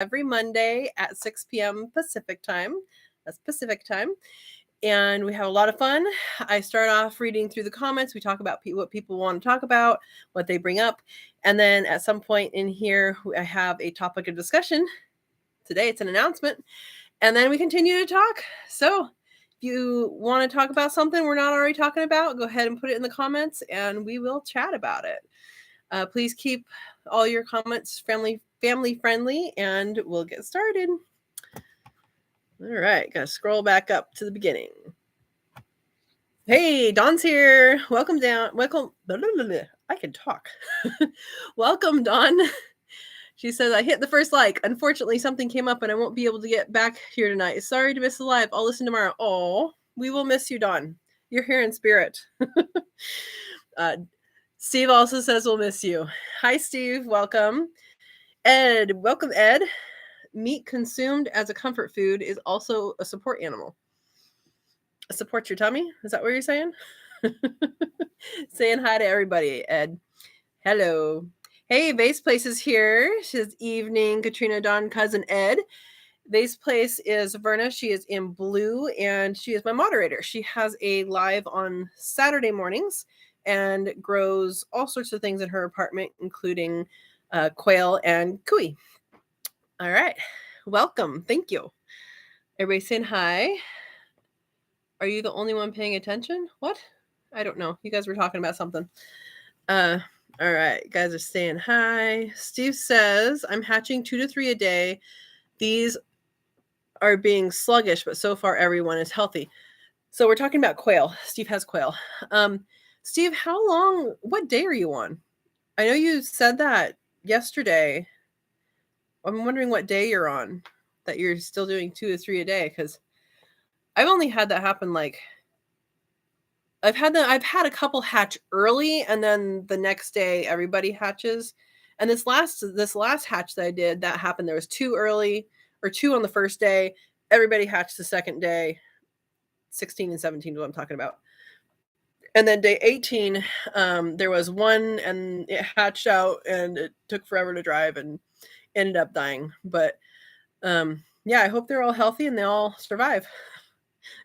every Monday at 6 p.m. Pacific time. That's Pacific time. And we have a lot of fun. I start off reading through the comments. We talk about what people want to talk about, what they bring up. And then at some point in here, I have a topic of discussion. Today, it's an announcement. And then we continue to talk. So if you want to talk about something we're not already talking about, go ahead and put it in the comments and we will chat about it. Please keep all your comments family friendly and we'll get started. All right, gotta scroll back up to the beginning. Hey, Dawn's here. Welcome down. Welcome. Blah, blah, blah, blah. I can talk. Welcome, Dawn. She says, I hit the first like. Unfortunately, something came up and I won't be able to get back here tonight. Sorry to miss the live. I'll listen tomorrow. Oh, we will miss you, Dawn. You're here in spirit. Steve also says we'll miss you. Hi, Steve. Welcome. Ed. Welcome, Ed. Meat consumed as a comfort food is also a support animal. Support your tummy? Is that what you're saying? Saying hi to everybody, Ed. Hello. Hey, Vase Place is here. She says, evening, Katrina, Dawn, cousin Ed. Vase Place is Verna. She is in blue, and she is my moderator. She has a live on Saturday mornings and grows all sorts of things in her apartment, including quail and cuy. All right. Welcome. Thank you. Everybody saying hi. Are you the only one paying attention? What? I don't know. You guys were talking about something. All right. Guys are saying hi. Steve says, I'm hatching 2 to 3 a day. These are being sluggish, but so far everyone is healthy. So we're talking about quail. Steve has quail. Steve, what day are you on? I know you said that yesterday. I'm wondering what day you're on, that you're still doing 2 to 3 a day, because I've only had that happen I've had a couple hatch early and then the next day everybody hatches. And this last hatch that I did, that happened. There was 2 early, or 2 on the first day. Everybody hatched the second day. 16 and 17 is what I'm talking about. And then day 18, there was 1 and it hatched out and it took forever to drive and ended up dying. But yeah, I hope they're all healthy and they all survive.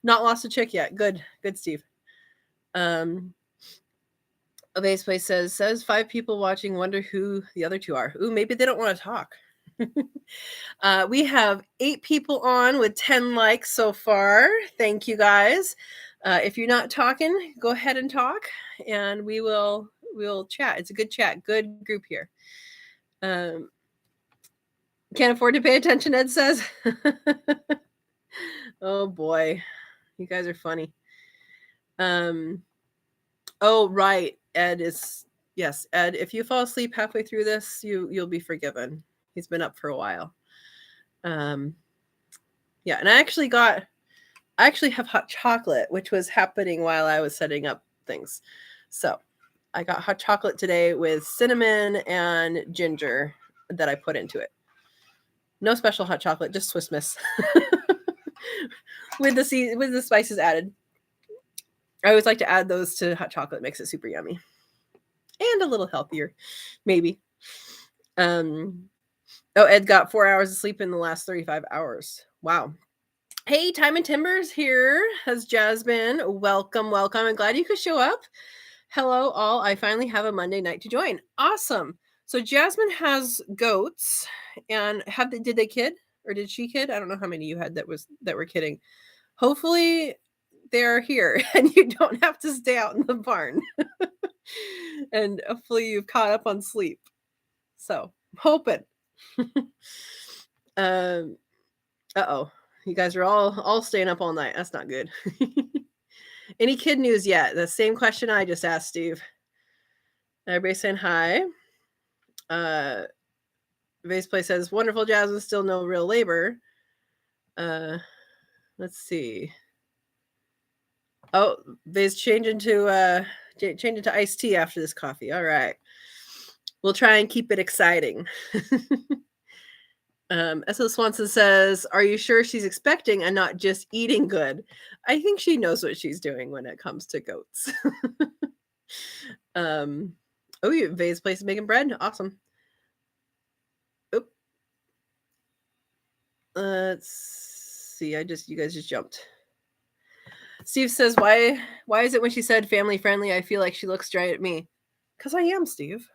Not lost a chick yet. Good, Steve. A Vase Place says 5 people watching, wonder who the other 2 are. Ooh, maybe they don't want to talk. We have 8 people on with 10 likes so far. Thank you, guys. If you're not talking, go ahead and talk and we'll chat. It's a good chat. Good group here. Can't afford to pay attention, Ed says. Oh boy, you guys are funny. Oh right, Ed, if you fall asleep halfway through this, you'll be forgiven. He's been up for a while. Yeah, and I actually have hot chocolate, which was happening while I was setting up things. So I got hot chocolate today with cinnamon and ginger that I put into it. No special hot chocolate, just Swiss Miss with the spices added. I always like to add those to hot chocolate. It makes it super yummy and a little healthier, maybe. Ed got 4 hours of sleep in the last 35 hours. Wow. Hey, Time and Timbers here has Jasmine. Welcome. I'm glad you could show up. Hello, all. I finally have a Monday night to join. Awesome. So Jasmine has goats, and did they kid or did she kid? I don't know how many you had that were kidding. Hopefully they're here and you don't have to stay out in the barn. And hopefully you've caught up on sleep. So I'm hoping. Uh-oh. You guys are all staying up all night. That's not good. Any kid news yet? The same question I just asked Steve. Everybody saying hi. Vase Play says, wonderful, Jasmine, still no real labor. Let's see. Oh, Vase change into iced tea after this coffee. All right. We'll try and keep it exciting. S.O. Swanson says, are you sure she's expecting and not just eating good? I think she knows what she's doing when it comes to goats. Vase Place is making bread. Awesome. Oop. Let's see. You guys just jumped. Steve says, why is it when she said family friendly, I feel like she looks right at me? Because I am, Steve.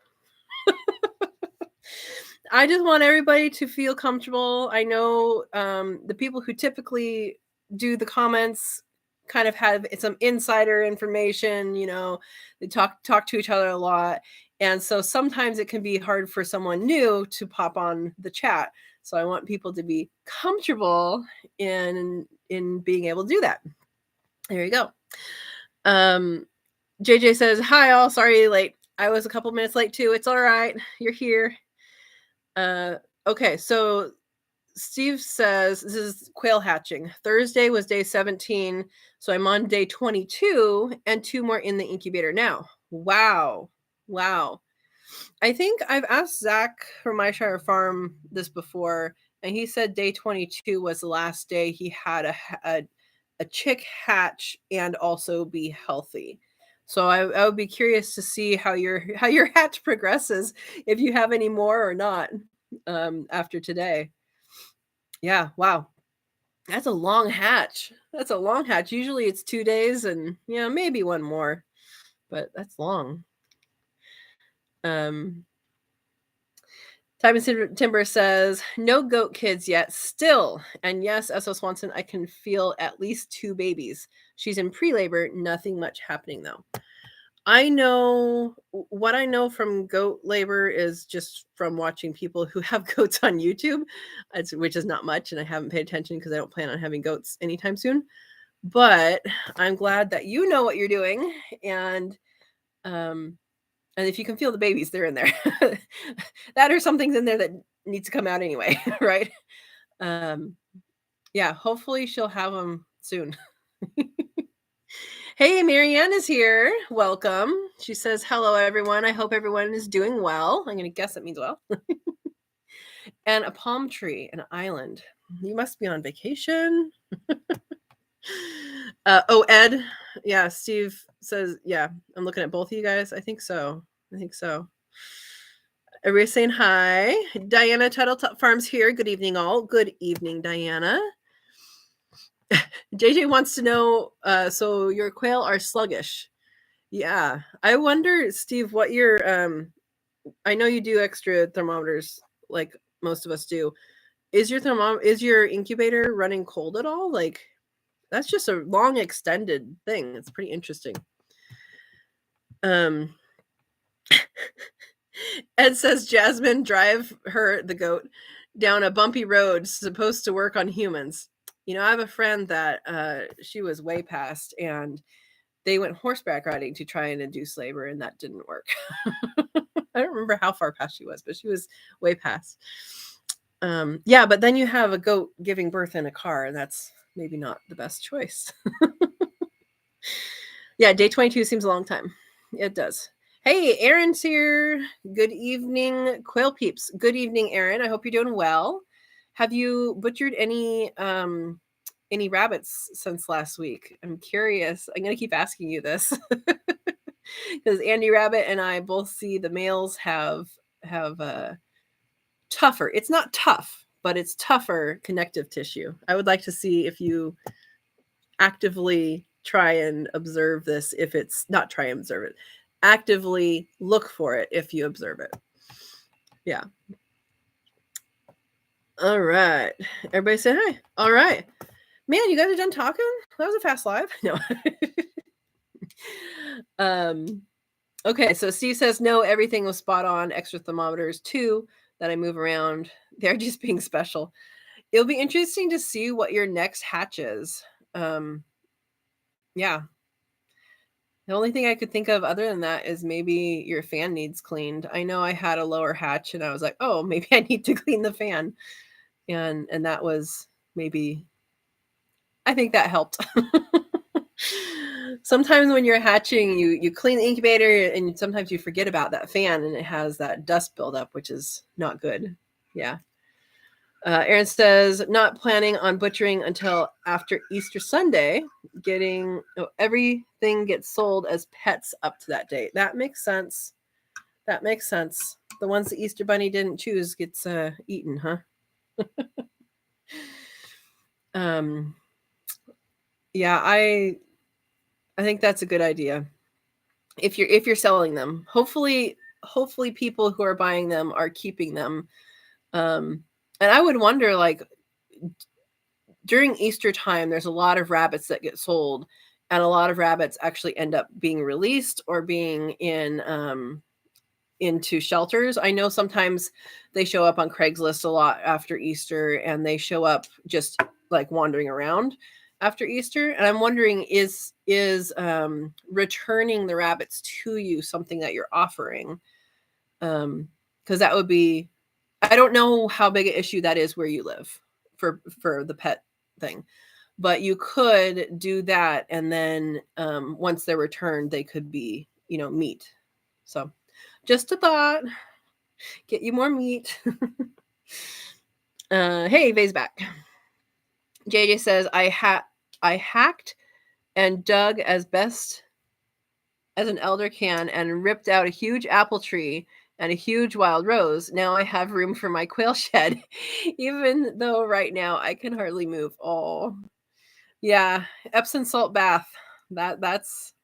I just want everybody to feel comfortable. I know the people who typically do the comments kind of have some insider information, they talk to each other a lot. And so sometimes it can be hard for someone new to pop on the chat. So I want people to be comfortable in being able to do that. There you go. JJ says, hi all, sorry late. I was a couple minutes late too. It's all right. You're here. Okay, so Steve says this is quail hatching. Thursday was day 17, so I'm on day 22 and 2 more in the incubator now. Wow. I think I've asked Zach from My Shire Farm this before, and he said day 22 was the last day he had a chick hatch and also be healthy. So I would be curious to see how your hatch progresses, if you have any more or not after today. Yeah, wow. That's a long hatch. Usually it's 2 days and maybe one more, but that's long. Time and Timber says, no goat kids yet, still. And yes, S.O. Swanson, I can feel at least 2 babies. She's in pre-labor, nothing much happening though. I know what I know from goat labor is just from watching people who have goats on YouTube, which is not much, and I haven't paid attention because I don't plan on having goats anytime soon. But I'm glad that you know what you're doing, and if you can feel the babies, they're in there. That or something's in there that needs to come out anyway, right? Yeah, hopefully she'll have them soon. Hey, Marianne is here. Welcome. She says, hello, everyone. I hope everyone is doing well. I'm going to guess that means well. And a palm tree, an island. You must be on vacation. Ed. Yeah, Steve says, yeah, I'm looking at both of you guys. I think so. Everybody's saying hi. Diana Tuttle Farms here. Good evening, all. Good evening, Diana. JJ wants to know, so your quail are sluggish. Yeah. I wonder, Steve, what your I know you do extra thermometers like most of us do. Is your incubator running cold at all? Like, that's just a long extended thing. It's pretty interesting. Ed says Jasmine drive the goat down a bumpy road supposed to work on humans. I have a friend that she was way past, and they went horseback riding to try and induce labor, and that didn't work. I don't remember how far past she was, but she was way past. Yeah, but then you have a goat giving birth in a car, and that's maybe not the best choice. Yeah, day 22 seems a long time. It does. Hey, Erin's here. Good evening, quail peeps. Good evening, Erin. I hope you're doing well. Have you butchered any rabbits since last week? I'm curious. I'm going to keep asking you this because Andy Rabbit and I both see the males have tougher. It's not tough, but it's tougher connective tissue. I would like to see if you actively try and observe this. If it's not try and observe it, actively look for it if you observe it. Yeah. All right. Everybody say hi. All right. Man, you guys are done talking? That was a fast live. No. Okay, so Steve says, no, everything was spot on. Extra thermometers, 2 that I move around. They're just being special. It'll be interesting to see what your next hatch is. Yeah. The only thing I could think of other than that is maybe your fan needs cleaned. I know I had a lower hatch and I was like, oh, maybe I need to clean the fan. And that was maybe, I think that helped. Sometimes when you're hatching, you clean the incubator and sometimes you forget about that fan and it has that dust buildup, which is not good. Yeah. Aaron says, not planning on butchering until after Easter Sunday. Everything gets sold as pets up to that date. That makes sense. The ones the Easter Bunny didn't choose gets eaten, huh? Yeah, I think that's a good idea. If you're selling them, hopefully people who are buying them are keeping them. And I would wonder, like, during Easter time, there's a lot of rabbits that get sold, and a lot of rabbits actually end up being released or being into shelters. I know sometimes they show up on Craigslist a lot after Easter, and they show up just like wandering around after Easter. And I'm wondering, is returning the rabbits to you something that you're offering? Because that would be, I don't know how big an issue that is where you live for the pet thing, but you could do that, and then once they're returned, they could be, meat. So just a thought. Get you more meat. Hey, Vay's back. JJ says, I hacked and dug as best as an elder can and ripped out a huge apple tree and a huge wild rose. Now I have room for my quail shed, even though right now I can hardly move. Oh, yeah, Epsom salt bath. That's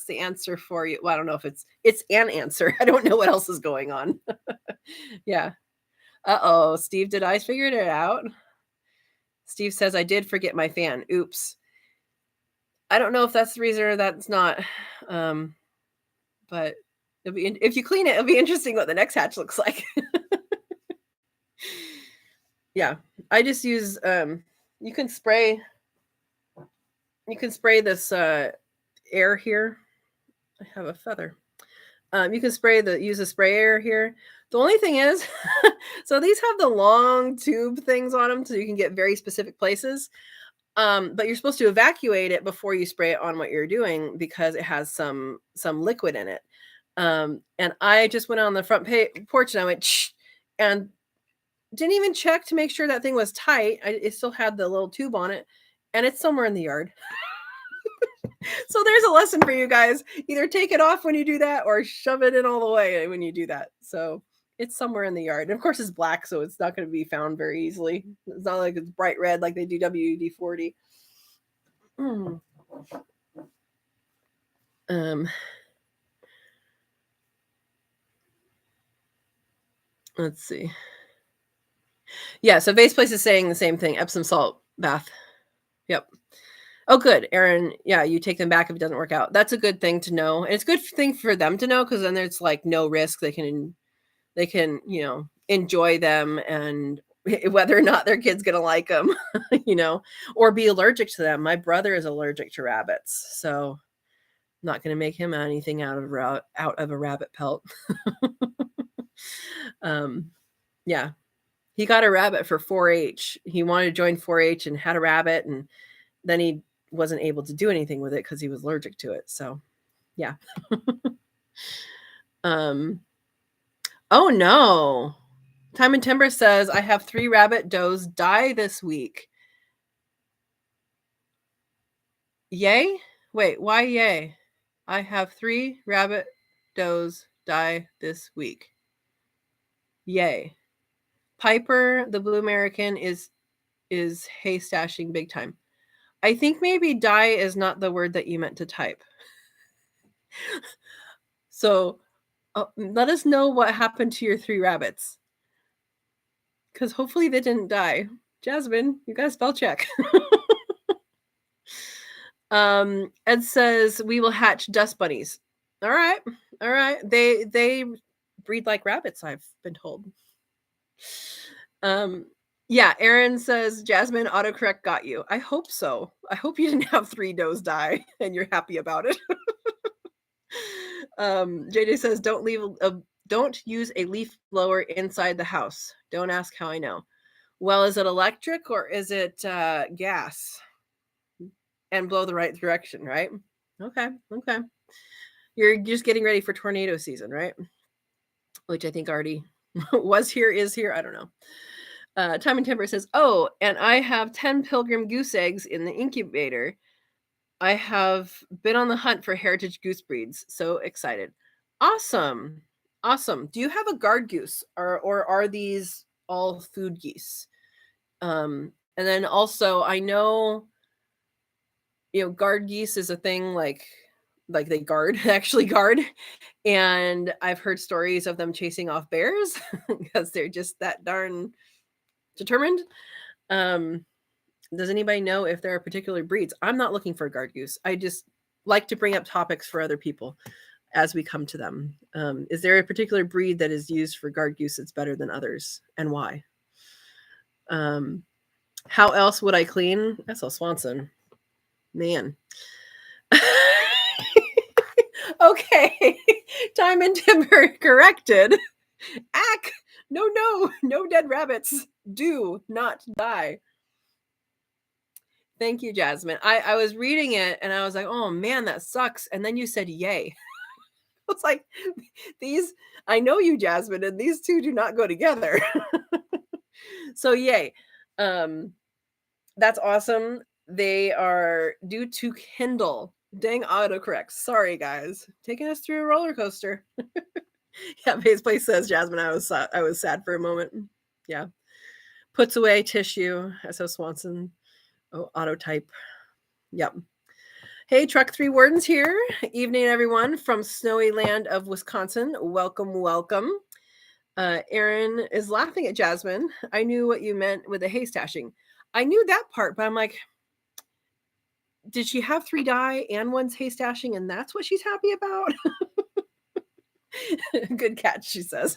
the answer for you. Well, I don't know if it's an answer. I don't know what else is going on. Yeah. Uh-oh, Steve, did I figure it out? Steve says, I did forget my fan. Oops. I don't know if that's the reason or that's not. But if you clean it, it'll be interesting what the next hatch looks like. Yeah, I just use you can spray this air here. I have a feather. You can use a spray air here. The only thing is, so these have the long tube things on them, so you can get very specific places. But you're supposed to evacuate it before you spray it on what you're doing, because it has some liquid in it. And I just went on the front porch and I went, shh, and didn't even check to make sure that thing was tight. It still had the little tube on it, and it's somewhere in the yard. So there's a lesson for you guys. Either take it off when you do that, or shove it in all the way when you do that. So it's somewhere in the yard. And of course, it's black, so it's not going to be found very easily. It's not like it's bright red like they do WD-40. Let's see. Yeah, so Vase Place is saying the same thing. Epsom salt bath. Yep. Oh, good, Aaron. Yeah, you take them back if it doesn't work out. That's a good thing to know. And it's a good thing for them to know, because then there's like no risk. They can enjoy them, and whether or not their kid's gonna like them, or be allergic to them. My brother is allergic to rabbits, so I'm not gonna make him anything out of a rabbit pelt. Yeah. He got a rabbit for 4-H. He wanted to join 4-H and had a rabbit, and then he wasn't able to do anything with it because he was allergic to it. So, yeah. Oh no. Time and Timber says, I have 3 rabbit does die this week. Yay? Wait, why yay? I have 3 rabbit does die this week. Yay. Piper, the Blue American, is hay stashing big time. I think maybe die is not the word that you meant to type. So let us know what happened to your 3 rabbits, because hopefully they didn't die. Jasmine, you got to spell check. Ed says, we will hatch dust bunnies. All right. They breed like rabbits, I've been told. Yeah, Aaron says, Jasmine, autocorrect got you. I hope so. I hope you didn't have 3 does die and you're happy about it. JJ says, don't use a leaf blower inside the house. Don't ask how I know. Well, is it electric or is it gas? And blow the right direction, right? Okay. You're just getting ready for tornado season, right? Which I think already is here. I don't know. Time and Timber says, oh, and I have 10 pilgrim goose eggs in the incubator. I have been on the hunt for heritage goose breeds. So excited. Awesome. Do you have a guard goose, or are these all food geese? And then also I know, guard geese is a thing, like they guard actually guard. And I've heard stories of them chasing off bears because they're just that darn determined. Does anybody know if there are particular breeds? I'm not looking for a guard goose. I just like to bring up topics for other people as we come to them. Is there a particular breed that is used for guard goose that's better than others, and why? How else would I clean? S.L. Swanson. Man. Okay. Time and timber corrected. Ack! No dead rabbits. Do not die. Thank you, Jasmine. I was reading it and I was like, oh man, that sucks. And then you said yay. It's like, I know you, Jasmine, and these two do not go together. So yay. That's awesome. They are due to Kindle. Dang autocorrect. Sorry, guys. Taking us through a roller coaster. Yeah, Faceplay says, Jasmine, I was sad for a moment. Yeah. Puts away tissue. S.O. Swanson. Oh, autotype. Yep. Hey, Truck 3 Wardens here. Evening, everyone, from snowy land of Wisconsin. Welcome, welcome. Aaron is laughing at Jasmine. I knew what you meant with the hay stashing. I knew that part, but I'm like, did she have 3 die and one's hay stashing, and that's what she's happy about? Good catch, she says.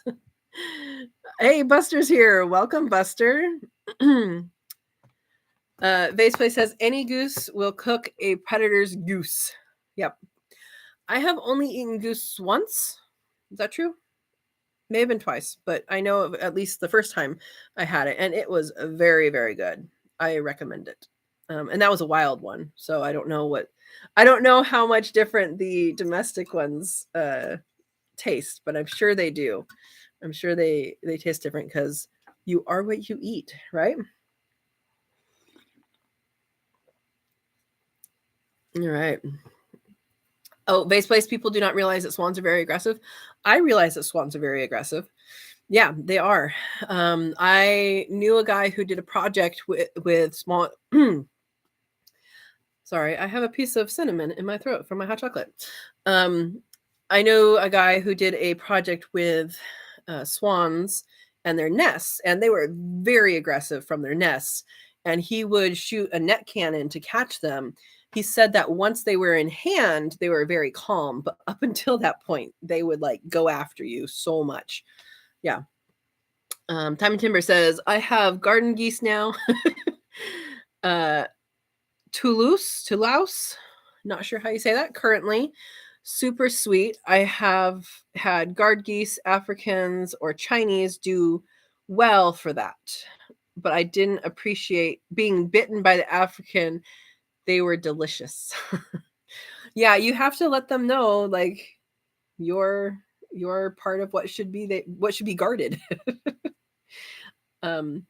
Hey, Buster's here. Welcome, Buster. Vaseplay says, any goose will cook a predator's goose. Yep. I have only eaten goose once. Is that true? May have been twice, but I know of at least the first time I had it, and it was very, very good. I recommend it. And that was a wild one, so I don't know how much different the domestic ones taste, but I'm sure they do. I'm sure they taste different because you are what you eat, right? All right. Oh, Vase Place people do not realize that swans are very aggressive. I realize that swans are very aggressive. Yeah, they are. I knew a guy who did a project with small. Sorry, I have a piece of cinnamon in my throat from my hot chocolate. I know a guy who did a project with swans and their nests, and they were very aggressive from their nests. And he would shoot a net cannon to catch them. He said that once they were in hand, they were very calm, but up until that point, they would like go after you so much. Yeah. Time and Timber says, I have garden geese now. Toulouse, not sure how you say that currently. Super sweet. I have had guard geese, Africans, or Chinese do well for that, but I didn't appreciate being bitten by the African. They were delicious. Yeah, you have to let them know, like, you're part of what should be guarded. I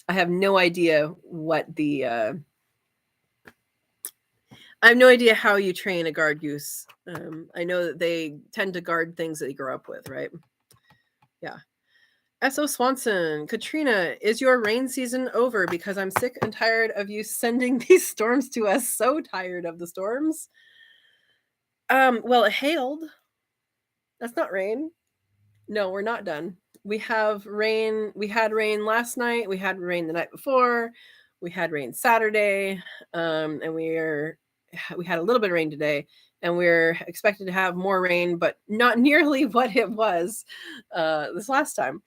have no idea I have no idea how you train a guard goose. I know that they tend to guard things that they grow up with, right? Yeah. S.O. Swanson, Katrina, is your rain season over? Because I'm sick and tired of you sending these storms to us. So tired of the storms. Well, it hailed. That's not rain. No, we're not done. We have rain. We had rain last night. We had rain the night before. We had rain Saturday. And we had a little bit of rain today, and we're expected to have more rain, but not nearly what it was this last time.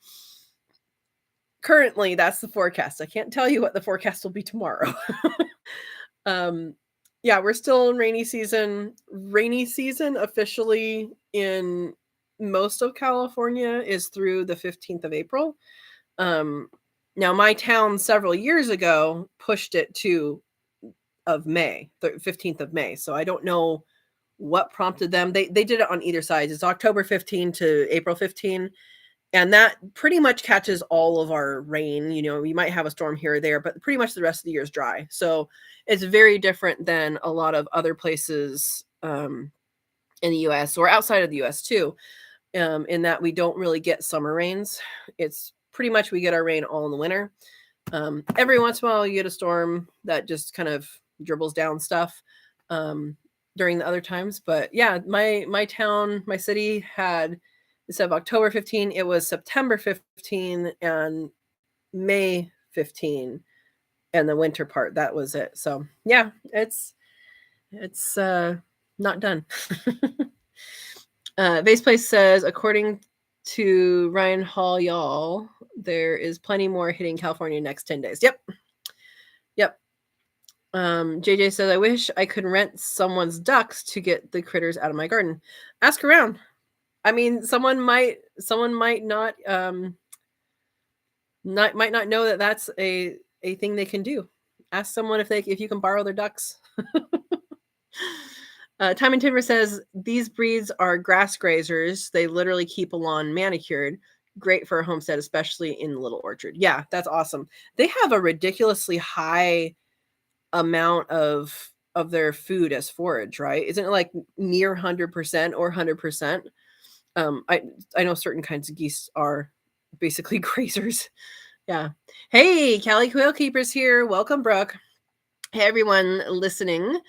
Currently, that's the forecast. I can't tell you what the forecast will be tomorrow. Yeah, we're still in rainy season. Rainy season officially in most of California is through the 15th of April. Now, my town several years ago pushed it to of May, the 15th of May. So I don't know what prompted them. They did it on either side. It's October 15 to April 15. And that pretty much catches all of our rain. You might have a storm here or there, but pretty much the rest of the year is dry. So it's very different than a lot of other places in the US or outside of the US too, in that we don't really get summer rains. It's pretty much we get our rain all in the winter. Every once in a while, you get a storm that just kind of dribbles down stuff during the other times. But yeah, my town, my city had, instead of October 15, it was September 15 and May 15, and the winter part, that was it. So yeah, it's not done. Vase Place says, according to Ryan Hall, y'all, there is plenty more hitting California next 10 days. Yep. JJ says, I wish I could rent someone's ducks to get the critters out of my garden. Ask around. I mean, someone might not might not know that that's a thing they can do. Ask someone if you can borrow their ducks. Time and Timber says, these breeds are grass grazers. They literally keep a lawn manicured. Great for a homestead, especially in Little Orchard. Yeah, that's awesome. They have a ridiculously high amount of their food as forage, right? Isn't it like near 100% or 100%? I know certain kinds of geese are basically grazers. Yeah. Hey, Cali Quail Keepers here. Welcome, Brooke. Hey, everyone listening.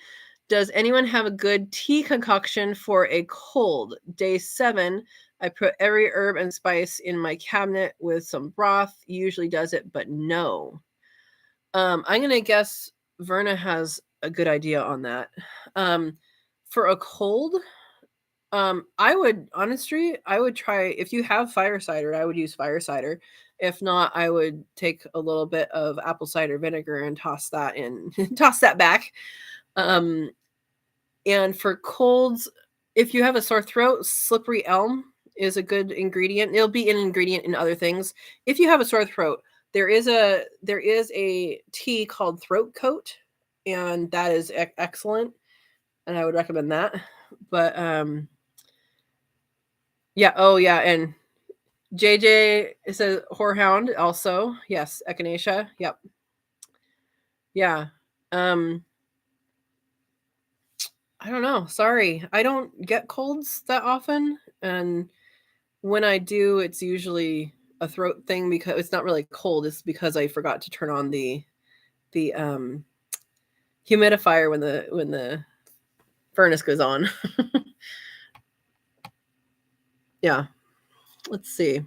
Does anyone have a good tea concoction for a cold? Day 7, I put every herb and spice in my cabinet with some broth. Usually does it, but no. I'm going to guess Verna has a good idea on that. For a cold, I would try, if you have fire cider, I would use fire cider. If not, I would take a little bit of apple cider vinegar and toss that in, toss that back. And for colds, if you have a sore throat, slippery elm is a good ingredient. It'll be an ingredient in other things. If you have a sore throat, there is a tea called Throat Coat, and that is excellent, and I would recommend that. But yeah, oh yeah, and JJ says horehound also. Yes, echinacea. Yep. Yeah. I don't know. Sorry. I don't get colds that often, and when I do, it's usually a throat thing because it's not really cold. It's because I forgot to turn on the humidifier when the furnace goes on. Yeah. Let's see.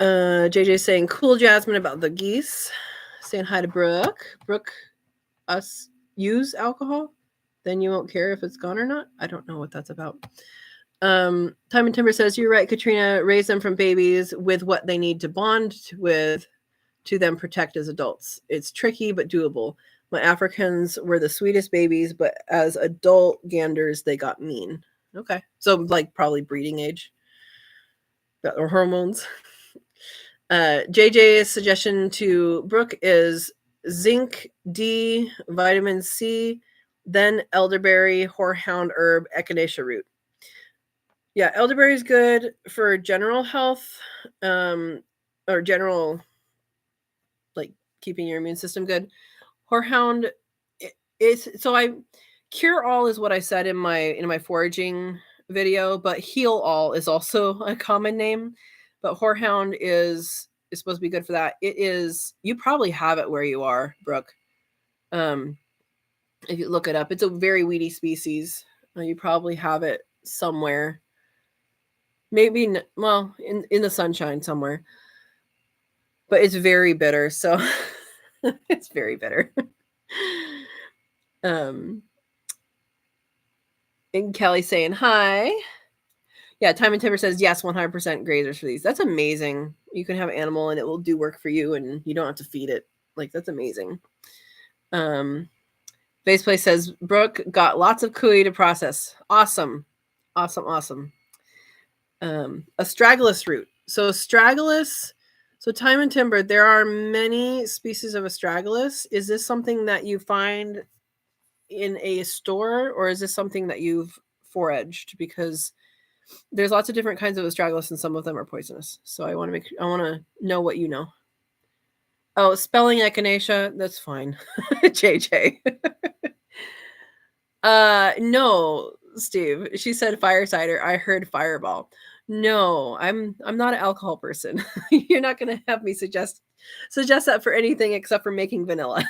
JJ saying cool Jasmine about the geese. Saying hi to Brooke. Brooke, us use alcohol, then you won't care if it's gone or not. I don't know what that's about. Time and Timber says, you're right, Katrina. Raise them from babies with what they need to bond with to then protect as adults. It's tricky but doable. My Africans were the sweetest babies, but as adult ganders, they got mean. Okay. So like probably breeding age or hormones. JJ's suggestion to Brooke is zinc, D, vitamin C, then elderberry, horehound herb, echinacea root. Yeah, elderberry is good for general health, or general, like keeping your immune system good. Horehound is, so cure all is what I said in my foraging video, but heal all is also a common name. But horehound is supposed to be good for that. It is, you probably have it where you are, Brooke. If you look it up, it's a very weedy species. You probably have it somewhere. Maybe well in the sunshine somewhere. But it's very bitter, so it's very bitter. And Kelly saying hi. Yeah, Time and Timber says yes, 100% grazers for these. That's amazing. You can have an animal and it will do work for you, and you don't have to feed it. Like, that's amazing. Base Place says Brooke got lots of cuy to process. Awesome. Astragalus root. So astragalus. So Time and Timber, there are many species of astragalus. Is this something that you find in a store, or is this something that you've foraged? Because there's lots of different kinds of astragalus, and some of them are poisonous. So I want to know what you know. Oh, spelling echinacea, that's fine. JJ. No, Steve. She said fire cider. I heard fireball. No, I'm not an alcohol person. You're not gonna have me suggest that for anything except for making vanilla.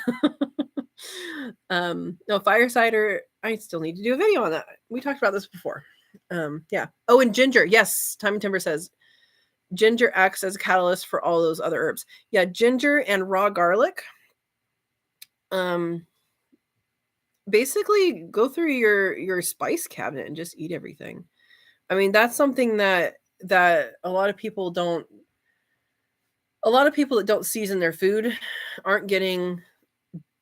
No, fire cider, I still need to do a video on that. We talked about this before. Yeah. Oh, and ginger. Yes, Time and Timber says ginger acts as a catalyst for all those other herbs. Yeah, ginger and raw garlic. Basically go through your spice cabinet and just eat everything. I mean, that's something that a lot of people that don't season their food aren't getting.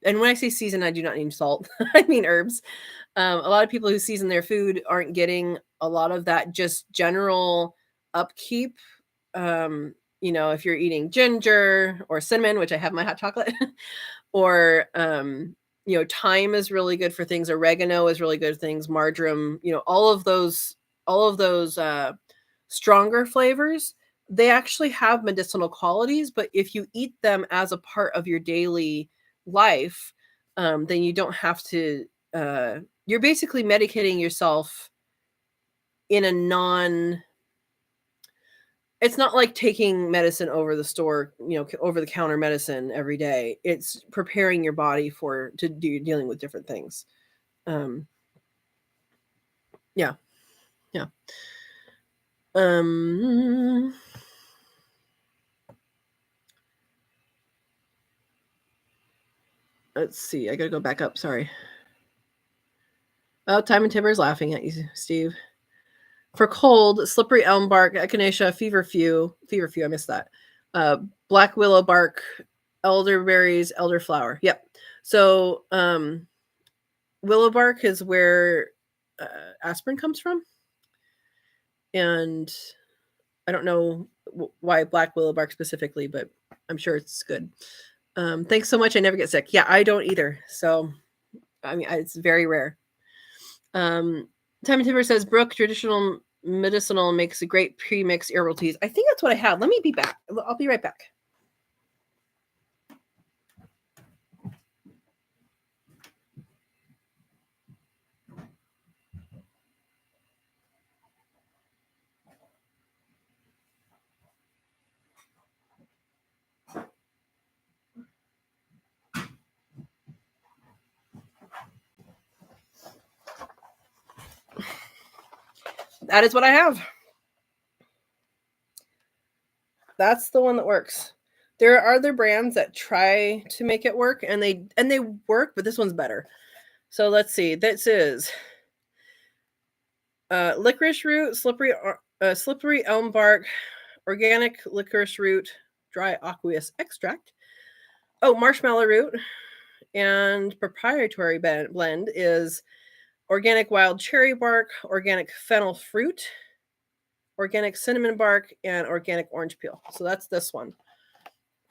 And when I say season, I do not mean salt. I mean herbs. A lot of people who season their food aren't getting a lot of that just general upkeep. If you're eating ginger or cinnamon, which I have in my hot chocolate, or thyme is really good for things. Oregano is really good for things. Marjoram, all of those stronger flavors, they actually have medicinal qualities. But if you eat them as a part of your daily life, then you don't have to. You're basically medicating yourself in a non. It's not like taking medicine over the store, over the counter medicine every day. It's preparing your body dealing with different things. Yeah. Yeah. Let's see. I gotta go back up. Sorry. Oh, Time and Timber's laughing at you, Steve. For cold, slippery elm bark, echinacea, feverfew. I missed that. Black willow bark, elderberries, elderflower. Yep. So, willow bark is where aspirin comes from. And I don't know why black willow bark specifically, but I'm sure it's good. Thanks so much. I never get sick. Yeah, I don't either. So, I mean, it's very rare. Time and Timber says, Brooke, traditional medicinal makes a great pre-mix herbal teas. I think that's what I have. Let me be back. I'll be right back. That is what I have. That's the one that works. There are other brands that try to make it work, and they work, but this one's better. So let's see. This is licorice root, slippery elm bark, organic licorice root, dry aqueous extract. Oh, marshmallow root, and proprietary blend is organic wild cherry bark, organic fennel fruit, organic cinnamon bark, and organic orange peel. So that's this one.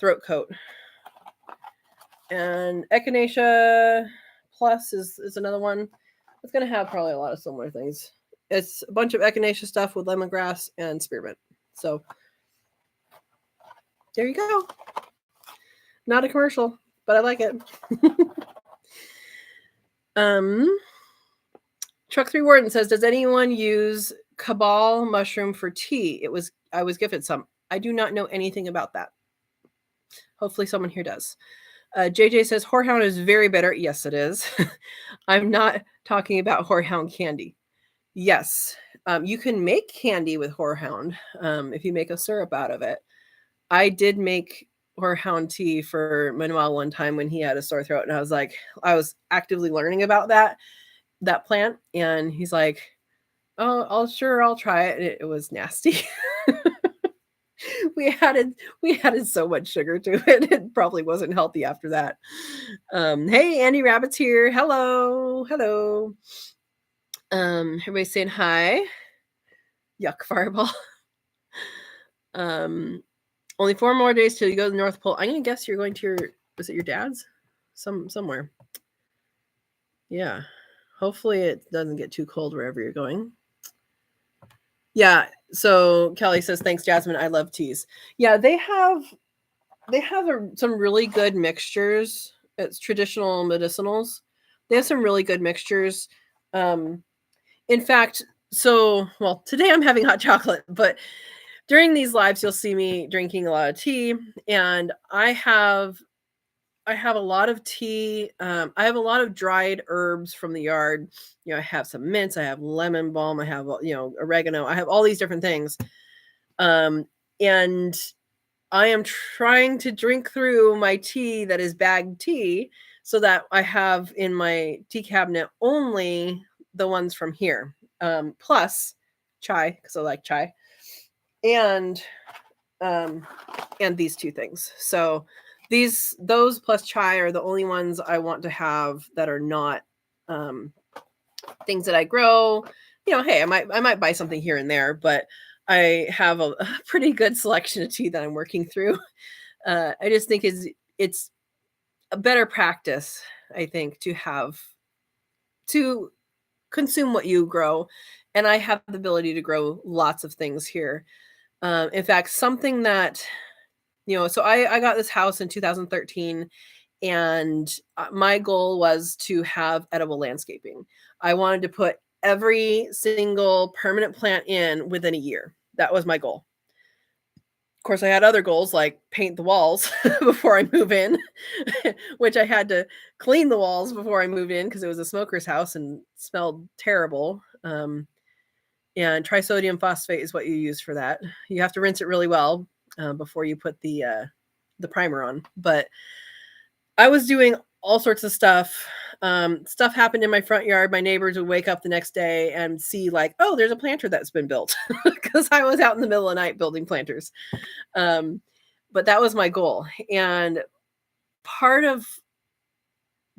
Throat coat. And echinacea plus is another one. It's going to have probably a lot of similar things. It's a bunch of echinacea stuff with lemongrass and spearmint. So there you go. Not a commercial, but I like it. Truck 3 Warden says, does anyone use cabal mushroom for tea? I was gifted some. I do not know anything about that. Hopefully someone here does. JJ says, horehound is very bitter. Yes, it is. I'm not talking about horehound candy. Yes, you can make candy with horehound if you make a syrup out of it. I did make horehound tea for Manuel one time when he had a sore throat, and I was actively learning about that plant, and he's like, oh, I'll try it. It was nasty. we added so much sugar to it. It probably wasn't healthy after that. Hey, Andy Rabbit's here. Hello. Everybody's saying hi. Yuck, fireball. Only 4 more days till you go to the North Pole. I'm gonna guess you're going to was it your dad's? Somewhere. Yeah. Hopefully it doesn't get too cold wherever you're going. Yeah. So Kelly says, thanks, Jasmine. I love teas. Yeah, they have some really good mixtures. It's traditional medicinals. They have some really good mixtures. In fact, So, well, today I'm having hot chocolate, but during these lives, you'll see me drinking a lot of tea, and I have a lot of tea. I have a lot of dried herbs from the yard. I have some mints, I have lemon balm, I have oregano. I have all these different things. And I am trying to drink through my tea that is bagged tea so that I have in my tea cabinet only the ones from here. Plus chai, because I like chai, and um, and these two things. So those plus chai are the only ones I want to have that are not um, things that I grow. Hey, I might buy something here and there, but I have a pretty good selection of tea that I'm working through. I just think it's a better practice, I think, to consume what you grow, and I have the ability to grow lots of things here. In fact, something that so I got this house in 2013, and my goal was to have edible landscaping. I wanted to put every single permanent plant in within a year. That was my goal. Of course, I had other goals like paint the walls before I move in, which I had to clean the walls before I moved in because it was a smoker's house and smelled terrible. And trisodium phosphate is what you use for that. You have to rinse it really well before you put the primer on. But I was doing all sorts of stuff. Stuff happened in my front yard. My neighbors would wake up the next day and see like, oh, there's a planter that's been built because I was out in the middle of the night building planters. But that was my goal. And part of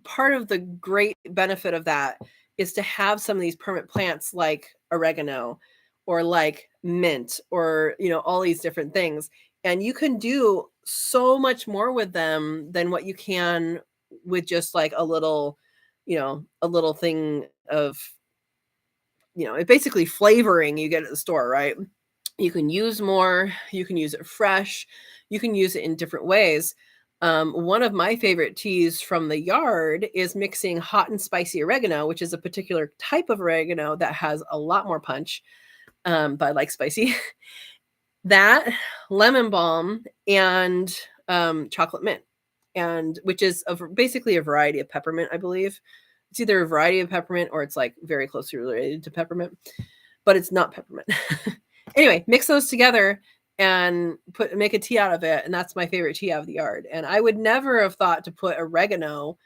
the great benefit of that is to have some of these permanent plants like oregano or like mint or all these different things, and you can do so much more with them than what you can with just like a little thing of it basically flavoring you get at the store, right? You can use more, you can use it fresh, you can use it in different ways. One of my favorite teas from the yard is mixing hot and spicy oregano, which is a particular type of oregano that has a lot more punch, but I like spicy. That, lemon balm, and chocolate mint, and which is basically a variety of peppermint, I believe. It's either a variety of peppermint or it's like very closely related to peppermint, but it's not peppermint. Anyway, mix those together and make a tea out of it, and that's my favorite tea out of the yard. And I would never have thought to put oregano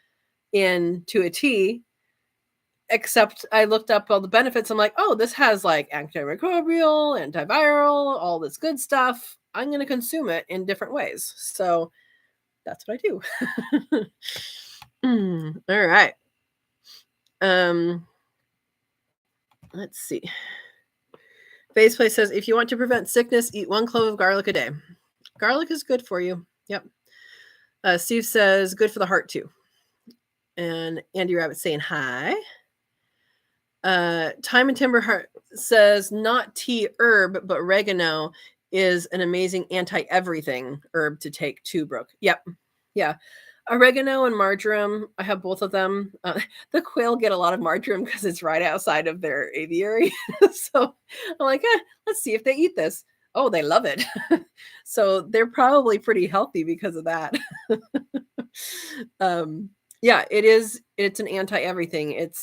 into a tea, except I looked up all the benefits. I'm like, oh, this has like antimicrobial, antiviral, all this good stuff. I'm going to consume it in different ways. So that's what I do. All right. Let's see. Faceplay says, if you want to prevent sickness, eat 1 clove of garlic a day. Garlic is good for you. Yep. Steve says, good for the heart too. And Andy Rabbit saying hi. Time and Timber Heart says, not tea herb, but oregano is an amazing anti-everything herb to take too, Brooke. Yep. Yeah. Oregano and marjoram, I have both of them. The quail get a lot of marjoram because it's right outside of their aviary. So I'm like, let's see if they eat this. Oh, they love it. So they're probably pretty healthy because of that. Yeah, it's an anti-everything. It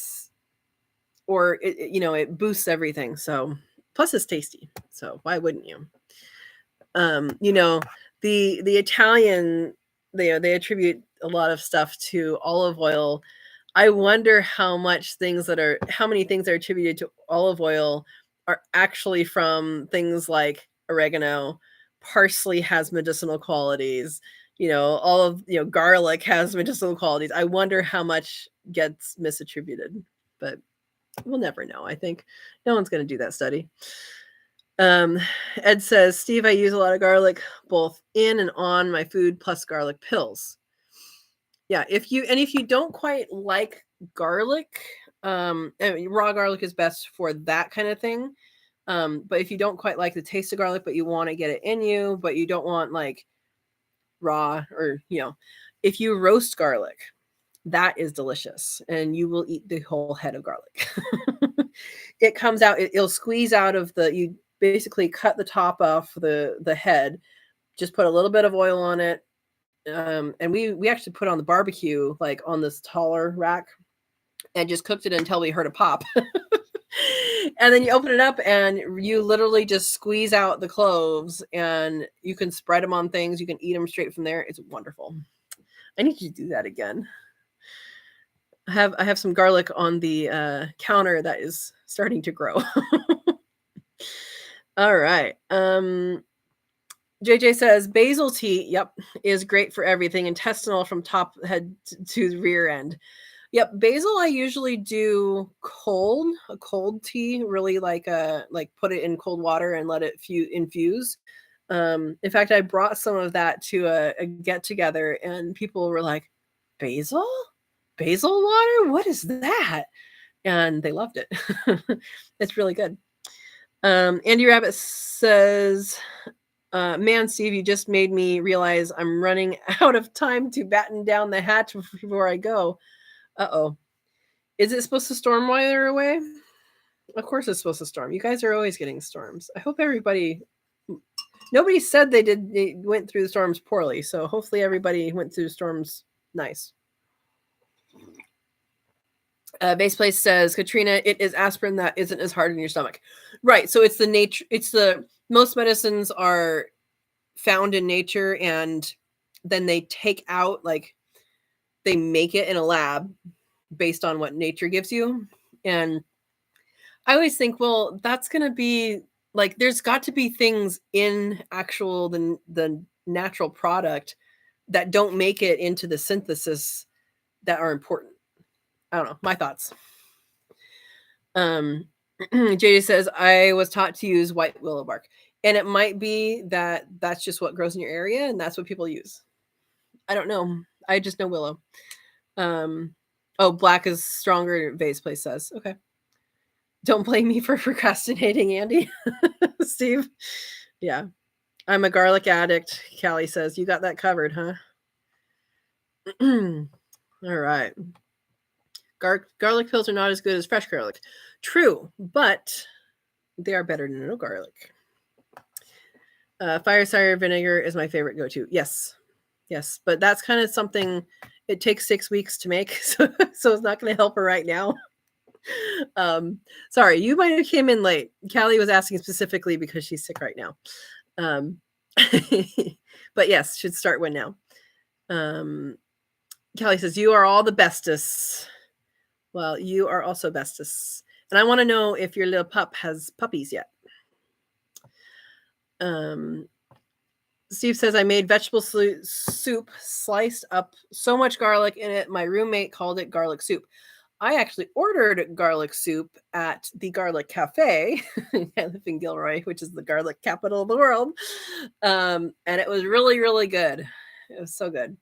boosts everything. So plus it's tasty. So why wouldn't you? The Italian, they attribute a lot of stuff to olive oil. I wonder how many things that are attributed to olive oil are actually from things like oregano. Parsley has medicinal qualities. Garlic has medicinal qualities. I wonder how much gets misattributed, but we'll never know. I think no one's going to do that study. Ed says, Steve, I use a lot of garlic both in and on my food plus garlic pills. Yeah, if you don't quite like garlic, raw garlic is best for that kind of thing. But if you don't quite like the taste of garlic, but you want to get it in you, but you don't want like raw or, if you roast garlic, that is delicious and you will eat the whole head of garlic. it comes out, it'll squeeze out of you basically cut the top off the head, just put a little bit of oil on it. And we actually put on the barbecue, like on this taller rack, and just cooked it until we heard a pop. And then you open it up and you literally just squeeze out the cloves, and you can spread them on things. You can eat them straight from there. It's wonderful. I need to do that again. I have some garlic on the counter that is starting to grow. All right. JJ says basil tea, yep, is great for everything. Intestinal from top head to the rear end. Yep, basil I usually do a cold tea, really like put it in cold water and let it infuse. In fact, I brought some of that to a get together, and people were like, basil water? What is that? And they loved it. It's really good. Andy Rabbit says, man, Steve, you just made me realize I'm running out of time to batten down the hatch before I go. Uh-oh. Is it supposed to storm while they're away? Of course it's supposed to storm. You guys are always getting storms. I hope nobody said they went through the storms poorly, so hopefully everybody went through storms nice. Base Place says, Katrina, it is aspirin that isn't as hard in your stomach. Right. So it's the nature. Most medicines are found in nature, and then they take out, they make it in a lab based on what nature gives you. And I always think, well, that's going to be there's got to be things in the natural product that don't make it into the synthesis that are important. I don't know. My thoughts. JD says, I was taught to use white willow bark. And it might be that that's just what grows in your area, and that's what people use. I don't know. I just know willow. Black is stronger, Vase Place says. Okay. Don't blame me for procrastinating, Andy. Steve. Yeah. I'm a garlic addict, Callie says. You got that covered, huh? All right. Garlic pills are not as good as fresh garlic. True, but they are better than no garlic. Fire cider vinegar is my favorite go-to. Yes, but that's kind of something. It takes 6 weeks to make, so it's not going to help her right now. Sorry, you might have came in late. Callie was asking specifically because she's sick right now. But yes, should start one now. Callie says, you are all the bestest. Well, you are also bestest. And I want to know if your little pup has puppies yet. Steve says, I made vegetable soup, sliced up so much garlic in it. My roommate called it garlic soup. I actually ordered garlic soup at the Garlic Cafe. I live in Gilroy, which is the garlic capital of the world. And it was really, really good. It was so good.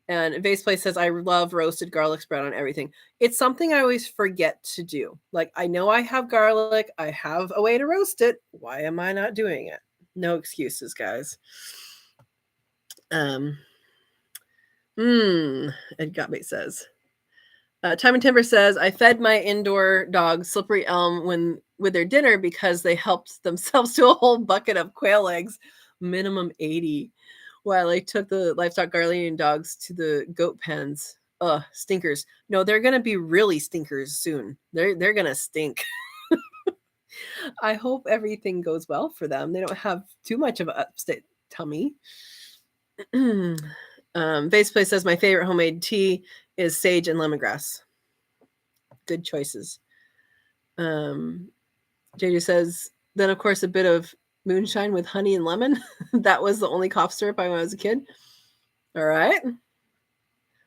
And Vase Place says, I love roasted garlic spread on everything. It's something I always forget to do. I know I have garlic. I have a way to roast it. Why am I not doing it? No excuses, guys. Ed Gottmate says, Time and Timber says, I fed my indoor dog Slippery Elm with their dinner because they helped themselves to a whole bucket of quail eggs, minimum 80, while I took the livestock guardian dogs to the goat pens. Stinkers. No, they're going to be really stinkers soon. They're going to stink. I hope everything goes well for them. They don't have too much of an upset tummy. Vase Place says, my favorite homemade tea is sage and lemongrass. Good choices. JJ says, then of course a bit of moonshine with honey and lemon. That was the only cough syrup when I was a kid. All right.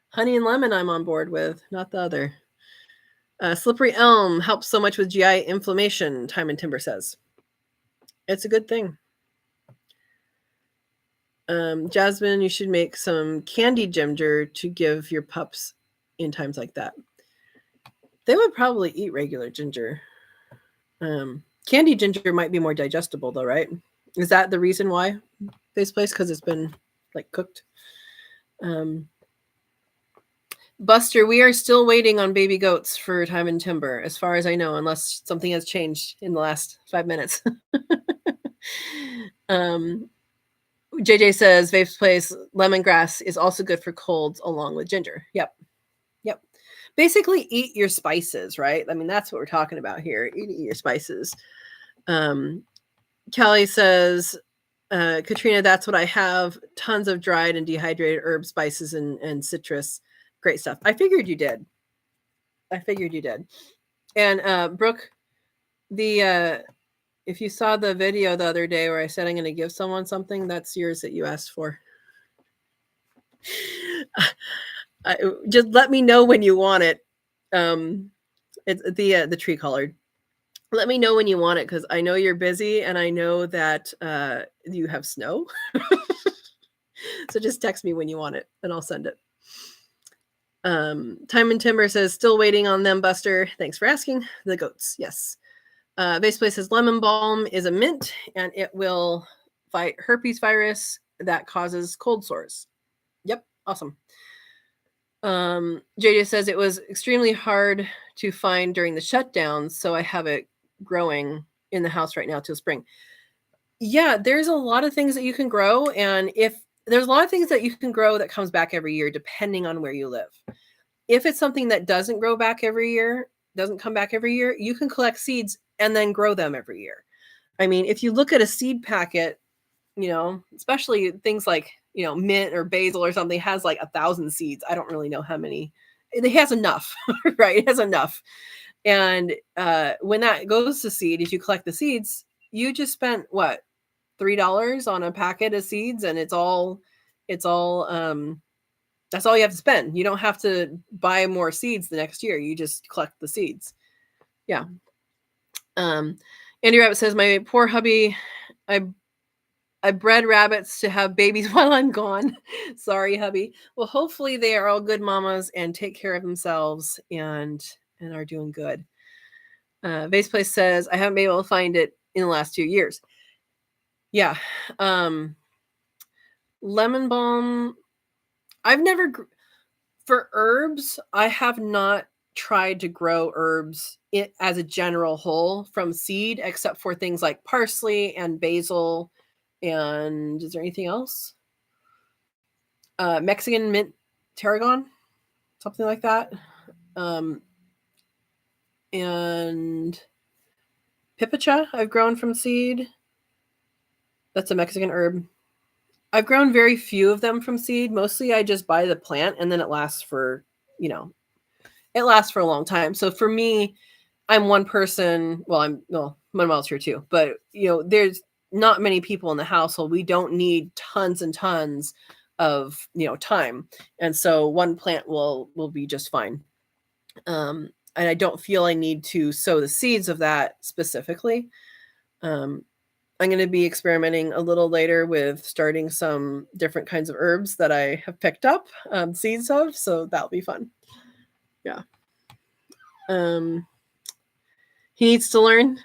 Honey and lemon I'm on board with, not the other. Slippery elm helps so much with GI inflammation, Time and Timber says. It's a good thing. Jasmine, you should make some candied ginger to give your pups in times like that. They would probably eat regular ginger. Candied ginger might be more digestible though, right? Is that the reason why Face Place? Because it's been cooked. Buster, we are still waiting on baby goats for Time and Timber, as far as I know, unless something has changed in the last 5 minutes. JJ says Vape's Place lemongrass is also good for colds along with ginger. Yep. Basically, eat your spices, right? I mean, that's what we're talking about here. Eat your spices. Kelly says, Katrina, that's what I have. Tons of dried and dehydrated herbs, spices, and citrus. Great stuff. I figured you did. And Brooke, if you saw the video the other day where I said I'm going to give someone something, that's yours that you asked for. Just let me know when you want it. It's the tree colored. Let me know when you want it, because I know you're busy and I know that you have snow. So just text me when you want it and I'll send it. Time and Timber says, still waiting on them, Buster. Thanks for asking. The goats, yes. Base Place says lemon balm is a mint and it will fight herpes virus that causes cold sores. Yep, awesome. JJ says it was extremely hard to find during the shutdowns, so I have it growing in the house right now till spring. Yeah, there's a lot of things that you can grow, and if there's a lot of things that you can grow that comes back every year, depending on where you live. If it's something that doesn't come back every year, you can collect seeds and then grow them every year. I mean, if you look at a seed packet, especially things like, mint or basil or something has like 1,000 seeds. I don't really know how many. It has enough, right? It has enough. And when that goes to seed, if you collect the seeds, you just spent what, $3 on a packet of seeds, and it's all that's all you have to spend. You don't have to buy more seeds the next year. You just collect the seeds. Yeah. Andy Rabbit says, my poor hubby, I bred rabbits to have babies while I'm gone. Sorry, hubby. Well, hopefully they are all good mamas and take care of themselves and are doing good. Vase Place says, I haven't been able to find it in the last 2 years. Yeah. Lemon balm. For herbs, I have not tried to grow herbs as a general whole from seed, except for things like parsley and basil. And is there anything else? Mexican mint tarragon, something like that. And pipicha I've grown from seed. That's a Mexican herb. I've grown very few of them from seed. Mostly I just buy the plant and then it lasts for a long time. So for me, I'm one person. Well, Manuel's here too, but there's not many people in the household. We don't need tons and tons of time, and so one plant will be just fine. And I don't feel I need to sow the seeds of that specifically. I'm going to be experimenting a little later with starting some different kinds of herbs that I have picked up seeds of, so that'll be fun. Yeah. He needs to learn.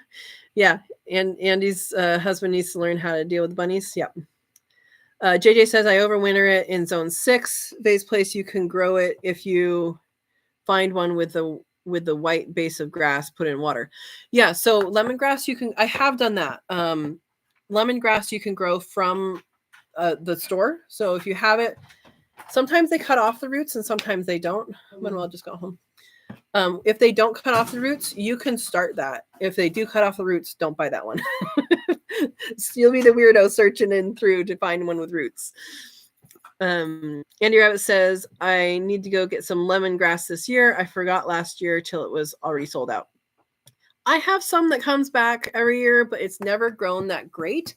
Yeah. And Andy's husband needs to learn how to deal with bunnies. Yep. JJ says, I overwinter it in zone 6. Vase Place, you can grow it if you find one with the white base of grass put in water. Yeah. So lemongrass, I have done that. Lemongrass you can grow from the store. So if you have it, sometimes they cut off the roots and sometimes they don't. Manuel just got home. If they don't cut off the roots, you can start that. If they do cut off the roots, don't buy that one. You'll be the weirdo searching in through to find one with roots. Andy Rabbit says, I need to go get some lemongrass this year. I forgot last year till it was already sold out. I have some that comes back every year, but it's never grown that great.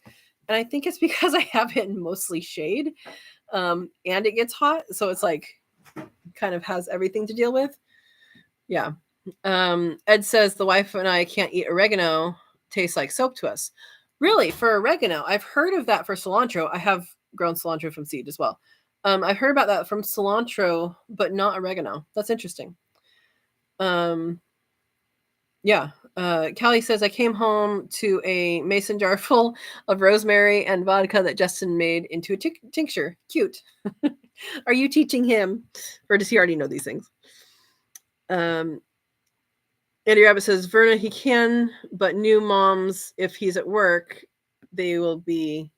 And I think it's because I have it in mostly shade. And it gets hot. So it's like kind of has everything to deal with. Yeah. Ed says the wife and I can't eat oregano. Tastes like soap to us. Really? For oregano? I've heard of that for cilantro. I have grown cilantro from seed as well. I've heard about that from cilantro, but not oregano. That's interesting. Yeah. Callie says, I came home to a mason jar full of rosemary and vodka that Justin made into a tincture. Cute. Are you teaching him, or does he already know these things? Andy Rabbit says, Verna, he can, but new moms, if he's at work, they will be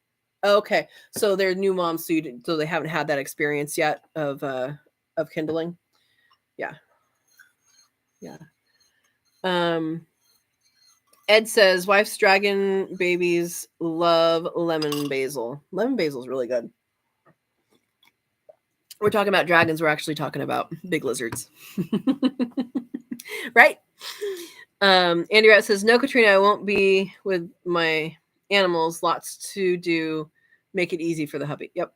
okay. So they're new moms, so they haven't had that experience yet of kindling. Yeah. Ed says, wife's dragon babies love lemon basil. Lemon basil is really good. We're talking about dragons. We're actually talking about big lizards. Right? Andy Rat says, no, Katrina, I won't be with my animals. Lots to do. Make it easy for the hubby. Yep.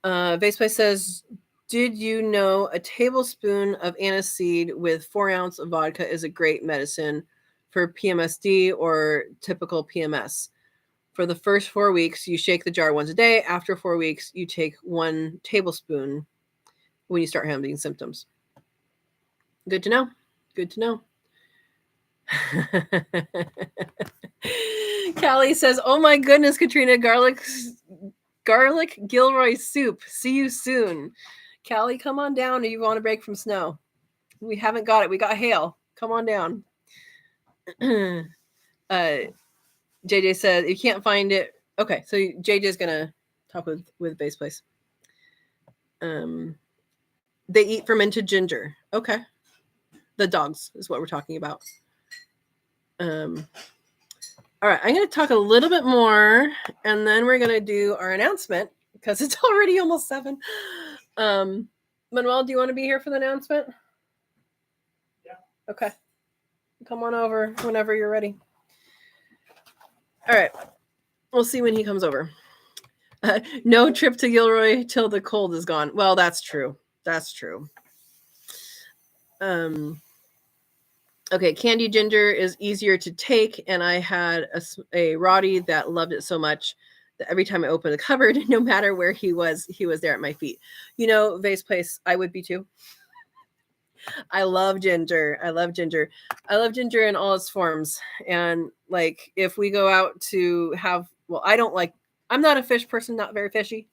Vaseplay says, did you know a tablespoon of aniseed with 4 ounces of vodka is a great medicine for PMSD or typical PMS? For the first 4 weeks, you shake the jar once a day. After 4 weeks, you take 1 tablespoon when you start having symptoms. Good to know. Good to know. Callie says, oh my goodness, Katrina, garlic Gilroy soup. See you soon. Callie, come on down if you want a break from snow. We haven't got it. We got hail. Come on down. JJ said, you can't find it. Okay, so JJ's going to talk with Base Place. They eat fermented ginger. Okay. The dogs is what we're talking about. All right, I'm going to talk a little bit more, and then we're going to do our announcement because it's already almost 7. Manuel, do you want to be here for the announcement? Yeah. Okay. Come on over whenever you're ready. All right. We'll see when he comes over. No trip to Gilroy till the cold is gone. Well, that's true. That's true. Okay, candy ginger is easier to take, and I had a Roddy that loved it so much that every time I opened the cupboard, no matter where he was there at my feet. You know, Vase Place, I would be too. I love ginger. I love ginger in all its forms. And like, if we go out to have, well, I'm not a fish person, not very fishy.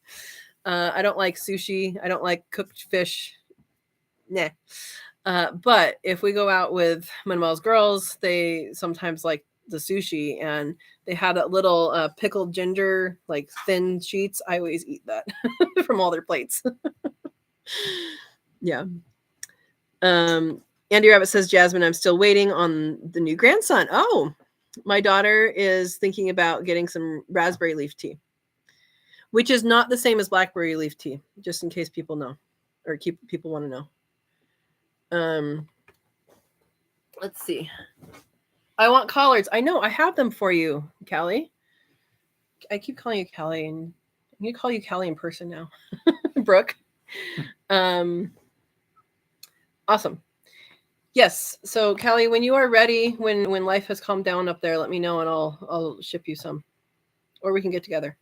I don't like sushi. I don't like cooked fish. Nah. But if we go out with Manuel's girls, they sometimes like the sushi, and they had that little pickled ginger, like thin sheets. I always eat that from all their plates. Yeah. Andy Rabbit says, Jasmine, I'm still waiting on the new grandson. Oh, my daughter is thinking about getting some raspberry leaf tea, which is not the same as blackberry leaf tea, just in case people know, or people want to know. Let's see. I want collards. I know. I have them for you, Callie. I keep calling you Callie, and I'm going to call you Callie in person now. Brooke. Awesome. Yes. So, Callie, when you are ready, when life has calmed down up there, let me know, and I'll ship you some, or we can get together.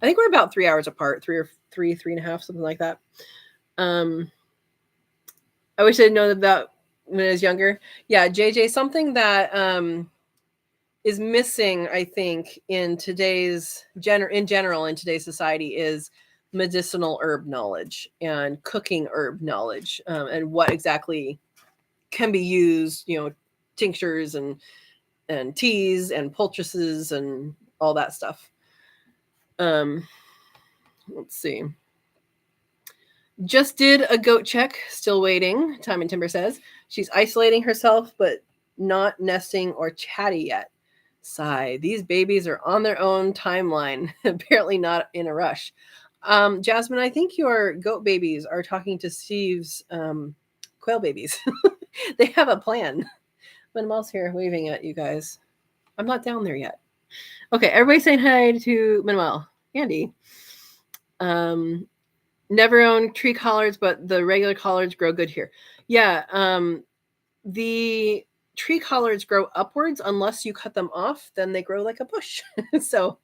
I think we're about 3 hours apart, 3.5, something like that. I wish I'd known about when I was younger. Yeah, JJ, something that is missing, I think, in today's in today's society is medicinal herb knowledge and cooking herb knowledge, and what exactly can be used, tinctures and teas and poultices and all that stuff. Let's see. Just did a goat check, still waiting. Time and Timber says she's isolating herself, but not nesting or chatty yet. Sigh. These babies are on their own timeline. Apparently not in a rush. Jasmine, I think your goat babies are talking to Steve's quail babies. They have a plan. Manuel's here waving at you guys. I'm not down there yet. Okay, everybody saying hi to Manuel. Andy. Never owned tree collards, but the regular collards grow good here. Yeah, the tree collards grow upwards unless you cut them off, then they grow like a bush. So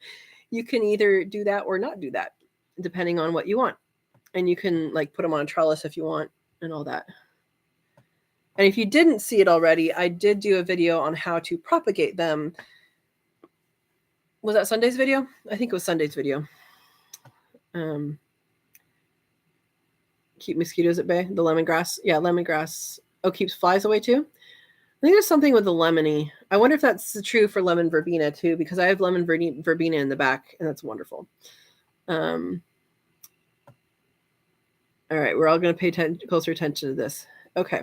you can either do that or not do that, depending on what you want. And you can like put them on a trellis if you want and all that. And if you didn't see it already, I did do a video on how to propagate them. Was that Sunday's video? I think it was Sunday's video. keep mosquitoes at bay. The lemongrass. Yeah, lemongrass. Oh, keeps flies away too. I think there's something with the lemony. I wonder if that's true for lemon verbena too, because I have lemon verbena in the back, and that's wonderful. All right, we're all going to pay closer attention to this. Okay.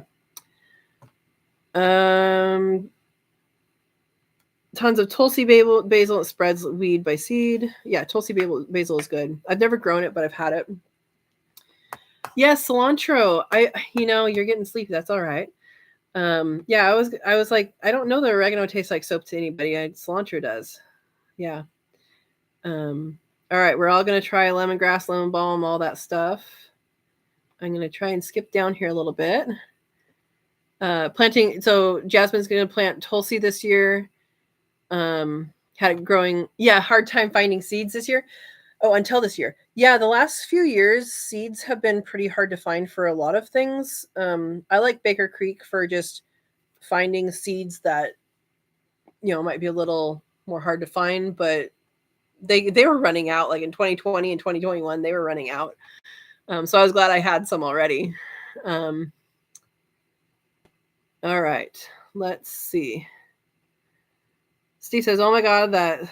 Tons of Tulsi basil. It spreads weed by seed. Yeah, Tulsi basil is good. I've never grown it, but I've had it. Yes, cilantro. You're getting sleepy. That's all right. Yeah, I was like, I don't know that oregano tastes like soap to anybody. Cilantro does. Yeah. All right, we're all gonna try lemongrass, lemon balm, all that stuff. I'm gonna try and skip down here a little bit. Planting. So Jasmine's gonna plant Tulsi this year. Had it growing. Yeah, hard time finding seeds this year. Oh, until this year. Yeah, the last few years, seeds have been pretty hard to find for a lot of things. I like Baker Creek for just finding seeds that might be a little more hard to find, but they were running out. Like in 2020 and 2021, they were running out. So I was glad I had some already. All right, let's see. Steve says, "Oh my God, that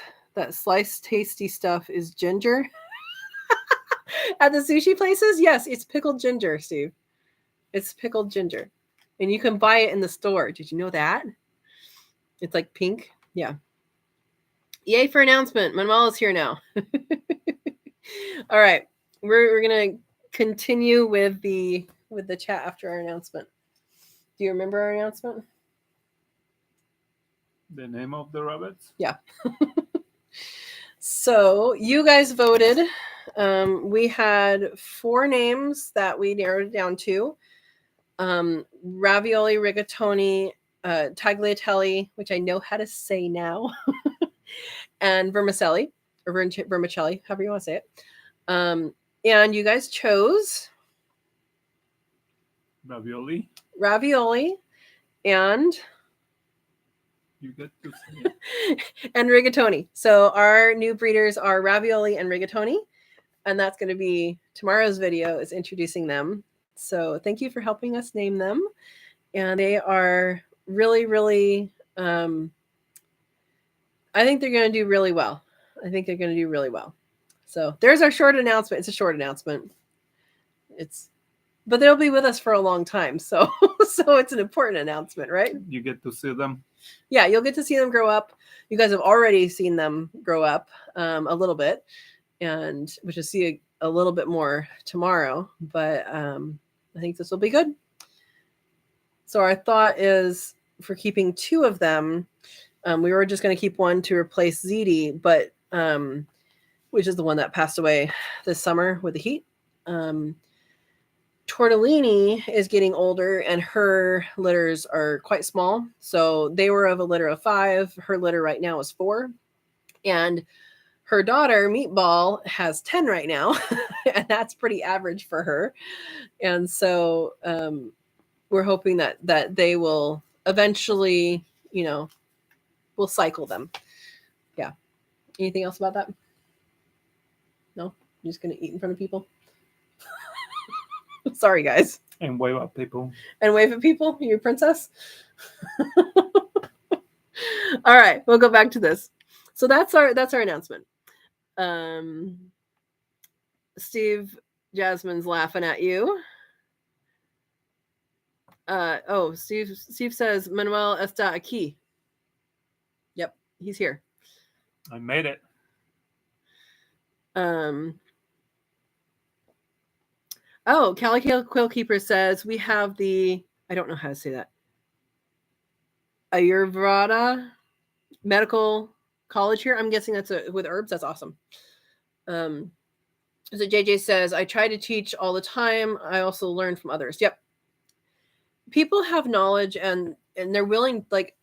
sliced tasty stuff is ginger." At the sushi places, yes, it's pickled ginger, Steve. It's pickled ginger. And you can buy it in the store. Did you know that? It's like pink. Yeah. Yay for announcement. Manuel is here now. All right. We're going to continue with the chat after our announcement. Do you remember our announcement? The name of the rabbits? Yeah. So you guys voted. We had 4 names that we narrowed down to. Ravioli, rigatoni, tagliatelle, which I know how to say now, and vermicelli, or vermicelli, however you want to say it. And you guys chose Ravioli, and you get to say it. and rigatoni. So our new breeders are ravioli and rigatoni, and that's going to be tomorrow's video is introducing them. So thank you for helping us name them. And they are really, really, I think they're going to do really well. So there's our short announcement. It's a short announcement. But they'll be with us for a long time. So it's an important announcement, right? You get to see them. Yeah, you'll get to see them grow up. You guys have already seen them grow up a little bit, and which will see a little bit more tomorrow. But I think this will be good. So our thought is for keeping 2 of them. We were just going to keep one to replace Ziti, but which is the one that passed away this summer with the heat. Tortellini is getting older, and her litters are quite small. So they were of a litter of 5. Her litter right now is 4. And her daughter, Meatball, has 10 right now, and that's pretty average for her. And so we're hoping that they will eventually, we'll cycle them. Yeah. Anything else about that? No? You're just going to eat in front of people? Sorry, guys. And wave at people. You princess? All right, we'll go back to this. So that's our announcement. Steve, Jasmine's laughing at you. Steve says Manuel está aquí. Yep, he's here. I made it. Calico Quill Keeper says we have the, I don't know how to say that, Ayurveda Medical College here. I'm guessing that's with herbs. That's awesome. So JJ says, I try to teach all the time. I also learn from others. Yep. People have knowledge and they're willing, like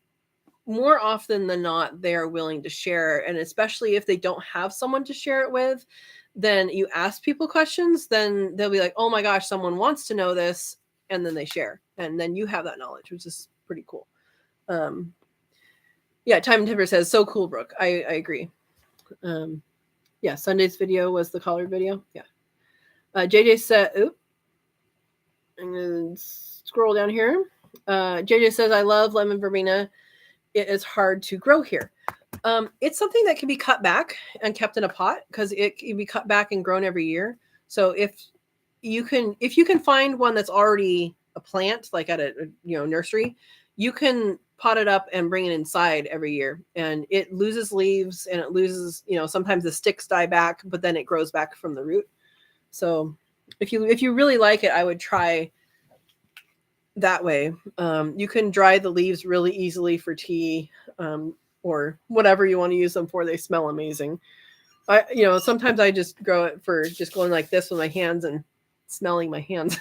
more often than not, they are willing to share. And especially if they don't have someone to share it with, then you ask people questions, then they'll be like, oh my gosh, someone wants to know this. And then they share. And then you have that knowledge, which is pretty cool. Yeah, Time and Timber says, so cool, Brooke. I agree. Yeah, Sunday's video was the collar video. Yeah. JJ said, I'm going to scroll down here. JJ says, I love lemon verbena. It is hard to grow here. It's something that can be cut back and kept in a pot because it can be cut back and grown every year. So if you can find one that's already a plant, like at a nursery, you can pot it up and bring it inside every year, and it loses leaves and it loses, sometimes the sticks die back, but then it grows back from the root. So if you really like it, I would try that way. You can dry the leaves really easily for tea, or whatever you want to use them for. They smell amazing. Sometimes I just grow it for just going like this with my hands and smelling my hands.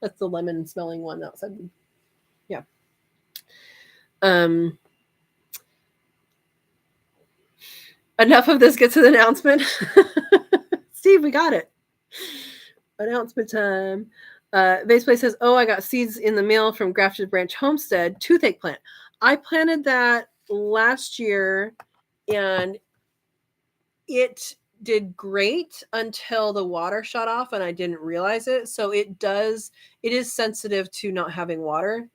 That's the lemon smelling one outside. Yeah. Enough of this gets an announcement. Steve, we got it. Announcement time. Baseplay says, oh, I got seeds in the mail from Grafted Branch Homestead toothache plant. I planted that last year and it did great until the water shut off and I didn't realize it. So it is sensitive to not having water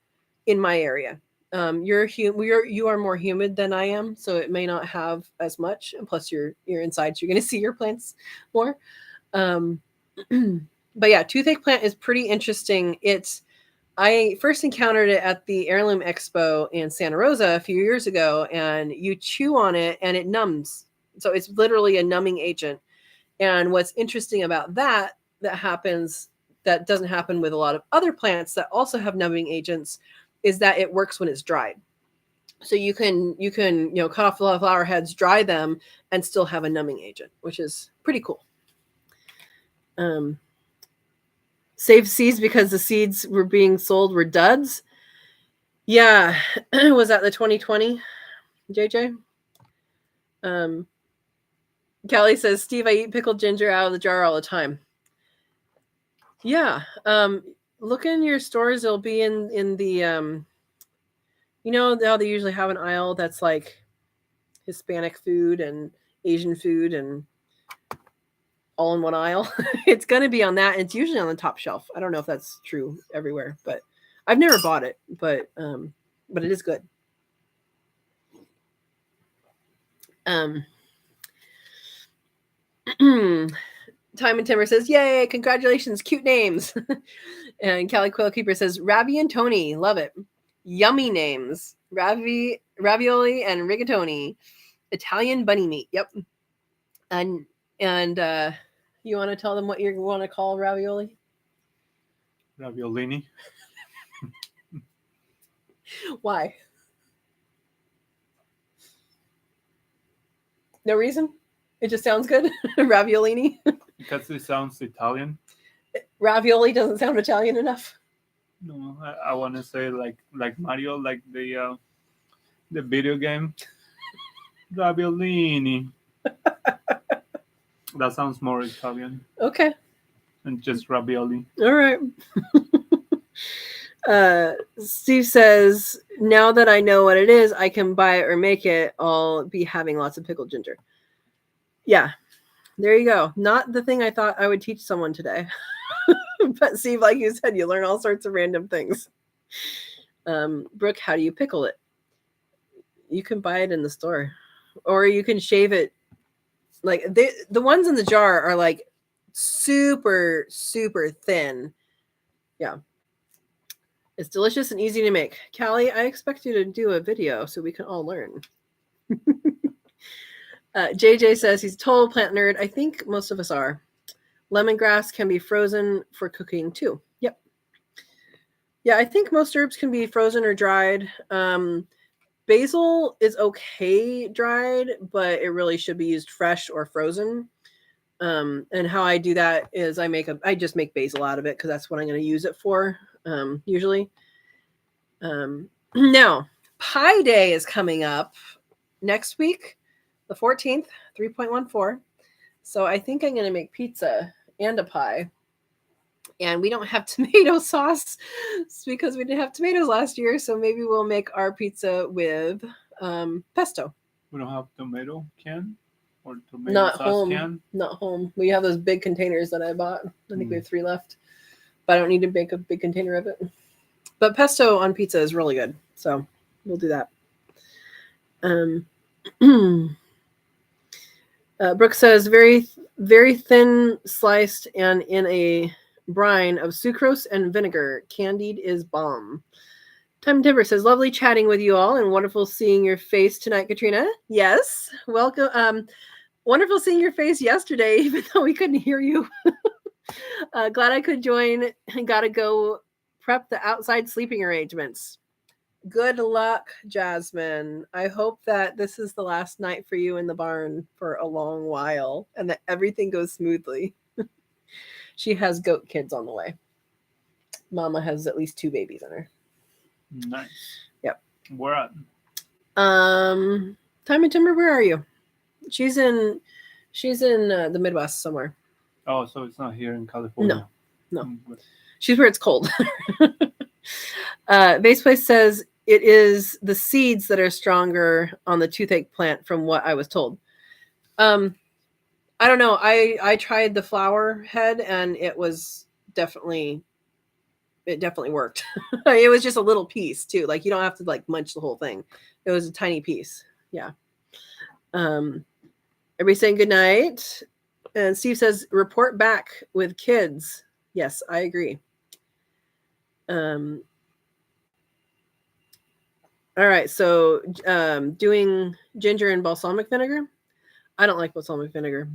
in my area. You are more humid than I am, so it may not have as much. And plus, you're inside, so you're going to see your plants more. But yeah, toothache plant is pretty interesting. I first encountered it at the Heirloom Expo in Santa Rosa a few years ago, and you chew on it and it numbs. So it's literally a numbing agent. And what's interesting about that happens that doesn't happen with a lot of other plants that also have numbing agents is that it works when it's dried. So you can cut off the flower heads, dry them, and still have a numbing agent, which is pretty cool. Save seeds because the seeds were being sold were duds. Yeah, was that the 2020, JJ? Callie says, Steve, I eat pickled ginger out of the jar all the time. Yeah. Look in your stores. It'll be in the, how they usually have an aisle that's like Hispanic food and Asian food and all in one aisle. It's going to be on that. It's usually on the top shelf. I don't know if that's true everywhere, but I've never bought it, but it is good. Time and Timber says, yay, congratulations, cute names. And Callie Quail Keeper says, Ravi and Tony, love it. Yummy names. Ravioli and rigatoni. Italian bunny meat. Yep. And you want to tell them what you want to call ravioli? Raviolini. Why? No reason? It just sounds good? Raviolini? Because it sounds Italian. Ravioli doesn't sound Italian enough? No, I want to say like Mario, like the video game. Raviolini. That sounds more Italian. Okay. And just ravioli. All right. Steve says, now that I know what it is, I can buy it or make it. I'll be having lots of pickled ginger. Yeah. There you go. Not the thing I thought I would teach someone today. But Steve, like you said, you learn all sorts of random things. Brooke, how do you pickle it? You can buy it in the store. Or you can shave it. Like the ones in the jar are like super, super thin. Yeah. It's delicious and easy to make. Callie, I expect you to do a video so we can all learn. JJ says he's a total plant nerd. I think most of us are. Lemongrass can be frozen for cooking too. Yep. Yeah, I think most herbs can be frozen or dried. Basil is okay dried, but it really should be used fresh or frozen. And how I do that is I just make basil out of it because that's what I'm going to use it for usually. Now, Pie Day is coming up next week, the 14th, 3.14. So I think I'm going to make pizza and a pie. And we don't have tomato sauce because we didn't have tomatoes last year. So maybe we'll make our pizza with pesto. We don't have tomato can or tomato sauce can? Not home. We have those big containers that I bought. I think we have 3 left. but I don't need to make a big container of it. But pesto on pizza is really good, so we'll do that. Brooke says very thin sliced and in a brine of sucrose and vinegar. Candied is bomb. Time Timber says, lovely chatting with you all and wonderful seeing your face tonight, Katrina. Yes, welcome. Wonderful seeing your face yesterday, even though we couldn't hear you. Glad I could join. Gotta go prep the outside sleeping arrangements. Good luck, Jasmine. I hope that this is the last night for you in the barn for a long while and that everything goes smoothly. She has goat kids on the way. Mama has at least 2 babies in her. Nice. Yep. Where at? Time and Timber, where are you? She's in the Midwest somewhere. Oh, so it's not here in California. No. She's where it's cold. Base Place says it is the seeds that are stronger on the toothache plant from what I was told. I don't know. I tried the flower head and it definitely worked. It was just a little piece too. Like you don't have to like munch the whole thing. It was a tiny piece. Yeah. Everybody saying good night. And Steve says report back with kids. Yes, I agree. All right, so doing ginger and balsamic vinegar. I don't like balsamic vinegar,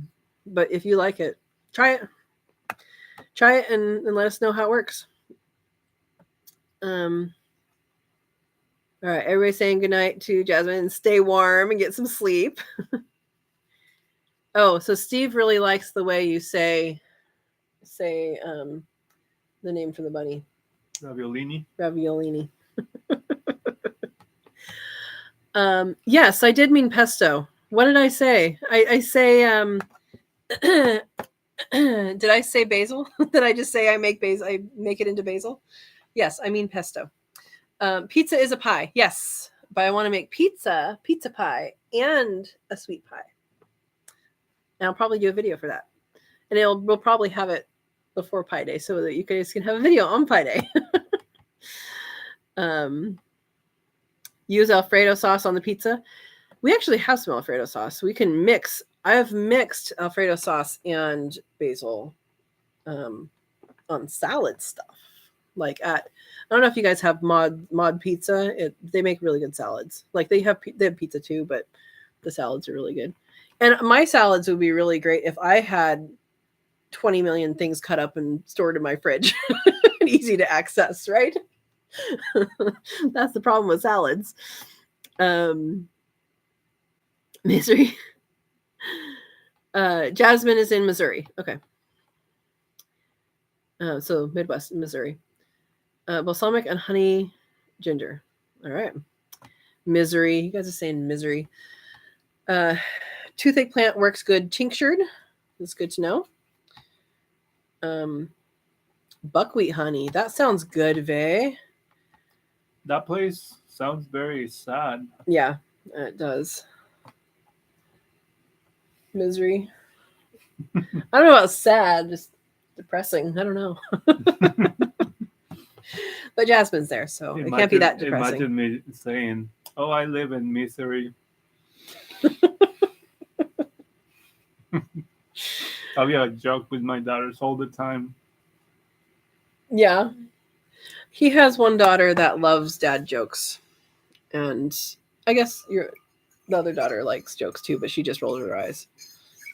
but if you like it, try it. Try it and let us know how it works. All right, everybody saying goodnight to Jasmine. Stay warm and get some sleep. Oh, so Steve really likes the way you say the name for the bunny. Raviolini. Yes, I did mean pesto. What did I say? I say did I say basil? Did I just say I make it into basil? Yes, I mean pesto. Pizza is a pie. Yes, but I want to make pizza pie, and a sweet pie. And I'll probably do a video for that. And we'll probably have it before Pie Day so that you guys can have a video on Pie Day. Use Alfredo sauce on the pizza. We actually have some Alfredo sauce. We can mix. I have mixed Alfredo sauce and basil on salad stuff. Like I don't know if you guys have Mod Pizza. They make really good salads. Like they have pizza too, but the salads are really good. And my salads would be really great if I had 20 million things cut up and stored in my fridge and easy to access, right? That's the problem with salads. Misery. Jasmine is in Missouri. Okay. So Midwest, Missouri. Balsamic and honey ginger. All right. Misery. You guys are saying misery. Toothache plant works good tinctured. That's good to know. Buckwheat honey. That sounds good, Vay. That place sounds very sad. Yeah, it does. Misery. I don't know about sad, just depressing. I don't know. But Jasmine's there, so it can't be that depressing. Imagine me saying, "Oh, I live in misery." I'll be a joke with my daughters all the time. Yeah. He has one daughter that loves dad jokes. And I guess the other daughter likes jokes too, but she just rolls her eyes.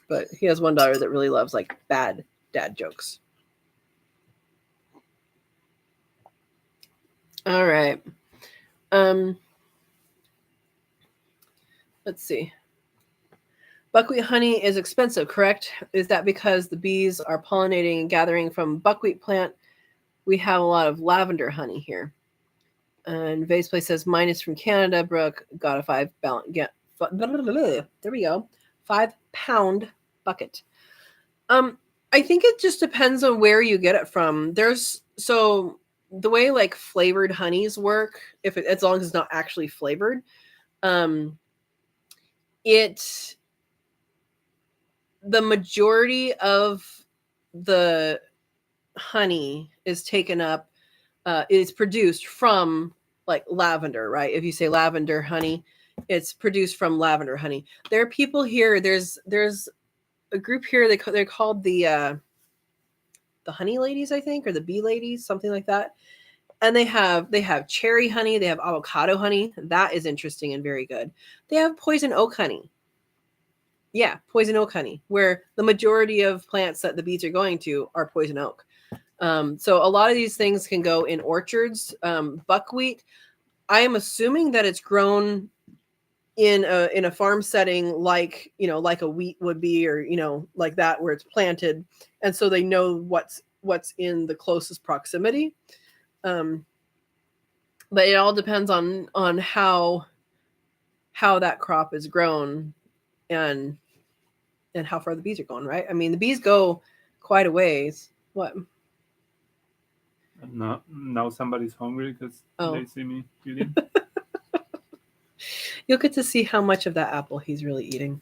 But he has one daughter that really loves like bad dad jokes. All right. Let's see. Buckwheat honey is expensive, correct? Is that because the bees are pollinating and gathering from buckwheat plant? We have a lot of lavender honey here. And Vase Place says mine is from Canada. Brooke got a 5 pound. There we go. 5-pound bucket. I think it just depends on where you get it from. So the way like flavored honeys work, as long as it's not actually flavored, the majority of the honey is taken up, is produced from like lavender, right? If you say lavender honey, it's produced from lavender honey. There are people here. There's a group here. They're called the honey ladies, I think, or the bee ladies, something like that. And they have cherry honey. They have avocado honey. That is interesting and very good. They have poison oak honey. Yeah, poison oak honey, where the majority of plants that the bees are going to are poison oak. So a lot of these things can go in orchards. Buckwheat, I am assuming that it's grown in a farm setting, like like a wheat would be, or like that, where it's planted, and so they know what's in the closest proximity. Um, but it all depends on how that crop is grown, and how far the bees are going, right? I mean, the bees go quite a ways. What? Now somebody's hungry because Oh, they see me eating. you'll get to see how much of that apple he's really eating.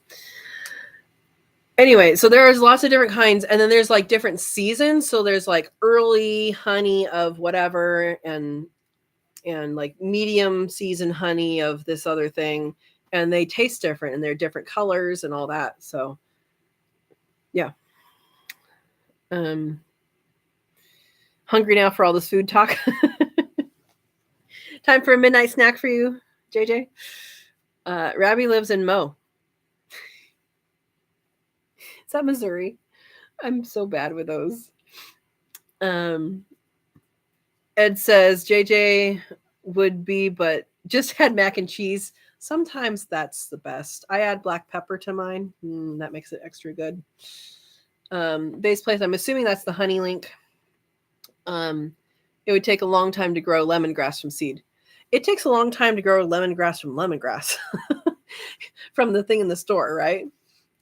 Anyway, so there's lots of different kinds, and then there's like different seasons. So there's like early honey of whatever, and like medium season honey of this other thing, and they taste different, and they're different colors and all that. So yeah. Hungry now for all this food talk. Time for a midnight snack for you, JJ. Rabbi lives in Mo. Is that Missouri? I'm so bad with those. Ed says JJ would be, but just had mac and cheese. Sometimes that's the best. I add black pepper to mine. That makes it extra good. Base place, I'm assuming that's the honey link. It would take a long time to grow lemongrass from seed. It takes a long time to grow lemongrass from lemongrass from the thing in the store, right?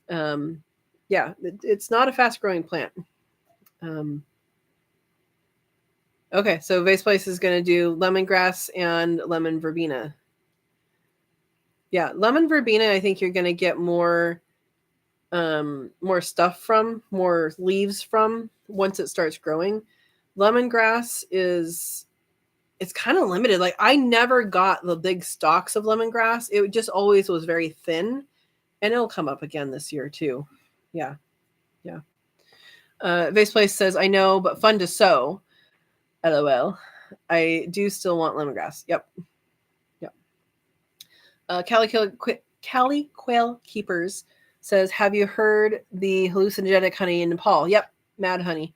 Yeah, it's not a fast growing plant. Okay, so Vase Place is going to do lemongrass and lemon verbena. Yeah, lemon verbena, I think you're going to get more stuff from, more leaves from once it starts growing. Lemongrass it's kind of limited. Like, I never got the big stalks of lemongrass. It just always was very thin, and it'll come up again this year too. Yeah. Vase Place says, I know, but fun to sow. LOL. I do still want lemongrass. Yep. Cali Quail Keepers says, have you heard the hallucinogenic honey in Nepal? Yep. Mad honey.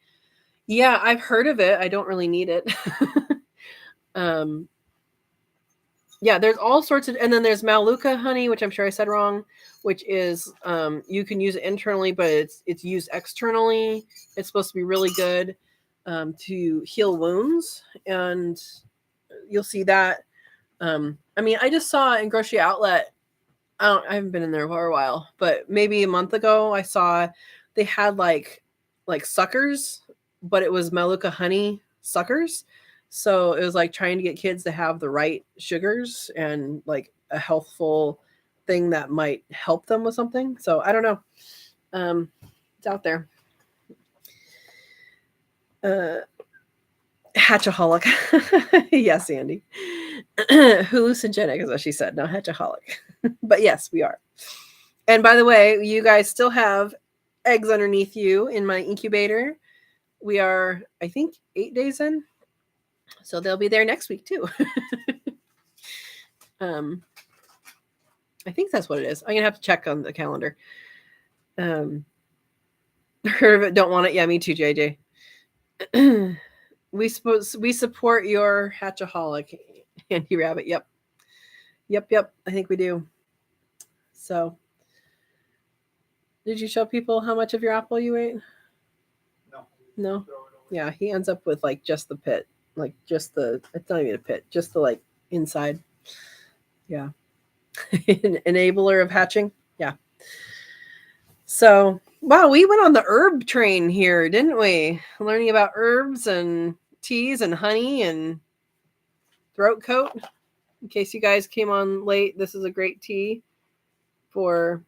Yeah, I've heard of it. I don't really need it. Yeah, there's all sorts of, and then there's Maluka honey, which I'm sure I said wrong, which is you can use it internally, but it's used externally. It's supposed to be really good to heal wounds, and you'll see that. I mean, I just saw in grocery outlet. I haven't been in there for a while, but maybe a month ago I saw they had like suckers, but it was Maluka honey suckers. So it was like trying to get kids to have the right sugars and like a healthful thing that might help them with something. So I don't know. It's out there. Hatchaholic. Yes, Andy. Hallucinogenic is what she said. No, hatchaholic. But yes, we are. And by the way, you guys still have eggs underneath you in my incubator. We are, I think, 8 days in. So they'll be there next week too. I think that's what it is. I'm going to have to check on the calendar. Heard of it, don't want it. Yeah, me too, JJ. We support your hatchaholic, Andy Rabbit. Yep. I think we do. So, did you show people how much of your apple you ate? No. Yeah, he ends up with like just the pit, like just the. It's not even a pit, just the like inside. Yeah. Enabler of hatching. Yeah. So, wow, we went on the herb train here, didn't we? Learning about herbs and teas and honey and throat coat. In case you guys came on late, this is a great tea for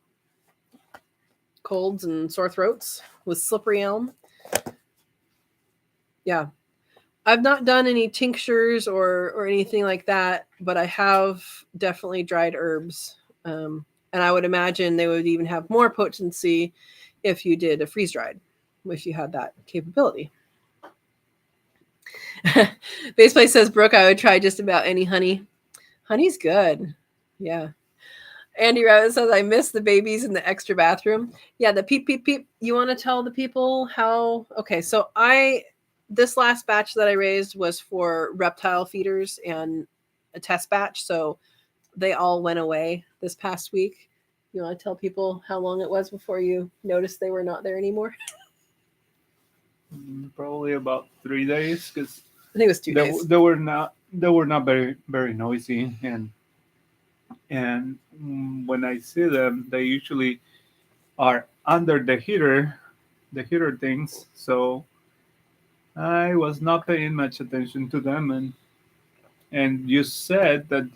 colds and sore throats with slippery elm. Yeah. I've not done any tinctures or anything like that, but I have definitely dried herbs. And I would imagine they would even have more potency if you did a freeze dried, if you had that capability. Baseplate says, Brooke, I would try just about any honey. Honey's good. Yeah. Andy Rabbit says, I miss the babies in the extra bathroom. Yeah, the peep, peep, peep. You want to tell the people how? Okay, so this last batch that I raised was for reptile feeders and a test batch. So they all went away this past week. You want to tell people how long it was before you noticed they were not there anymore? Probably about 3 days, because I think it was 2 days. they were not very noisy, and when I see them, they usually are under the heater things. So I was not paying much attention to them, and you said that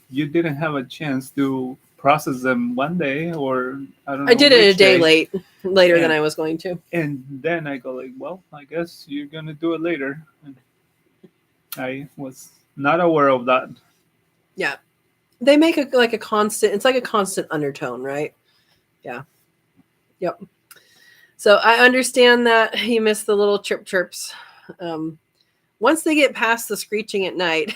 you didn't have a chance to process them one day, or I don't I know did it a which day day, later than and I was going to. and then I go like, well, I guess you're gonna do it later. And I was not aware of that. Yeah. They make like a constant, it's like a constant undertone, right? Yeah. Yep. So I understand that you miss the little chirp chirps. Um, Once they get past the screeching at night,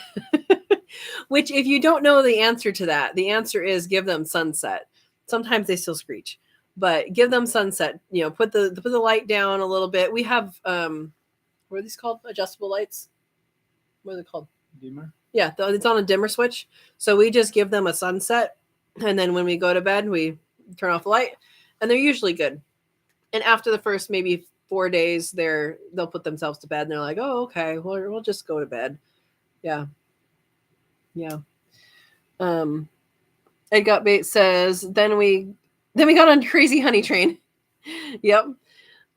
which if you don't know the answer to that, the answer is give them sunset. Sometimes they still screech, but give them sunset. You know, put the light down a little bit. We have what are these called? Adjustable lights. What are they called? Dimmer. Yeah, it's on a dimmer switch. So we just give them a sunset, and then when we go to bed, we turn off the light, and they're usually good. And after the first maybe 4 days, they'll put themselves to bed, and they're like, "Oh, okay, we'll just go to bed." Yeah, yeah. Um, Ed Got Bait says, then we got on Crazy Honey Train. Yep.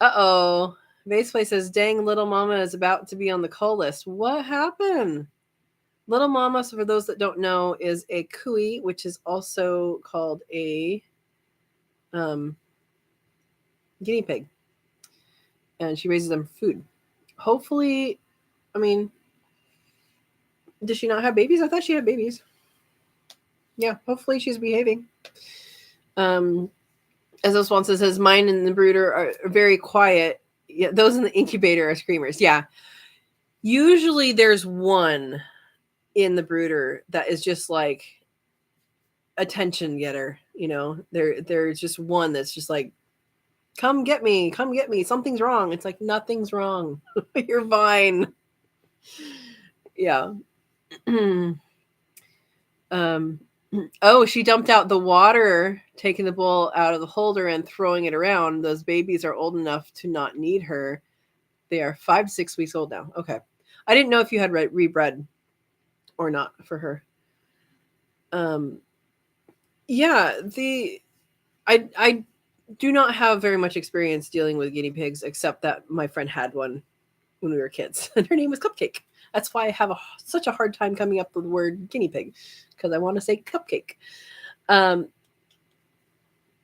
Uh-oh. Base Play says, dang, Little Mama is about to be on the call list. What happened? Little Mama, so for those that don't know, is a cuy, which is also called a um, guinea pig. And she raises them for food. Hopefully, I mean, does she not have babies? I thought she had babies. Yeah, hopefully she's behaving. As those one says, mine and the brooder are very quiet. Yeah, those in the incubator are screamers. Yeah. Usually there's one in the brooder that is just like attention getter, you know. There's just one that's just like, come get me, something's wrong. It's like nothing's wrong. You're fine. Yeah. Oh, she dumped out the water, taking the bowl out of the holder and throwing it around. Those babies are old enough to not need her. They are 5 to 6 weeks old now. Okay. I didn't know if you had rebred or not for her. Yeah, I do not have very much experience dealing with guinea pigs, except that my friend had one when we were kids, and her name was Cupcake. That's why I have such a hard time coming up with the word guinea pig, because I want to say cupcake.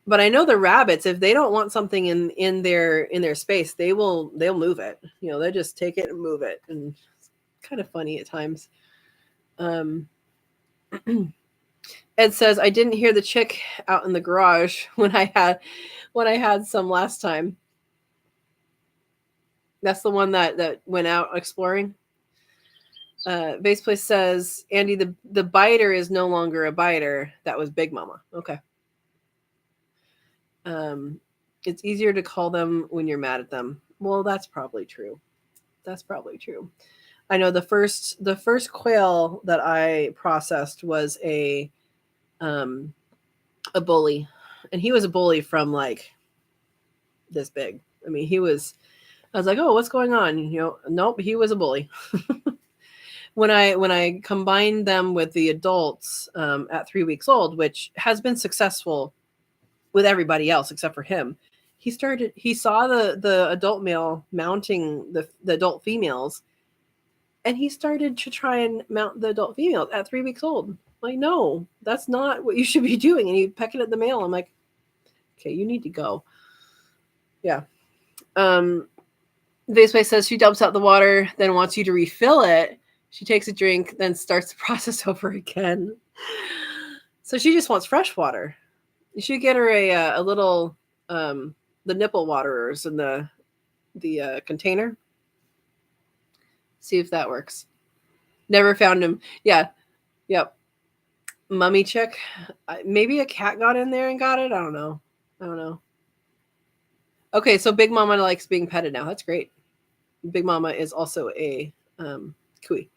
But I know the rabbits, if they don't want something in their space, they'll move it. You know, they just take it and move it, and it's kind of funny at times. Ed says, I didn't hear the chick out in the garage when I had some last time. That's the one that went out exploring. Base Place says, Andy, the biter is no longer a biter. That was Big Mama. Okay. It's easier to call them when you're mad at them. Well, that's probably true. I know the first quail that I processed was a bully, and he was a bully from like this big. I mean, I was like, oh, what's going on? You know, nope, he was a bully. When I combined them with the adults at 3 weeks old, which has been successful with everybody else except for him, he saw the adult male mounting the adult females, and he started to try and mount the adult females at 3 weeks old. Like, no, that's not what you should be doing. And he pecking at the male. I'm like, okay, you need to go. Yeah. Vaseplay says she dumps out the water, then wants you to refill it. She takes a drink, then starts the process over again. So she just wants fresh water. You should get her a little the nipple waterers in the container. See if that works. Never found him. Yeah. Yep. Mummy chick. Maybe a cat got in there and got it. I don't know. Okay, so Big Mama likes being petted now. That's great. Big Mama is also a kui.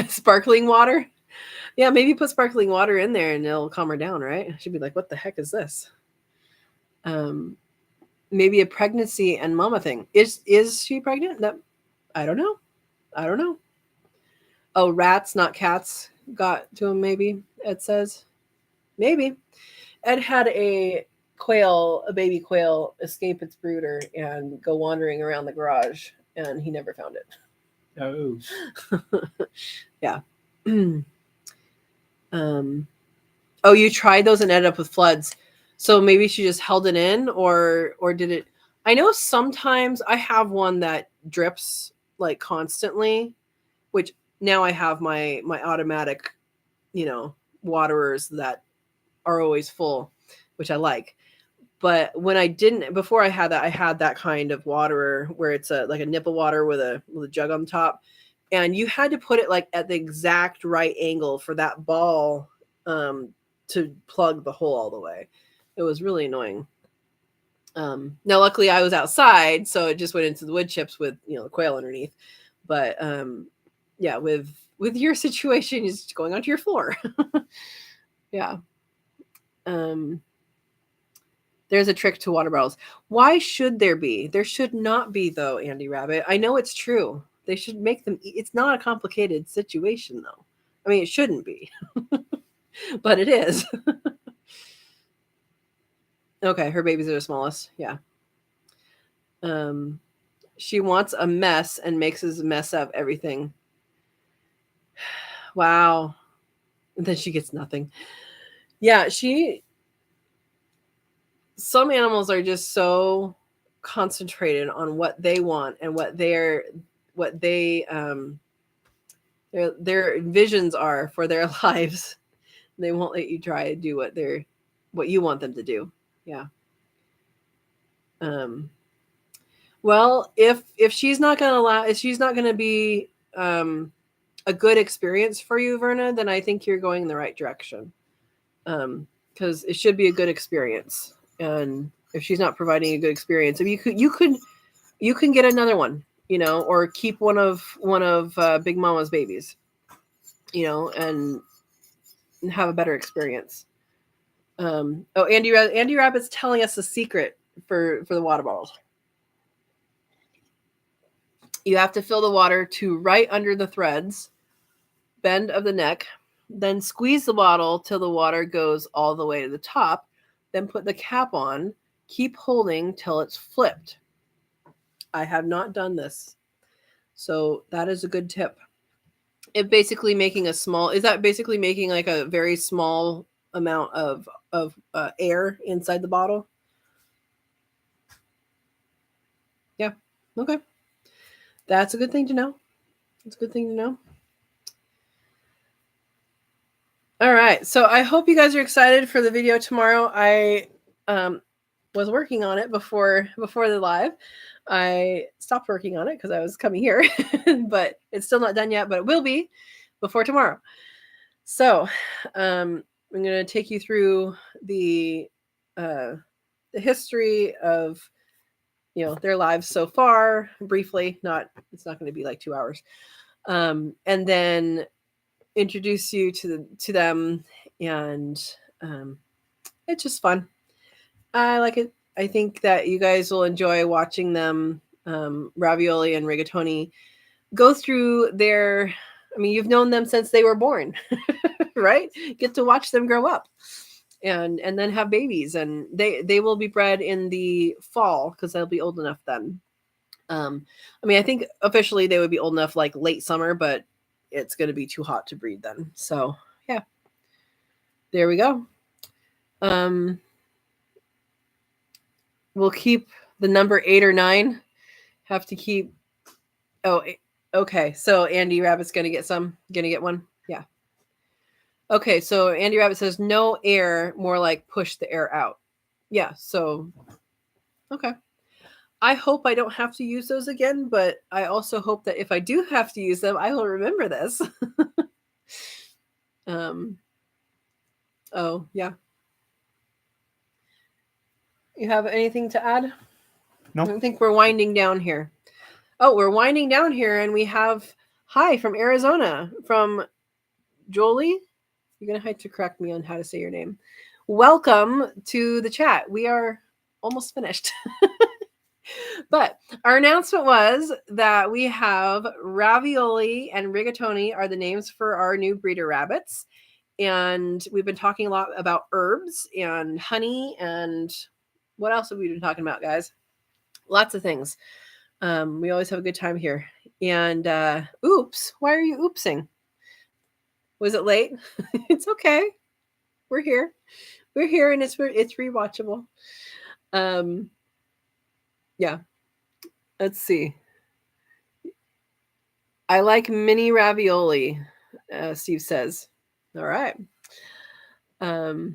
Sparkling water. Yeah, maybe put sparkling water in there and it'll calm her down, right? She'd be like, "What the heck is this?" Maybe a pregnancy and mama thing. Is she pregnant? That I don't know. Oh, rats, not cats, got to him. Maybe Ed says. Maybe Ed had a baby quail, escape its brooder and go wandering around the garage, and he never found it. Oh. Yeah. Oh, you tried those and ended up with floods. So maybe she just held it in, or did it? I know sometimes I have one that drips like constantly, which now I have my automatic, waterers that are always full, which I like. But when I didn't, before I had that kind of waterer where it's like a nipple water with a jug on top, and you had to put it like at the exact right angle for that ball to plug the hole all the way. It was really annoying. Now, luckily, I was outside, so it just went into the wood chips with the quail underneath. But yeah, with your situation, is going onto your floor. Yeah. There's a trick to water bottles. Why should there be? There should not be, though, Andy Rabbit. I know it's true. They should make them. It's not a complicated situation, though. I mean, it shouldn't be, but it is. Okay, her babies are the smallest. Yeah. She wants a mess and makes us mess up everything. Wow. And then she gets nothing. Yeah, some animals are just so concentrated on what they want and what their visions are for their lives. They won't let you try to do what you want them to do. Yeah. Well, if she's not going to allow, if she's not going to be a good experience for you, Verna, then I think you're going in the right direction. Because it should be a good experience. And if she's not providing a good experience, if you can get another one, or keep one of Big Mama's babies, and have a better experience. Oh, Andy Rabbit's telling us a secret for the water bottles. You have to fill the water to right under the threads, bend of the neck, then squeeze the bottle till the water goes all the way to the top, then put the cap on, keep holding till it's flipped. I have not done this, so that is a good tip. It basically making is that basically making like a very small amount of air inside the bottle? Yeah. Okay. That's a good thing to know. It's a good thing to know. All right. So I hope you guys are excited for the video tomorrow. I was working on it before the live. I stopped working on it because I was coming here, but it's still not done yet, but it will be before tomorrow. So I'm going to take you through the history of their lives so far, briefly. It's not going to be like 2 hours, and then introduce you to them, and it's just fun. I like it. I think that you guys will enjoy watching them, Ravioli and Rigatoni, go through their. I mean, you've known them since they were born, right? Get to watch them grow up, and then have babies, and they will be bred in the fall because they'll be old enough then. I mean, I think officially they would be old enough like late summer, but it's going to be too hot to breed then. So yeah, there we go. We'll keep the number 8 or 9 have to keep. Oh, okay. So Andy Rabbit's gonna get some. Gonna get one. Yeah. Okay. So Andy Rabbit says no air, more like push the air out. Yeah. So okay. I hope I don't have to use those again, but I also hope that if I do have to use them, I will remember this. Oh yeah. You have anything to add? No. I think we're winding down here. Oh, we're winding down here, and we have hi from Arizona from Jolie. You're gonna have to correct me on how to say your name. Welcome to the chat. We are almost finished. But our announcement was that we have Ravioli and Rigatoni are the names for our new breeder rabbits. And we've been talking a lot about herbs and honey and what else have we been talking about, guys? Lots of things. We always have a good time here. And oops, why are you oopsing? Was it late? It's okay. We're here. We're here, and it's rewatchable. Yeah. Let's see. I like mini ravioli. Steve says. All right. Oh,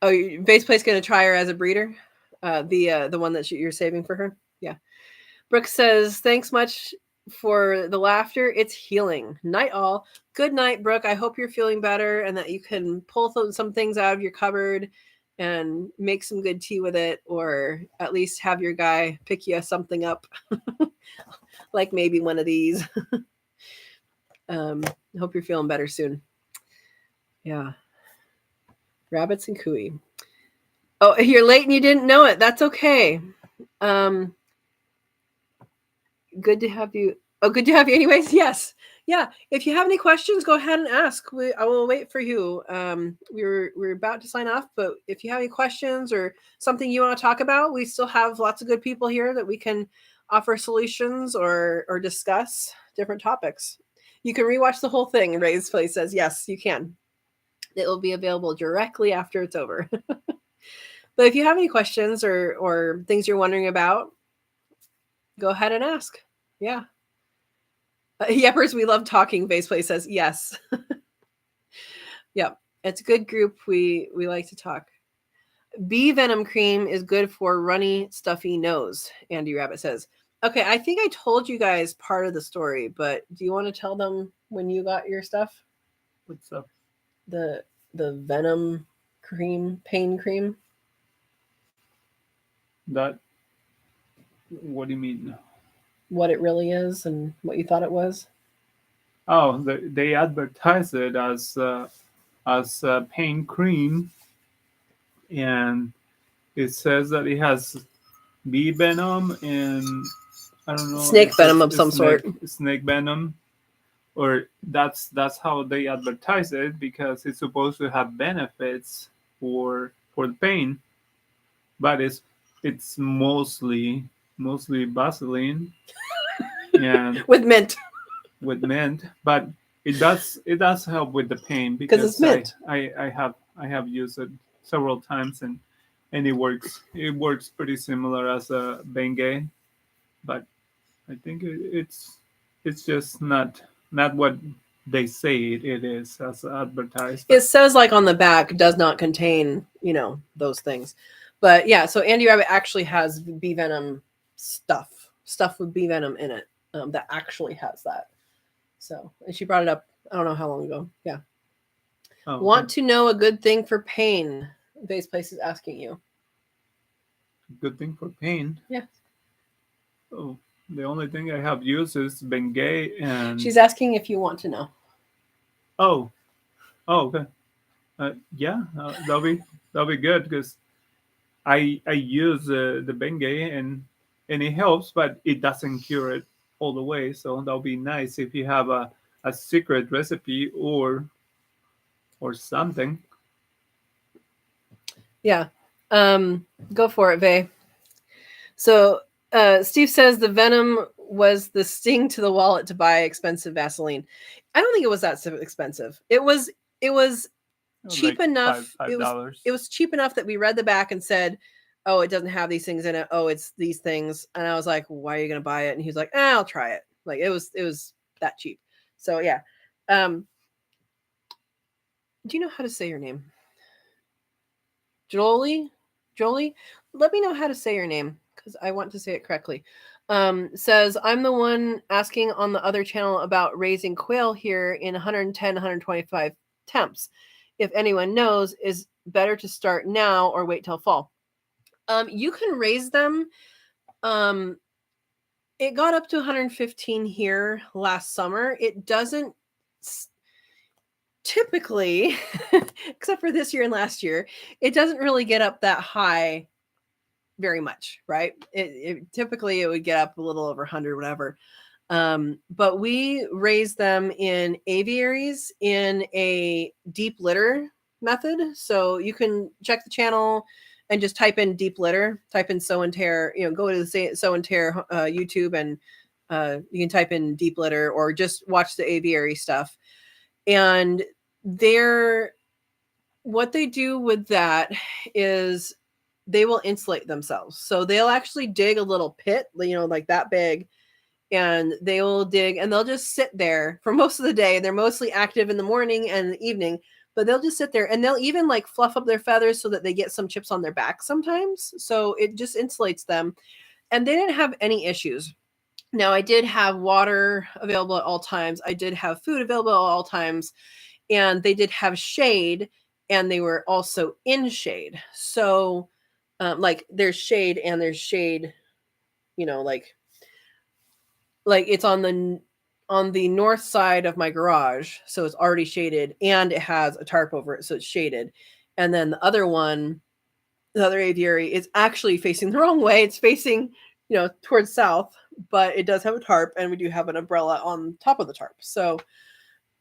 Vase Play's gonna try her as a breeder. The one that you're saving for her. Yeah. Brooke says, thanks much for the laughter. It's healing. Night all. Good night, Brooke. I hope you're feeling better and that you can pull some things out of your cupboard and make some good tea with it, or at least have your guy pick you something up, like maybe one of these. I hope you're feeling better soon. Yeah. Rabbits and cooey. Oh, you're late and you didn't know it. That's okay. Good to have you. Oh, good to have you anyways. Yes. Yeah. If you have any questions, go ahead and ask. I will wait for you. We're about to sign off, but if you have any questions or something you want to talk about, we still have lots of good people here that we can offer solutions or discuss different topics. You can rewatch the whole thing. Ray's Place says, yes, you can. It will be available directly after it's over. But if you have any questions or things you're wondering about, go ahead and ask. Yeah. Yepers, we love talking. Vase Play says, yes. Yep. It's a good group. We like to talk. Bee venom cream is good for runny, stuffy nose, Andy Rabbit says. Okay, I think I told you guys part of the story, but do you want to tell them when you got your stuff? What's up? The venom cream, pain cream? That, what do you mean? What it really is and what you thought it was? Oh, they advertise it as pain cream, and it says that it has bee venom and I don't know, Snake venom of some sort. Snake venom, or that's how they advertise it, because it's supposed to have benefits for the pain, but it's mostly Vaseline and With mint. But it does help with the pain, Because it's mint. I have used it several times, and it works pretty similar as a Bengay, but I think it's just not what they say it is as advertised. It says like on the back does not contain, those things. But yeah, so Andy Rabbit actually has bee venom stuff with bee venom in it, that actually has that. So, and she brought it up, I don't know how long ago. Yeah. Oh, want to know a good thing for pain? Vase Place is asking you. Good thing for pain? Yeah. Oh, the only thing I have used is Bengay, and she's asking if you want to know. Oh, okay. Yeah, that'll be good, because I use the Bengay, and it helps, but it doesn't cure it all the way. So that'll be nice if you have a secret recipe or something. Yeah. Go for it, Vay. So Steve says the venom was the sting to the wallet to buy expensive Vaseline. I don't think it was that expensive. It was cheap like enough. $5. It was cheap enough that we read the back and said, oh, it doesn't have these things in it. Oh, it's these things. And I was like, why are you going to buy it? And he's like, I'll try it. Like it was that cheap. So yeah. Do you know how to say your name? Jolie? Jolie? Let me know how to say your name because I want to say it correctly. Says, I'm the one asking on the other channel about raising quail here in 110, 125 temps. If anyone knows, is better to start now or wait till fall. You can raise them. It got up to 115 here last summer. It doesn't typically, except for this year and last year, it doesn't really get up that high very much, right? It typically it would get up a little over 100, whatever. But we raise them in aviaries in a deep litter method. So you can check the channel and just type in deep litter, type in Sow and Tare, go to the Sow and Tare YouTube and you can type in deep litter or just watch the aviary stuff. And what they do with that is they will insulate themselves. So they'll actually dig a little pit, like that big, and they will dig and they'll just sit there for most of the day. They're mostly active in the morning and the evening, but they'll just sit there and they'll even like fluff up their feathers so that they get some chips on their back sometimes. So it just insulates them. And they didn't have any issues. Now, I did have water available at all times. I did have food available at all times. And they did have shade and they were also in shade. So like there's shade and there's shade, like it's on the north side of my garage, so it's already shaded and it has a tarp over it, so it's shaded. And then the other aviary is actually facing the wrong way. It's facing towards south, but it does have a tarp and we do have an umbrella on top of the tarp. So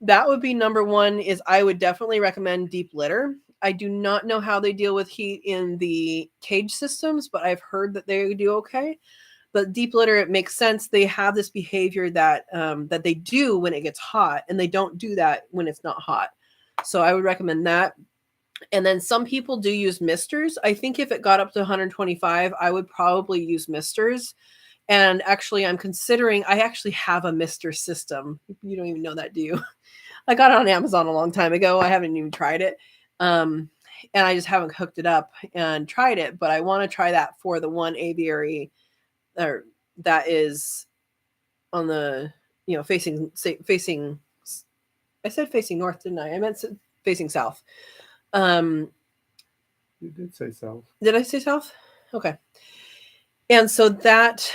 that would be number one. Is I would definitely recommend deep litter. I do not know how they deal with heat in the cage systems, but I've heard that they do okay. But deep litter, it makes sense. They have this behavior that that they do when it gets hot, and they don't do that when it's not hot. So I would recommend that. And then some people do use misters. I think if it got up to 125, I would probably use misters. And actually, I actually have a mister system. You don't even know that, do you? I got it on Amazon a long time ago. I haven't even tried it. And I just haven't hooked it up and tried it, but I want to try that for the one aviary or that is on the facing I said facing north, didn't I meant facing south. You did say south. Did I say south? Okay. And so that's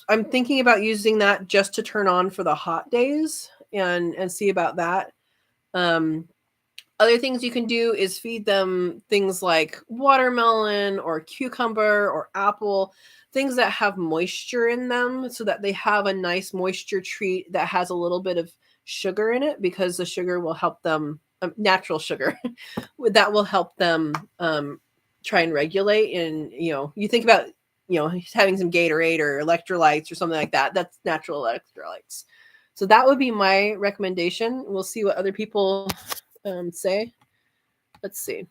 I'm thinking about using that just to turn on for the hot days and see about that. Other things you can do is feed them things like watermelon or cucumber or apple, things that have moisture in them so that they have a nice moisture treat that has a little bit of sugar in it, because the sugar will help them, natural sugar, that will help them try and regulate. And, you think about, having some Gatorade or electrolytes or something like that. That's natural electrolytes. So that would be my recommendation. We'll see what other people say. Let's see.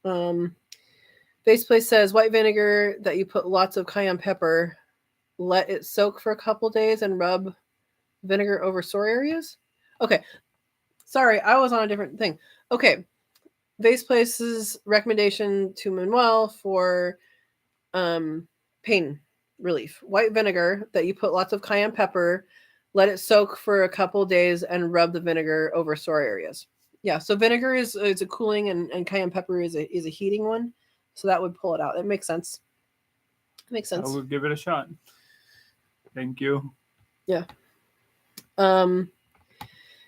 Faceplace says white vinegar that you put lots of cayenne pepper, let it soak for a couple days and rub vinegar over sore areas. Okay. Sorry, I was on a different thing. Okay. Faceplace's recommendation to Manuel for pain relief. White vinegar that you put lots of cayenne pepper, let it soak for a couple days and rub the vinegar over sore areas. Yeah, so vinegar is a cooling and cayenne pepper is a heating one. So that would pull it out. It makes sense. It makes sense. I will give it a shot. Thank you. Yeah.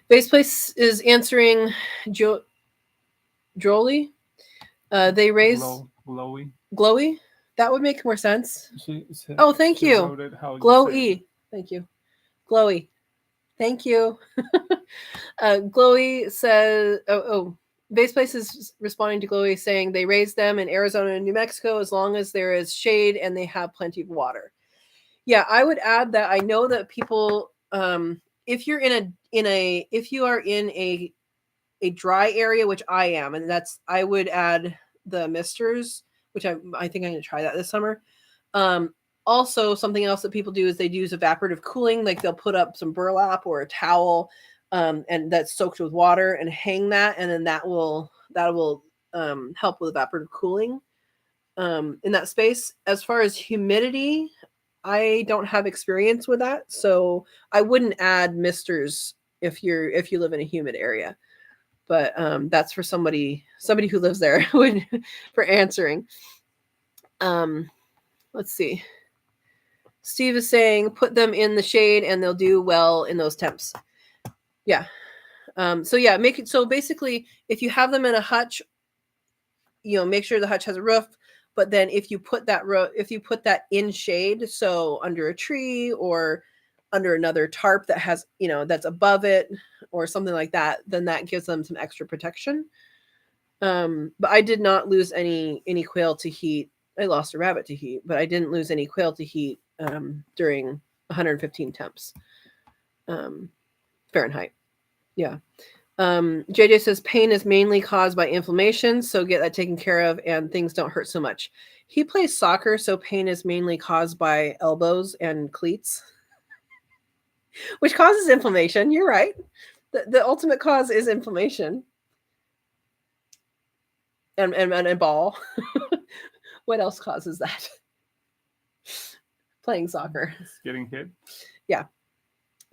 Faceplace is answering Jolie. They raise Glowy. That would make more sense. Thank you. Glowy. Thank you. Glowy. Thank you. Glowy says, Baseplace is responding to Glowy saying they raise them in Arizona and New Mexico as long as there is shade and they have plenty of water. Yeah, I would add that I know that people, if you're if you are in a dry area, which I am, and I would add the misters which I think I'm going to try that this summer. Um, Also, something else that people do is they use evaporative cooling. Like they'll put up some burlap or a towel, and that's soaked with water, and hang that, and then that will help with evaporative cooling in that space. As far as humidity, I don't have experience with that, so I wouldn't add misters if you live in a humid area. But that's for somebody who lives there for answering. Um, let's see. Steve is saying put them in the shade and they'll do well in those temps. Yeah. So yeah, make it so basically if you have them in a hutch, make sure the hutch has a roof. But then if you put that in shade, so under a tree or under another tarp that has, that's above it or something like that, then that gives them some extra protection. But I did not lose any quail to heat. I lost a rabbit to heat, but I didn't lose any quail to heat during 115 temps Fahrenheit. Yeah. JJ says pain is mainly caused by inflammation, so get that taken care of and things don't hurt so much. He plays soccer, so pain is mainly caused by elbows and cleats, which causes inflammation. You're right. The ultimate cause is inflammation. And a ball. What else causes that? Playing soccer. It's getting hit. Yeah.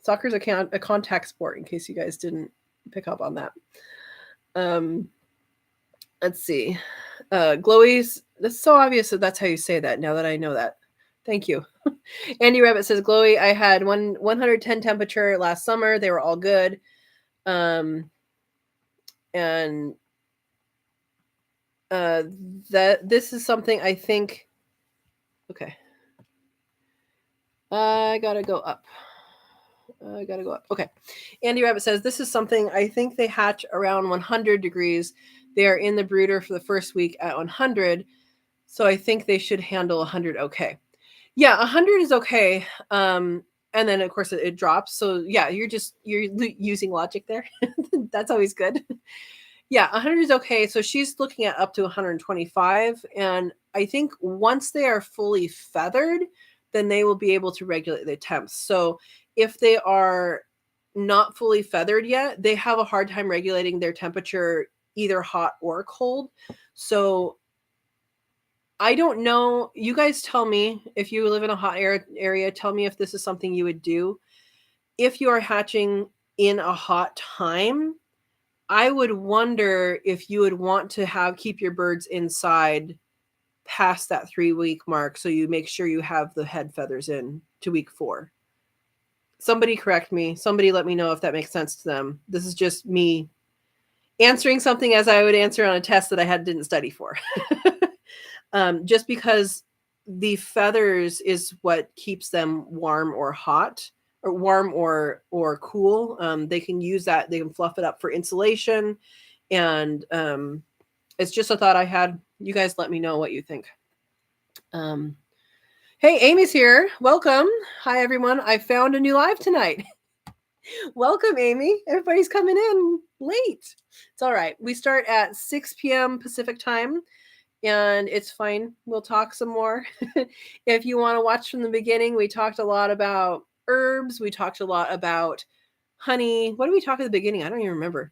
Soccer's a contact sport, in case you guys didn't pick up on that. Let's see. Glowy's, that's so obvious that that's how you say that, now that I know that. Thank you. Andy Rabbit says, Glowy, I had 110 temperature last summer. They were all good. And that this is something I think. Okay. I gotta go up. Okay. Andy Rabbit says, this is something I think they hatch around 100 degrees. They are in the brooder for the first week at 100. So I think they should handle 100 okay. Yeah, 100 is okay. And then, of course, it drops. So, yeah, you're using logic there. That's always good. Yeah, 100 is okay. So she's looking at up to 125. And I think once they are fully feathered, then they will be able to regulate the temps. So if they are not fully feathered yet, they have a hard time regulating their temperature, either hot or cold. So I don't know. You guys tell me if you live in a hot area. Tell me if this is something you would do. If you are hatching in a hot time, I would wonder if you would want to keep your birds inside past that 3-week mark, so you make sure you have the head feathers in to week 4. Somebody correct me. Somebody let me know if that makes sense to them. This is just me answering something as I would answer on a test that I didn't study for. Just because the feathers is what keeps them warm or hot, or warm or cool. They can use that. They can fluff it up for insulation. And it's just a thought I had. You guys let me know what you think. Hey, Amy's here. Welcome. Hi, everyone. I found a new live tonight. Welcome, Amy. Everybody's coming in late. It's all right. We start at 6 p.m. Pacific time, and it's fine. We'll talk some more. If you want to watch from the beginning, we talked a lot about herbs. We talked a lot about honey. What did we talk at the beginning? I don't even remember.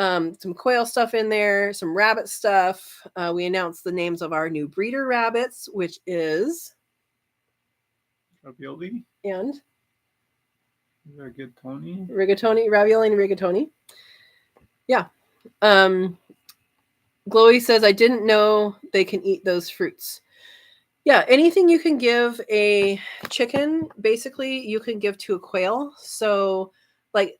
Some quail stuff in there, some rabbit stuff. We announced the names of our new breeder rabbits, which is Ravioli and rigatoni, ravioli and rigatoni. Yeah. Glowy says, I didn't know they can eat those fruits. Yeah, anything you can give a chicken, basically, you can give to a quail. So, like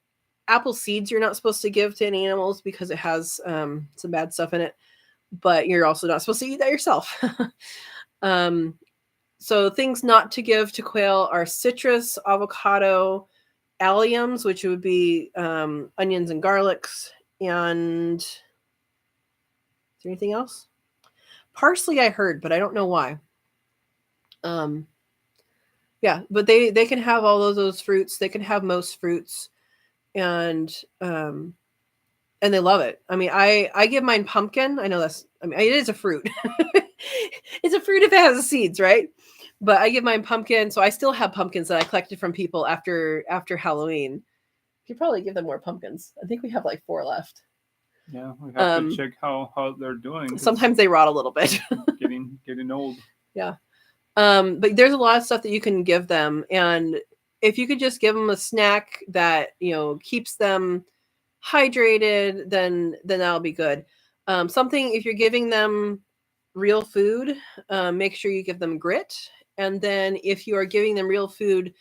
apple seeds, you're not supposed to give to any animals because it has some bad stuff in it. But you're also not supposed to eat that yourself. So things not to give to quail are citrus, avocado, alliums, which would be onions and garlics, and is there anything else? Parsley I heard, but I don't know why. Yeah, but they can have all of those fruits. They can have most fruits, and and they love it. I mean, I give mine pumpkin. I know it is a fruit. It's a fruit if it has seeds, right? But I give mine pumpkin, so I still have pumpkins that I collected from people after Halloween. You could probably give them more pumpkins. I think we have like 4 left. Yeah, we have to check how they're doing. Sometimes they rot a little bit. getting old. Yeah. But there's a lot of stuff that you can give them, and if you could just give them a snack that keeps them hydrated, then that'll be good. Something, if you're giving them real food, make sure you give them grit. And then if you are giving them real food,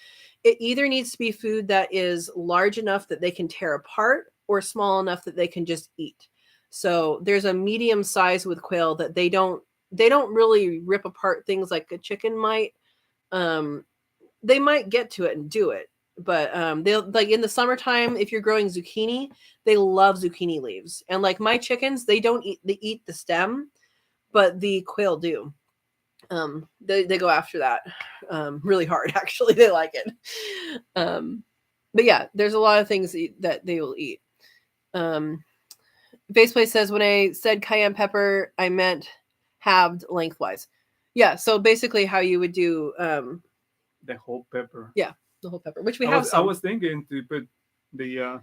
it either needs to be food that is large enough that they can tear apart or small enough that they can just eat. So there's a medium size with quail that they don't really rip apart things like a chicken might. They might get to it and do it, but they'll, like in the summertime, if you're growing zucchini, they love zucchini leaves. And like my chickens, they eat the stem, but the quail do. They go after that really hard. Actually, they like it. But yeah, there's a lot of things that they will eat. Faceplay says, when I said cayenne pepper, I meant halved lengthwise. Yeah, so basically how you would do the whole pepper. Yeah, the whole pepper, which we have some. I was thinking to put the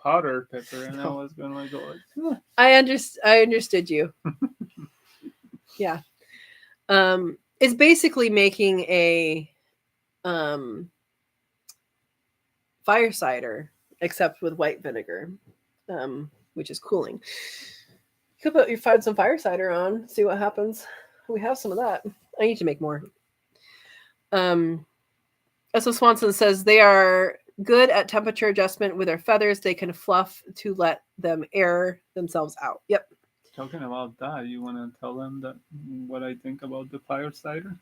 powder pepper, and I was going like, oh. I understood you. Yeah. It's basically making a fire cider, except with white vinegar, which is cooling. You could find some fire cider on, see what happens. We have some of that. I need to make more. So Swanson says they are good at temperature adjustment with their feathers. They can fluff to let them air themselves out. Yep. Talking about that, you want to tell them what I think about the fire cider?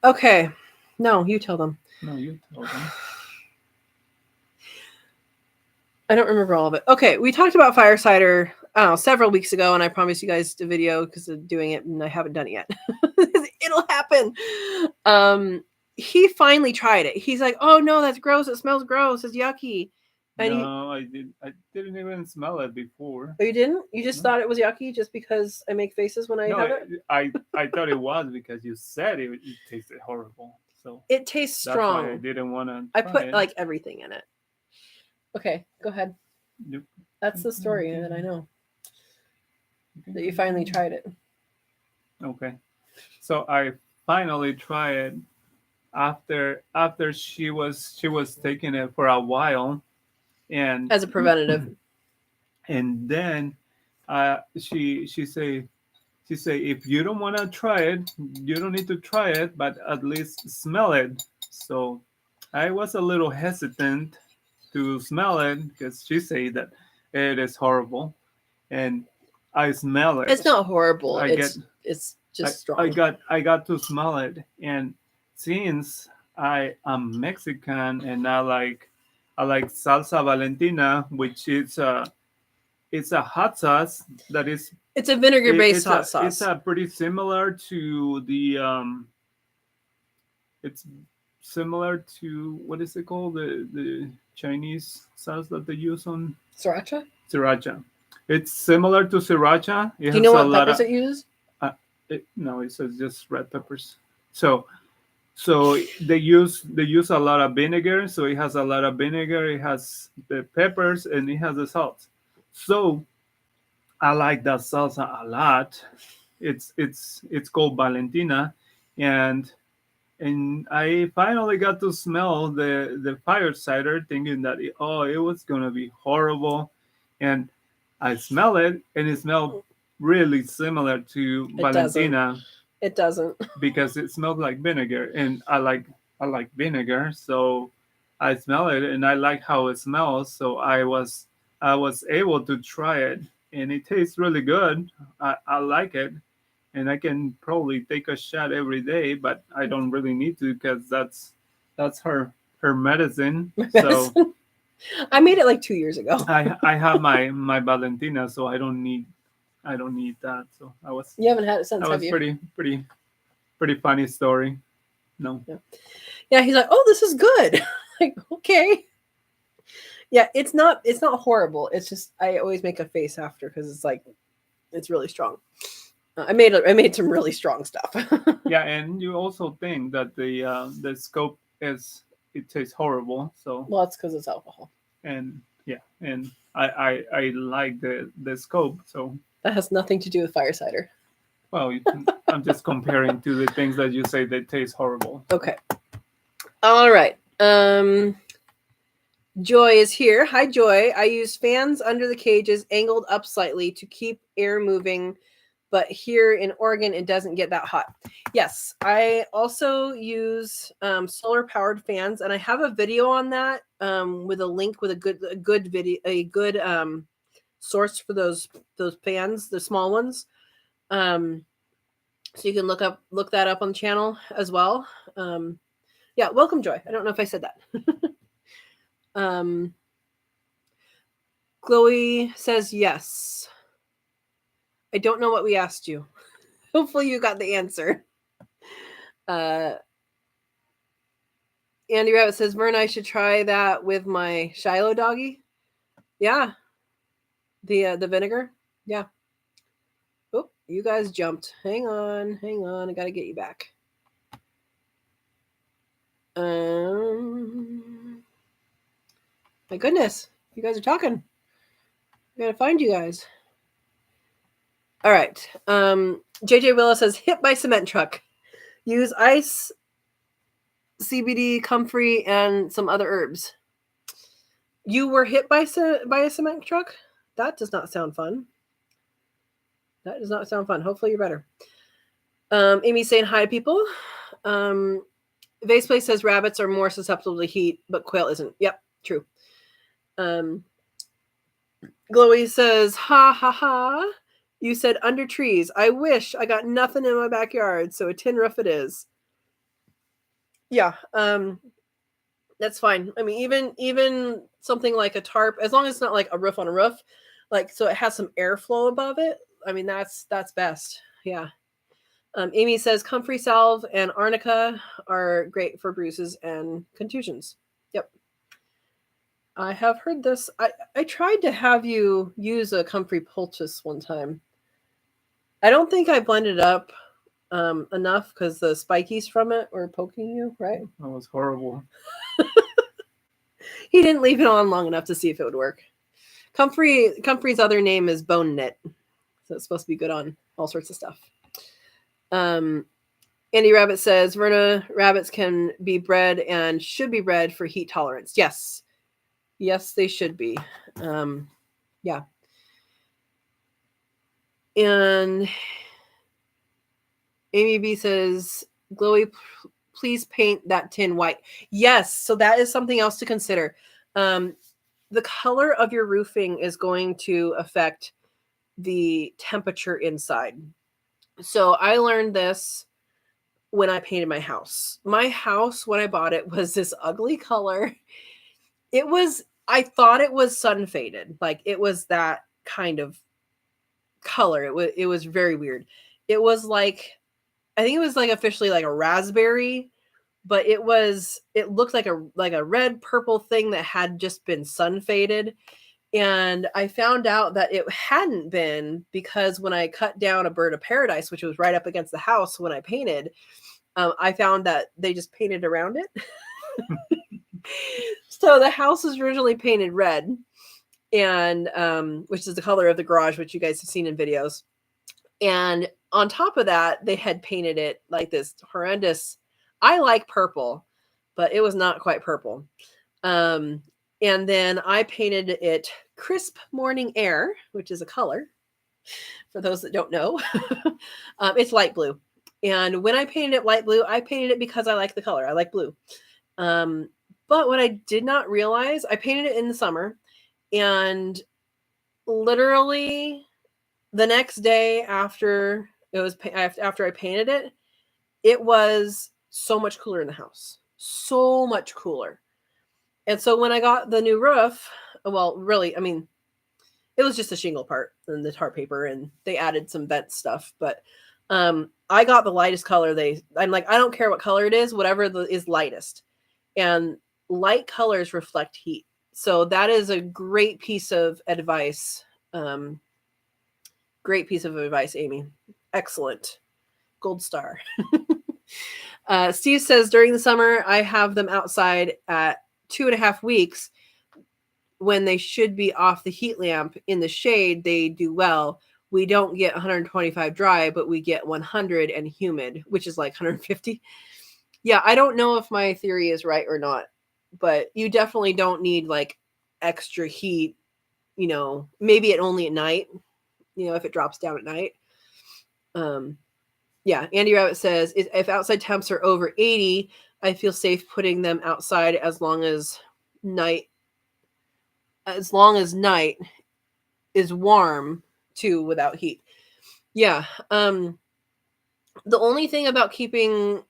Okay. No, you tell them. No, you tell them. I don't remember all of it. Okay, we talked about fire cider, I don't know, several weeks ago, and I promised you guys a video because of doing it, and I haven't done it yet. It'll happen. He finally tried it. He's like, "Oh no, that's gross. It smells gross. It's yucky." And I didn't even smell it before. Oh, you didn't? You just thought it was yucky just because I make faces when I have it? I thought it was because you said it tasted horrible. So it tastes strong. That's why I didn't want to. I put like everything in it. Okay, go ahead. Yep. That's the story that I know. That you finally tried it. Okay. So I finally tried it after she was taking it for a while, and as a preventative. And then she say if you don't want to try it, you don't need to try it, but at least smell it. So I was a little hesitant to smell it because she said that it is horrible, and I smell it. It's not horrible. It's just strong. I got to smell it, and since I am Mexican and I like salsa Valentina, which is it's a hot sauce that is. It's a vinegar-based hot sauce. It's pretty similar to the It's similar to, what is it called, the Chinese sauce that they use on sriracha. Sriracha. It's similar to sriracha. Do you know what peppers it uses? No, it says just red peppers. So they use a lot of vinegar. So it has a lot of vinegar. It has the peppers and it has the salt. So I like that salsa a lot. It's called Valentina, and I finally got to smell the fire cider, thinking that it was gonna be horrible, and I smell it, and it smelled really similar to Valentina. It doesn't because it smells like vinegar, and I like vinegar, so I smell it and I like how it smells. So I was able to try it, and it tastes really good. I like it, and I can probably take a shot every day, but I don't really need to because that's her medicine. So I made it like 2 years ago. I have my Valentina, so I don't need that. So you haven't had it since, have you? Pretty funny story. No. Yeah, he's like, "Oh, this is good." Like, okay. Yeah, it's not horrible. It's just I always make a face after because it's like it's really strong. I made some really strong stuff. Yeah, and you also think that the scope is it tastes horrible. So Well, it's because it's alcohol. and yeah, and I like the scope. So That has nothing to do with fire cider. well, I'm just comparing to the things that you say that taste horrible. Okay. All right. Joy is here. Hi, Joy. I use fans under the cages angled up slightly to keep air moving, but here in Oregon, it doesn't get that hot. Yes, I also use solar powered fans, and I have a video on that with a link with a good video, a good source for those fans, the small ones. So you can look that up on the channel as well. Yeah, welcome, Joy. I don't know if I said that. Chloe says yes. I don't know what we asked you. Hopefully you got the answer. Andy Rabbit says, Vern, I should try that with my Shiloh doggy. Yeah. The vinegar. Yeah. Oh, you guys jumped. Hang on. I gotta get you back. My goodness. You guys are talking. I gotta find you guys. All right. JJ Willis says, hit by cement truck. Use ice, CBD, comfrey, and some other herbs. You were hit by a cement truck? That does not sound fun. Hopefully you're better. Amy's saying hi, people. Vase Place says rabbits are more susceptible to heat, but quail isn't. Yep, true. Glowy says, ha ha ha. You said under trees. I wish I got nothing in my backyard, so a tin roof it is. Yeah, that's fine. I mean, even something like a tarp, as long as it's not like a roof on a roof, like so it has some airflow above it. I mean, that's best. Yeah. Amy says comfrey salve and arnica are great for bruises and contusions. Yep. I have heard this. I tried to have you use a comfrey poultice one time. I don't think I blended it up enough because the spikies from it were poking you, right? That was horrible. He didn't leave it on long enough to see if it would work. Comfrey's other name is bone knit, so it's supposed to be good on all sorts of stuff. Andy Rabbit says Verna, rabbits can be bred and should be bred for heat tolerance. Yes, they should be. Yeah. And Amy B says, Glowy, please paint that tin white. Yes, so that is something else to consider. The color of your roofing is going to affect the temperature inside. So I learned this when I painted my house. My house, when I bought it, was this ugly color. I thought it was sun faded. Like it was that kind of color. It was very weird. It was like, I think it was like officially like a raspberry, but it looked like a red purple thing that had just been sun faded. And I found out that it hadn't been because when I cut down a bird of paradise, which was right up against the house when I painted, I found that they just painted around it. So the house was originally painted red, and which is the color of the garage, which you guys have seen in videos. And on top of that, they had painted it like this horrendous. I like purple, but it was not quite purple. And then I painted it crisp morning air, which is a color for those that don't know. It's light blue. And when I painted it light blue, I painted it because I like the color. I like blue. But what I did not realize, I painted it in the summer, and literally the next day after I painted it, it was so much cooler in the house. So much cooler. And so when I got the new roof, well, really, I mean, it was just a shingle part and the tar paper, and they added some vent stuff. But I got the lightest color. I'm like, I don't care what color it is, whatever is lightest. And light colors reflect heat. So that is a great piece of advice. Great piece of advice, Amy. Excellent. Gold star. Steve says during the summer, I have them outside at 2.5 weeks when they should be off the heat lamp in the shade. They do well. We don't get 125 dry, but we get 100 and humid, which is like 150. Yeah, I don't know if my theory is right or not, but you definitely don't need like extra heat, maybe only at night, if it drops down at night. Yeah, Andy Rabbit says if outside temps are over 80, I feel safe putting them outside as long as night is warm too without heat. Yeah. The only thing about keeping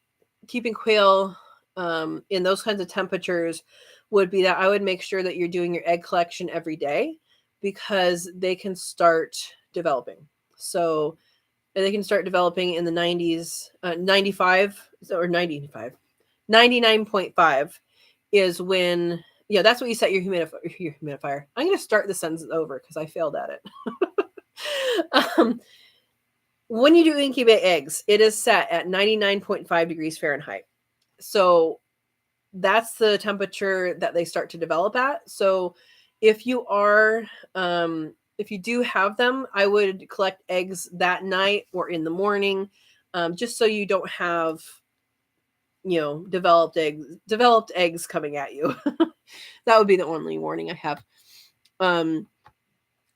quail in those kinds of temperatures would be that I would make sure that you're doing your egg collection every day, because they can start developing. So they can start developing in the 90s, 95 or 95, 99.5 is when, that's what you set your humidifier. I'm going to start the sentence over because I failed at it. When you do incubate eggs, it is set at 99.5 degrees Fahrenheit. So that's the temperature that they start to develop at. So if you do have them, I would collect eggs that night or in the morning, just so you don't have, developed eggs coming at you. That would be the only warning I have. And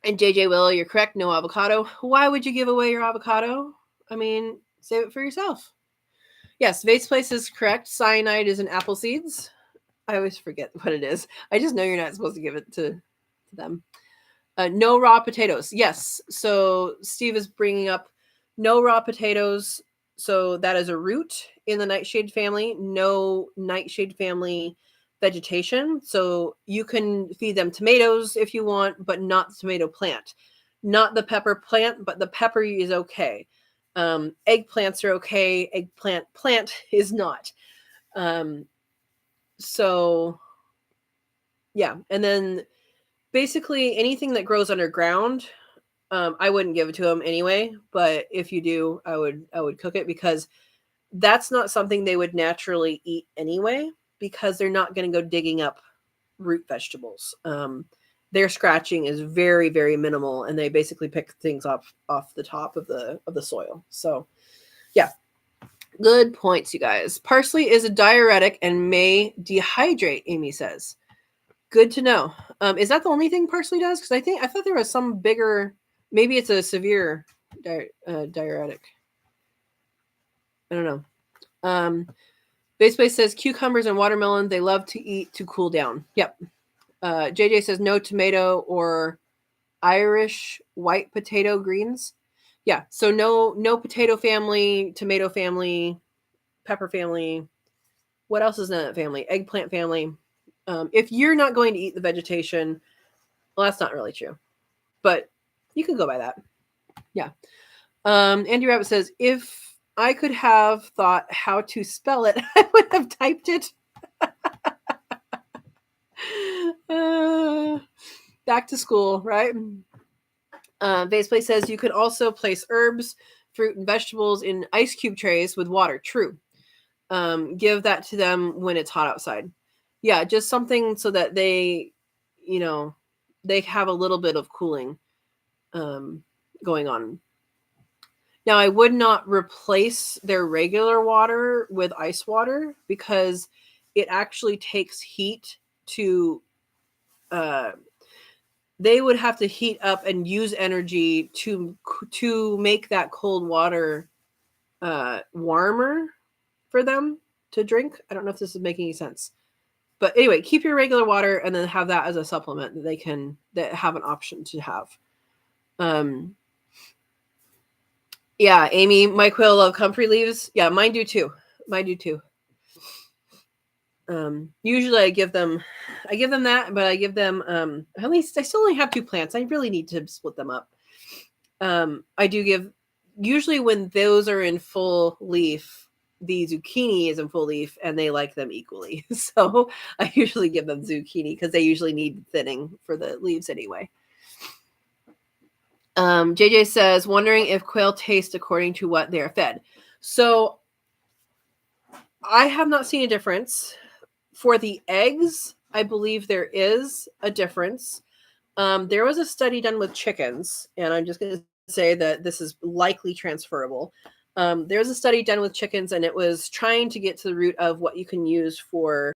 JJ Willow, you're correct. No avocado. Why would you give away your avocado? I mean, save it for yourself. Yes, Vase Place is correct. Cyanide is in apple seeds. I always forget what it is. I just know you're not supposed to give it to them. No raw potatoes. Yes. So Steve is bringing up no raw potatoes. So that is a root in the nightshade family. No nightshade family vegetation. So you can feed them tomatoes if you want, but not the tomato plant. Not the pepper plant, but the pepper is okay. Eggplants are okay. Eggplant plant is not. So yeah. And then basically anything that grows underground, I wouldn't give it to them anyway, but if you do, I would cook it, because that's not something they would naturally eat anyway, because they're not going to go digging up root vegetables. Their scratching is very, very minimal, and they basically pick things off the top of the soil. So yeah, good points, you guys. Parsley is a diuretic and may dehydrate, Amy says. Good to know. Is that the only thing parsley does? Because I thought there was some bigger. Maybe it's a severe diuretic. I don't know. Base Base says cucumbers and watermelon they love to eat to cool down. Yep. JJ says no tomato or Irish white potato greens. Yeah. So no potato family, tomato family, pepper family. What else is in that family? Eggplant family. If you're not going to eat the vegetation, well, that's not really true, but you can go by that. Yeah. Andy Rabbit says, if I could have thought how to spell it, I would have typed it. Back to school, right? Vase Place says you could also place herbs, fruit, and vegetables in ice cube trays with water. True. Give that to them when it's hot outside. Yeah, just something so that they have a little bit of cooling going on. Now, I would not replace their regular water with ice water, because it actually takes heat to they would have to heat up and use energy to make that cold water warmer for them to drink. I don't know if this is making any sense. But anyway, keep your regular water and then have that as a supplement that have an option to have. Yeah, Amy, my quail love comfrey leaves. Yeah, mine do too. Usually I give them that, but I give them at least I still only have 2 plants. I really need to split them up. I do give, usually when those are in full leaf, the zucchini is in full leaf and they like them equally. So I usually give them zucchini because they usually need thinning for the leaves anyway. JJ says, wondering if quail taste according to what they are fed. So I have not seen a difference. For the eggs, I believe there is a difference. There was a study done with chickens, and I'm just going to say that this is likely transferable. There was a study done with chickens, and it was trying to get to the root of what you can use for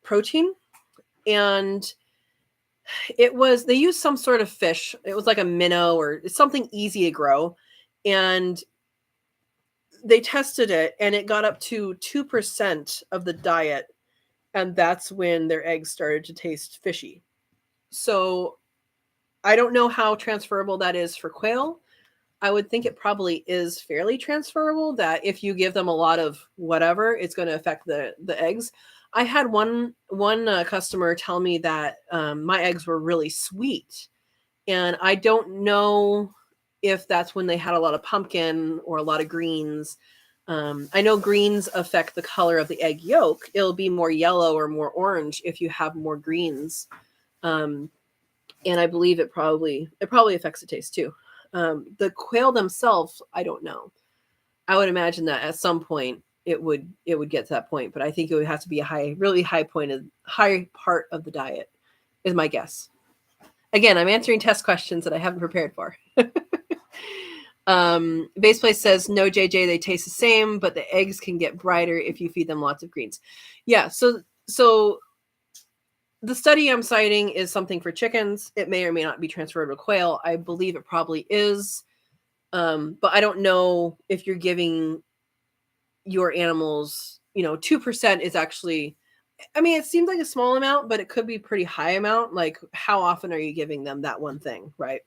protein. And they used some sort of fish. It was like a minnow or something easy to grow. And they tested it, and it got up to 2% of the diet. And that's when their eggs started to taste fishy. So I don't know how transferable that is for quail. I would think it probably is fairly transferable, that if you give them a lot of whatever, it's going to affect the eggs. I had one customer tell me that my eggs were really sweet, and I don't know if that's when they had a lot of pumpkin or a lot of greens. I know greens affect the color of the egg yolk. It'll be more yellow or more orange if you have more greens. And I believe it probably affects the taste too. The quail themselves, I don't know. I would imagine that at some point it would get to that point, but I think it would have to be a really high part of the diet, is my guess. Again, I'm answering test questions that I haven't prepared for. Base Place says, no, JJ, they taste the same, but the eggs can get brighter if you feed them lots of greens. Yeah, so the study I'm citing is something for chickens. It may or may not be transferred to quail. I believe it probably is. But I don't know if you're giving your animals, 2% is actually, I mean, it seems like a small amount, but it could be a pretty high amount. Like, how often are you giving them that one thing, right?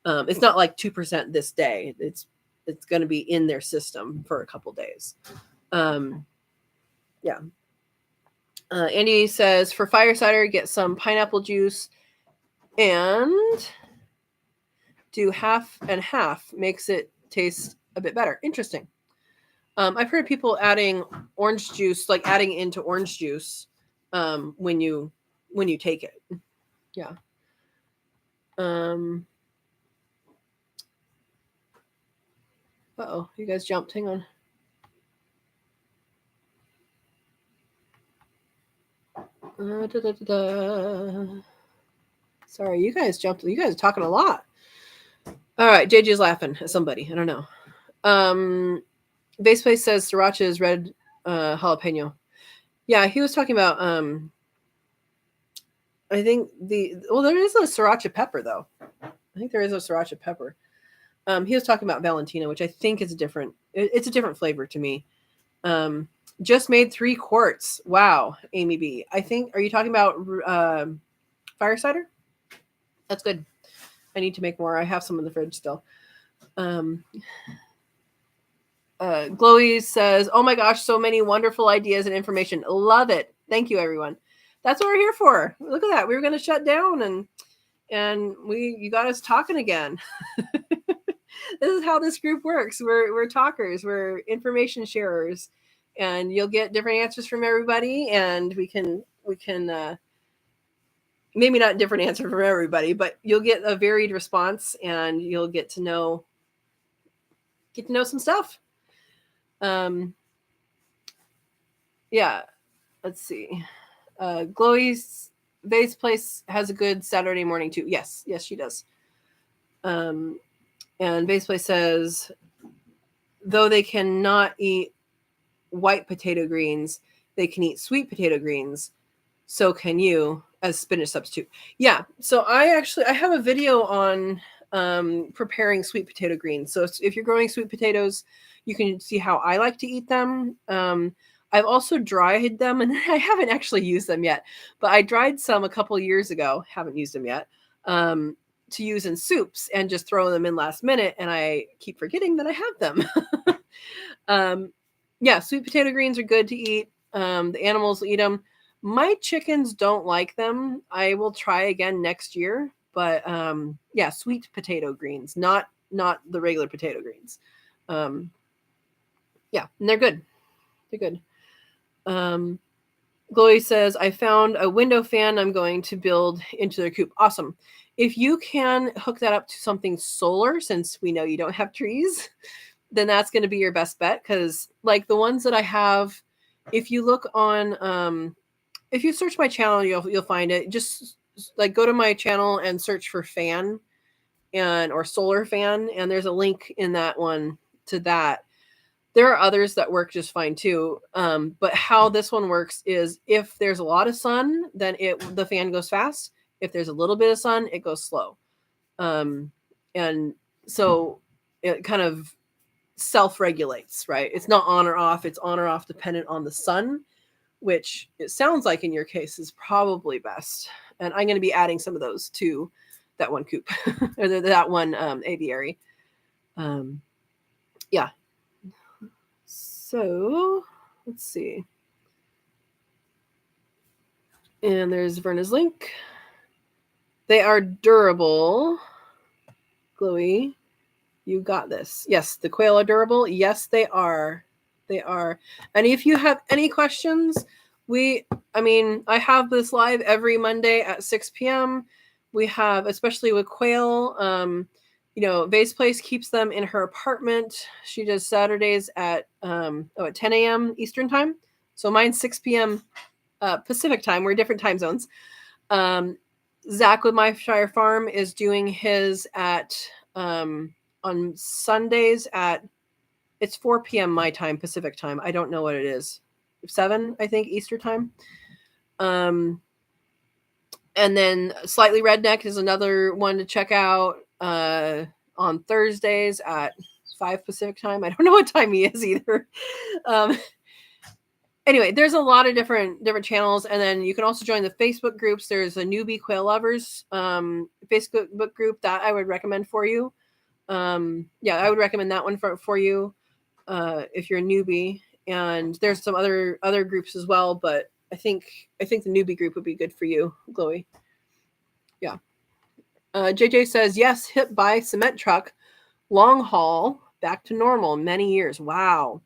It's not like 2% this day. It's going to be in their system for a couple days. Yeah. Andy says, for fire cider, get some pineapple juice and do half and half. Makes it taste a bit better. Interesting. I've heard people adding orange juice, like adding into orange juice when you take it. Yeah. Uh-oh, you guys jumped. Hang on. Sorry, you guys jumped. You guys are talking a lot. All right, JJ's laughing at somebody. I don't know. Base Place says sriracha is red jalapeno. Yeah, he was talking about I think there is a sriracha pepper though. I think there is a sriracha pepper. He was talking about Valentina, which I think is it's a different flavor to me. Just made 3 quarts. Wow, Amy B. I think, are you talking about fire cider? That's good. I need to make more. I have some in the fridge still. Glowy says, oh my gosh, so many wonderful ideas and information. Love it. Thank you, everyone. That's what we're here for. Look at that. We were going to shut down and you got us talking again. This is how this group works. We're talkers. We're information sharers, and you'll get different answers from everybody, and we can maybe not different answer from everybody, but you'll get a varied response, and you'll get to know some stuff. Yeah, let's see. Glowy's Base Place has a good Saturday morning too. Yes, she does. And Base Place says, though they cannot eat white potato greens, they can eat sweet potato greens. So can you, as spinach substitute. Yeah. So I have a video on preparing sweet potato greens. So if you're growing sweet potatoes, you can see how I like to eat them. I've also dried them, and I haven't actually used them yet, but I dried some a couple years ago. Haven't used them yet. To use in soups and just throw them in last minute, and I keep forgetting that I have them. Yeah, sweet potato greens are good to eat. The animals will eat them. My chickens don't like them. I will try again next year, but yeah, sweet potato greens, not the regular potato greens. Yeah, and they're good. They're good. Um, Chloe says, I found a window fan I'm going to build into their coop. Awesome. If you can hook that up to something solar, since we know you don't have trees, then that's going to be your best bet. Because, like the ones that I have, if you look on, if you search my channel, you'll find it. Just like go to my channel and search for fan or solar fan, and there's a link in that one to that. There are others that work just fine too. But how this one works is if there's a lot of sun, then the fan goes fast. If there's a little bit of sun, it goes slow. Um, and so it kind of self-regulates, right? It's not on or off. It's on or off dependent on the sun, which it sounds like in your case is probably best. And I'm going to be adding some of those to that one coop or that one aviary. Yeah. So let's see. And there's Verna's link. They are durable. Chloe, you got this. Yes, the quail are durable. Yes, they are. They are. And if you have any questions, I have this live every Monday at 6 p.m. We have, especially with quail, Vase Place keeps them in her apartment. She does Saturdays at 10 a.m. Eastern time. So mine's 6 p.m. Pacific time. We're different time zones. Zach with My Shire Farm is doing his at on Sundays it's 4 p.m. my time, Pacific time. I don't know what it is. 7, I think, Easter time. And then Slightly Redneck is another one to check out on Thursdays at 5 Pacific time. I don't know what time he is either. Anyway, there's a lot of different channels, and then you can also join the Facebook groups. There's a Newbie Quail Lovers Facebook group that I would recommend for you. I would recommend that one for you if you're a newbie. And there's some other groups as well, but I think the newbie group would be good for you, Chloe. Yeah. JJ says yes, hit by cement truck, long haul, back to normal, many years. Wow.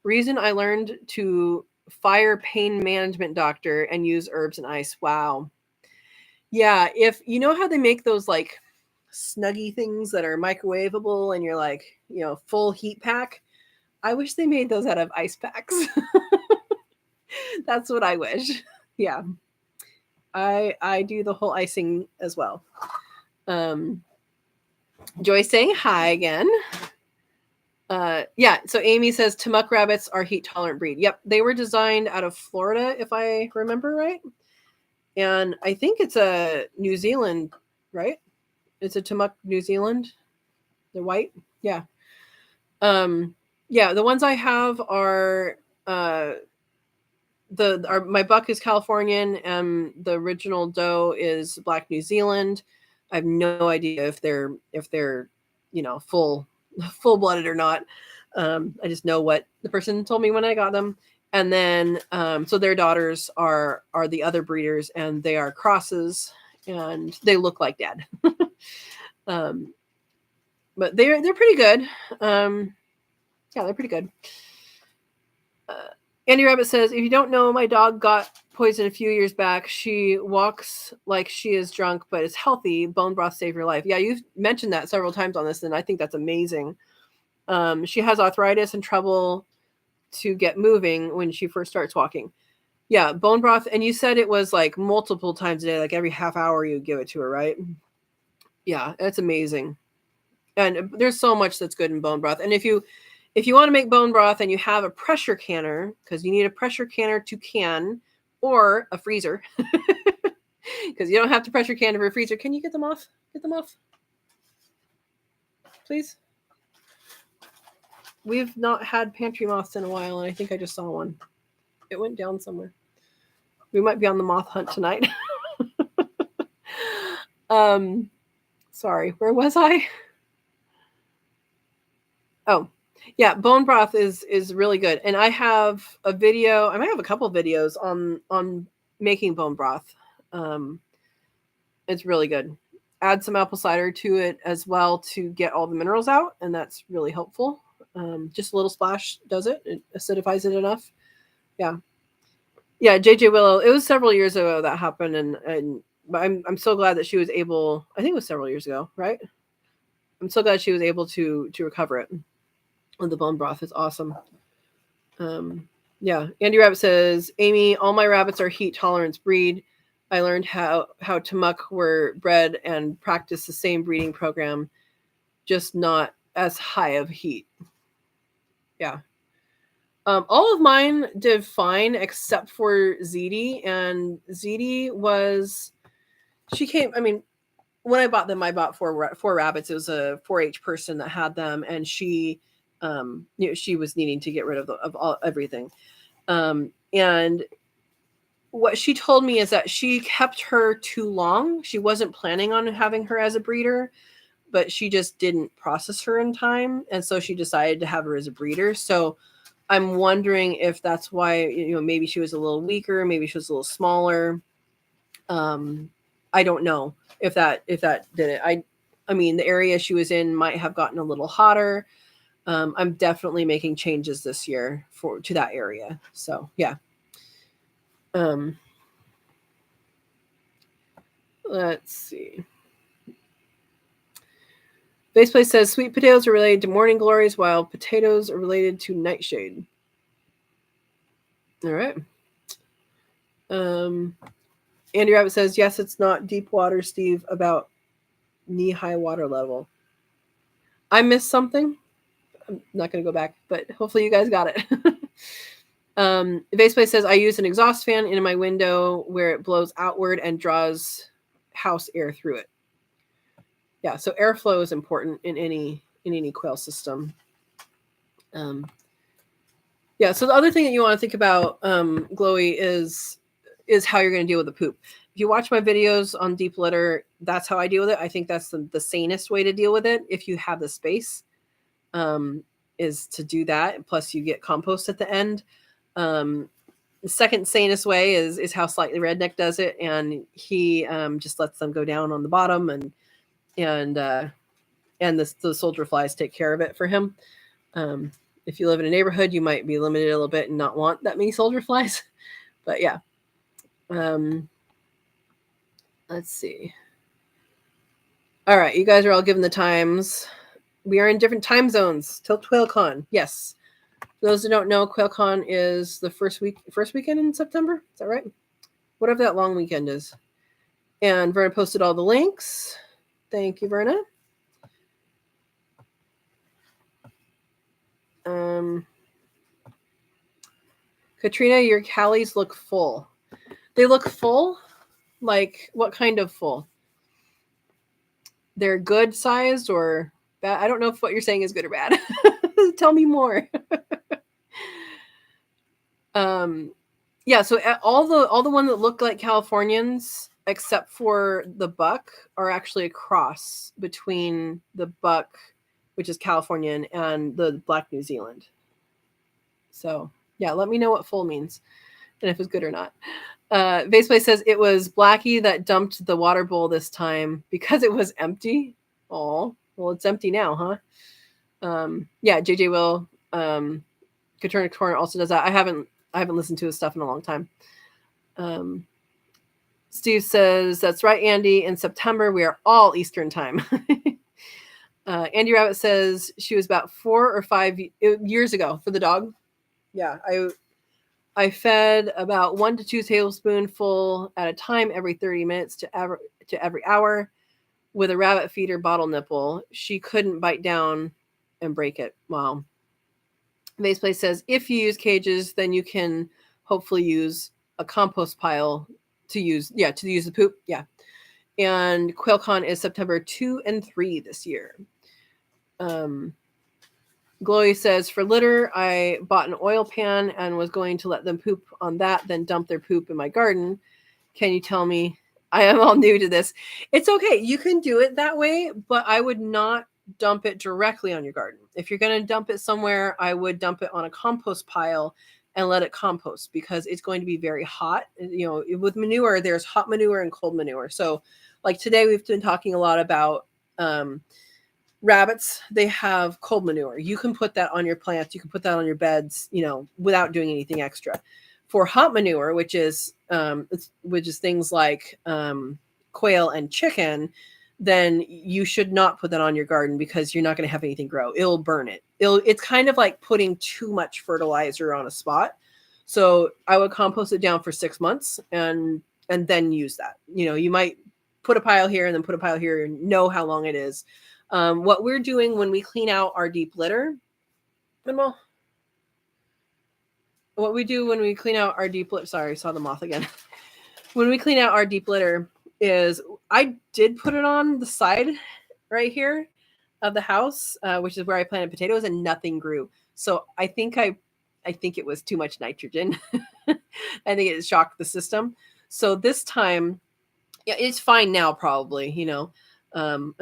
Reason I learned to fire pain management doctor and use herbs and ice. Wow. Yeah, if you know how they make those like snuggy things that are microwavable and you're like, full heat pack, I wish they made those out of ice packs. That's what I wish. Yeah. I do the whole icing as well. Joy saying hi again. So Amy says Timuc rabbits are heat tolerant breed. Yep, they were designed out of Florida, if I remember right. And I think it's a New Zealand, right? It's a Timuc New Zealand. They're white. Yeah. The ones I have are my buck is Californian and the original doe is Black New Zealand. I have no idea if they're full blooded or not. I just know what the person told me when I got them. And then so their daughters are the other breeders, and they are crosses, and they look like dad. But they're pretty good. They're pretty good. Andy Rabbit says, if you don't know, my dog got poisoned a few years back. She walks like she is drunk, but is healthy. Bone broth saved her life. Yeah, you've mentioned that several times on this, and I think that's amazing. She has arthritis and trouble to get moving when she first starts walking. Yeah, bone broth. And you said it was like multiple times a day, like every half hour you give it to her, right? Yeah, that's amazing. And there's so much that's good in bone broth. And if you want to make bone broth and you have a pressure canner, because you need a pressure canner to can, or a freezer, because you don't have to pressure can for a freezer. Can you get them off? Get them off, please. We've not had pantry moths in a while, and I think I just saw one. It went down somewhere. We might be on the moth hunt tonight. Sorry, where was I? Oh, yeah, bone broth is really good. And I have a video, I might have a couple videos on making bone broth. It's really good. Add some apple cider to it as well to get all the minerals out, and that's really helpful. Just a little splash does it. It acidifies it enough. Yeah. Yeah, JJ Willow. It was several years ago that happened, and but I'm so glad that she was able. I think it was several years ago, right? I'm so glad she was able to recover it. And the bone broth is awesome. Um, yeah, Andy Rabbit says, Amy, all my rabbits are heat tolerance breed. I learned how to muck were bred and practice the same breeding program, just not as high of heat. Yeah. All of mine did fine except for ZD, and ZD was she came. I mean, when I bought them, I bought four rabbits. It was a 4-H person that had them, and she, she was needing to get rid of everything. And what she told me is that she kept her too long. She wasn't planning on having her as a breeder, but she just didn't process her in time, and so she decided to have her as a breeder. So I'm wondering if that's why, maybe she was a little weaker, maybe she was a little smaller. I don't know if that did it. I mean, the area she was in might have gotten a little hotter. I'm definitely making changes this year to that area. So yeah. Let's see. Baseplate says sweet potatoes are related to morning glories, while potatoes are related to nightshade. All right. Andy Rabbit says, yes, it's not deep water, Steve, about knee-high water level. I missed something. I'm not going to go back, but hopefully you guys got it. Baseplate says, I use an exhaust fan in my window where it blows outward and draws house air through it. Yeah, so airflow is important in any quail system. Yeah, so the other thing that you want to think about, Glowy, is how you're going to deal with the poop. If you watch my videos on deep litter, that's how I deal with it. I think that's the sanest way to deal with it if you have the space, is to do that. Plus, you get compost at the end. The second sanest way is how Slightly Redneck does it, and he just lets them go down on the bottom, and the soldier flies take care of it for him. If you live in a neighborhood, you might be limited a little bit and not want that many soldier flies. But yeah. Let's see. All right, you guys are all given the times. We are in different time zones till QuailCon. Yes. For those who don't know, QuailCon is the first weekend in September. Is that right? Whatever that long weekend is. And Verna posted all the links. Thank you, Verna. Katrina, your callies look full. They look full? Like, what kind of full? They're good sized or bad? I don't know if what you're saying is good or bad. Tell me more. Yeah, so all the ones that look like Californians, except for the buck, are actually a cross between the buck, which is Californian, and the black New Zealand. So yeah, let me know what full means and if it's good or not. Vaseplay says it was Blackie that dumped the water bowl this time because it was empty. Oh, well, it's empty now, huh? Yeah, JJ Will, Katrina Corn also does that. I haven't listened to his stuff in a long time. Steve says, that's right, Andy. In September, we are all Eastern time. Andy Rabbit says she was about 4 or 5 years ago for the dog. Yeah, I fed about 1 to 2 tablespoonful at a time every 30 minutes to every hour with a rabbit feeder bottle nipple. She couldn't bite down and break it. Wow. Vaseplay says if you use cages, then you can hopefully use a compost pile to use the poop. Yeah. And QuailCon is September 2 and 3 this year. Glowy says, for litter, I bought an oil pan and was going to let them poop on that, then dump their poop in my garden. Can you tell me? I am all new to this. It's okay. You can do it that way, but I would not dump it directly on your garden. If you're going to dump it somewhere, I would dump it on a compost pile and let it compost because it's going to be very hot. With manure, there's hot manure and cold manure. So like today, we've been talking a lot about Rabbits, they have cold manure. You can put that on your plants. You can put that on your beds, without doing anything extra. For hot manure, which is things like quail and chicken, then you should not put that on your garden because you're not going to have anything grow. It'll burn it. It's kind of like putting too much fertilizer on a spot. So I would compost it down for 6 months and then use that. You might put a pile here and then put a pile here and know how long it is. What we're doing when we clean out our deep litter, Manuel, what we do when we clean out our deep litter, sorry, I saw the moth again. When we clean out our deep litter is I did put it on the side right here of the house, which is where I planted potatoes, and nothing grew. So I think it was too much nitrogen. I think it shocked the system. So this time, yeah, it's fine now, probably. In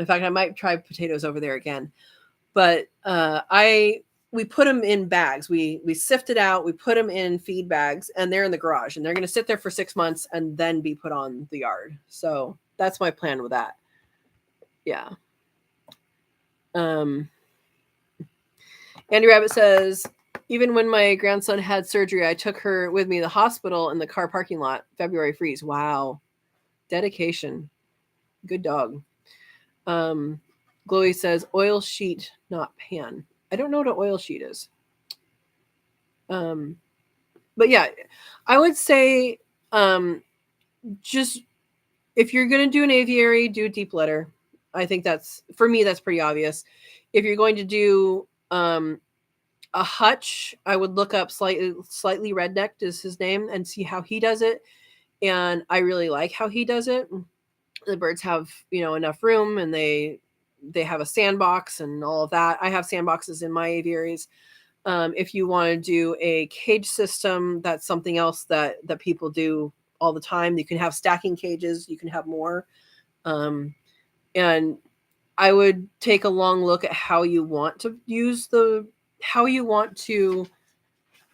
fact, I might try potatoes over there again. But we put them in bags. We sift it out. We put them in feed bags, and they're in the garage, and they're going to sit there for 6 months and then be put on the yard. So that's my plan with that. Yeah. Andy Rabbit says, even when my grandson had surgery, I took her with me to the hospital in the car parking lot. February freeze. Wow. Dedication. Good dog. Chloe says, oil sheet, not pan. I don't know what an oil sheet is. But yeah, I would say just if you're going to do an aviary, do a deep litter. I think for me, that's pretty obvious. If you're going to do a hutch, I would look up slightly rednecked is his name and see how he does it. And I really like how he does it. The birds have, enough room, and they have a sandbox and all of that. I have sandboxes in my aviaries. If you want to do a cage system, that's something else that people do all the time. You can have stacking cages. You can have more. And I would take a long look at how you want to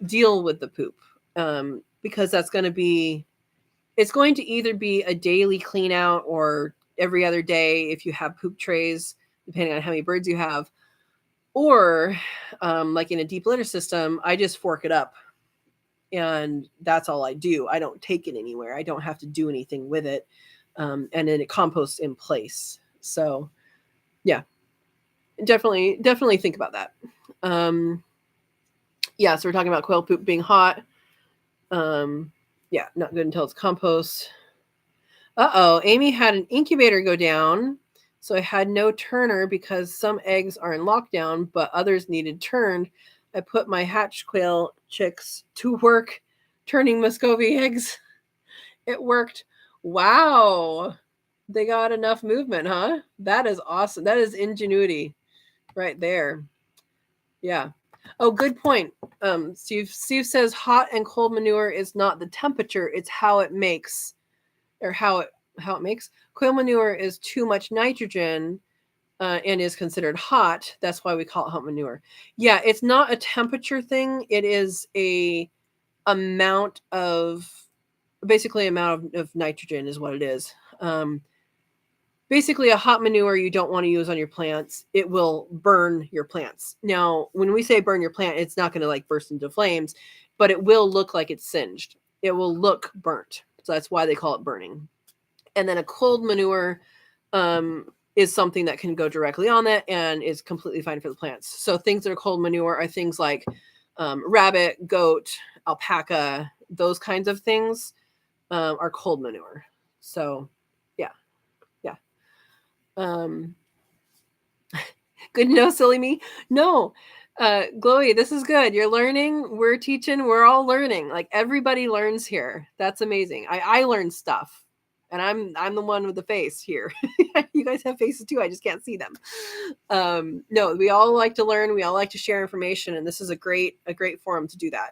deal with the poop. Because that's going to be, it's going to either be a daily clean out or every other day if you have poop trays, depending on how many birds you have. Or like in a deep litter system, I just fork it up and that's all I do. I don't take it anywhere. I don't have to do anything with it. And then it composts in place. So yeah, definitely think about that. Yeah, so we're talking about quail poop being hot. Yeah, not good until it's compost. Amy had an incubator go down. So I had no turner because some eggs are in lockdown, but others needed turned. I put my hatch quail chicks to work turning Muscovy eggs. It worked. Wow. They got enough movement, huh? That is awesome. That is ingenuity right there. Yeah. Oh, good point. Steve says hot and cold manure is not the temperature, it's how it makes, or how it makes. Quail manure is too much nitrogen and is considered hot. That's why we call it hot manure. Yeah, it's not a temperature thing. It is a amount of nitrogen is what it is. Basically, a hot manure you don't want to use on your plants. It will burn your plants. Now, when we say burn your plant, it's not going to like burst into flames, but it will look like it's singed. It will look burnt. So that's why they call it burning. And then a cold manure is something that can go directly on that and is completely fine for the plants. So things that are cold manure are things like rabbit, goat, alpaca, those kinds of things are cold manure. So yeah. Good to know, silly me. No, Chloe, this is good. You're learning. We're teaching. We're all learning. Like everybody learns here. That's amazing. I learn stuff, and I'm the one with the face here. You guys have faces too. I just can't see them. No, we all like to learn. We all like to share information, and this is a great forum to do that.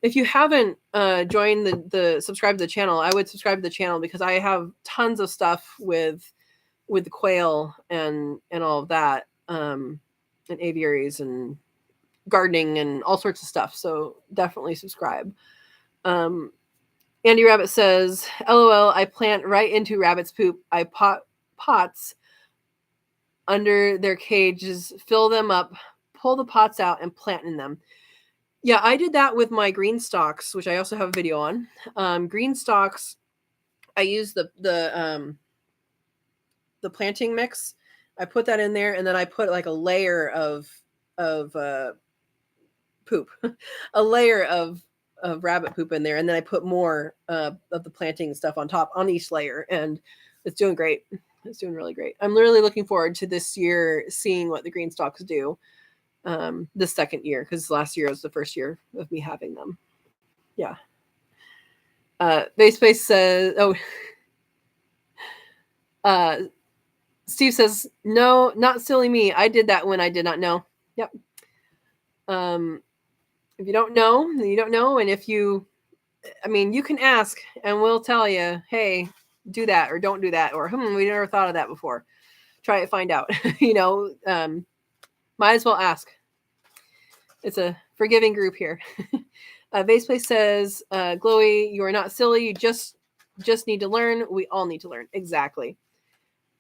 If you haven't joined the subscribe to the channel, I would subscribe to the channel because I have tons of stuff with the quail and all of that, and aviaries and gardening and all sorts of stuff. So definitely subscribe. Andy Rabbit says, LOL, I plant right into rabbit's poop. I pots under their cages, fill them up, pull the pots out, and plant in them. Yeah, I did that with my green stalks, which I also have a video on. Green stalks, I use the planting mix. I put that in there, and then I put like a layer of poop, a layer of rabbit poop in there, and then I put more of the planting stuff on top on each layer, and it's doing great. It's doing really great. I'm really looking forward to this year seeing what the green stalks do. This second year, because last year was the first year of me having them. Yeah. Base Space says, oh, Steve says, no, not silly me. I did that when I did not know. Yep. If you don't know, then you don't know. And if you, I mean, you can ask and we'll tell you, hey, do that or don't do that. Or, we never thought of that before. Try it, find out. Might as well ask. It's a forgiving group here. Vase Place says, Glowy, you are not silly. You just need to learn. We all need to learn. Exactly.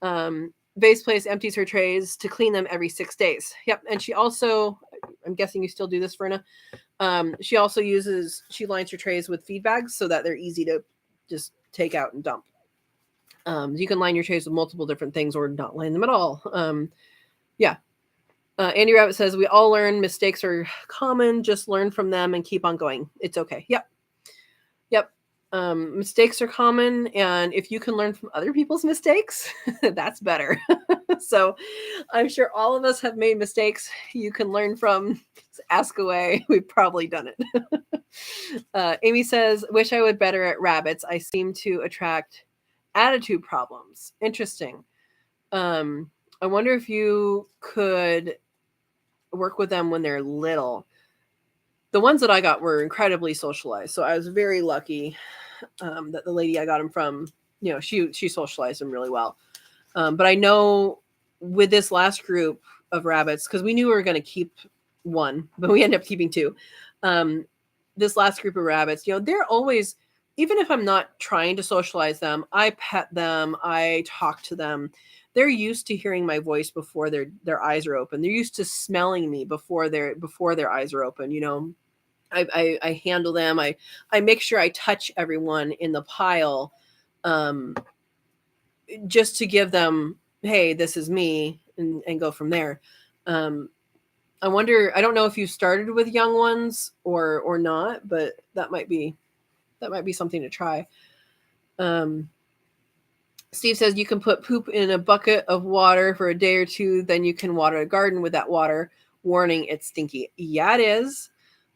Vase Place empties her trays to clean them every 6 days. Yep. And she also, I'm guessing you still do this, Verna. She also she lines her trays with feed bags so that they're easy to just take out and dump. You can line your trays with multiple different things or not line them at all. Yeah. Andy Rabbit says, we all learn. Mistakes are common. Just learn from them and keep on going. It's okay. Yep. Mistakes are common. And if you can learn from other people's mistakes, that's better. So I'm sure all of us have made mistakes you can learn from. Ask away. We've probably done it. Amy says, wish I would better at rabbits. I seem to attract attitude problems. Interesting. I wonder if you could work with them when they're little. The ones that I got were incredibly socialized, so I was very lucky that the lady I got them from, she socialized them really well. But I know with this last group of rabbits, because we knew we were going to keep one, but we ended up keeping two. This last group of rabbits, they're always, even if I'm not trying to socialize them, I pet them, I talk to them. They're used to hearing my voice before their eyes are open. They're used to smelling me before their eyes are open. I handle them. I make sure I touch everyone in the pile, just to give them, hey, this is me, and go from there. I wonder. I don't know if you started with young ones or not, but that might be something to try. Steve says you can put poop in a bucket of water for a day or two, then you can water a garden with that water. Warning, it's stinky. Yeah, it is.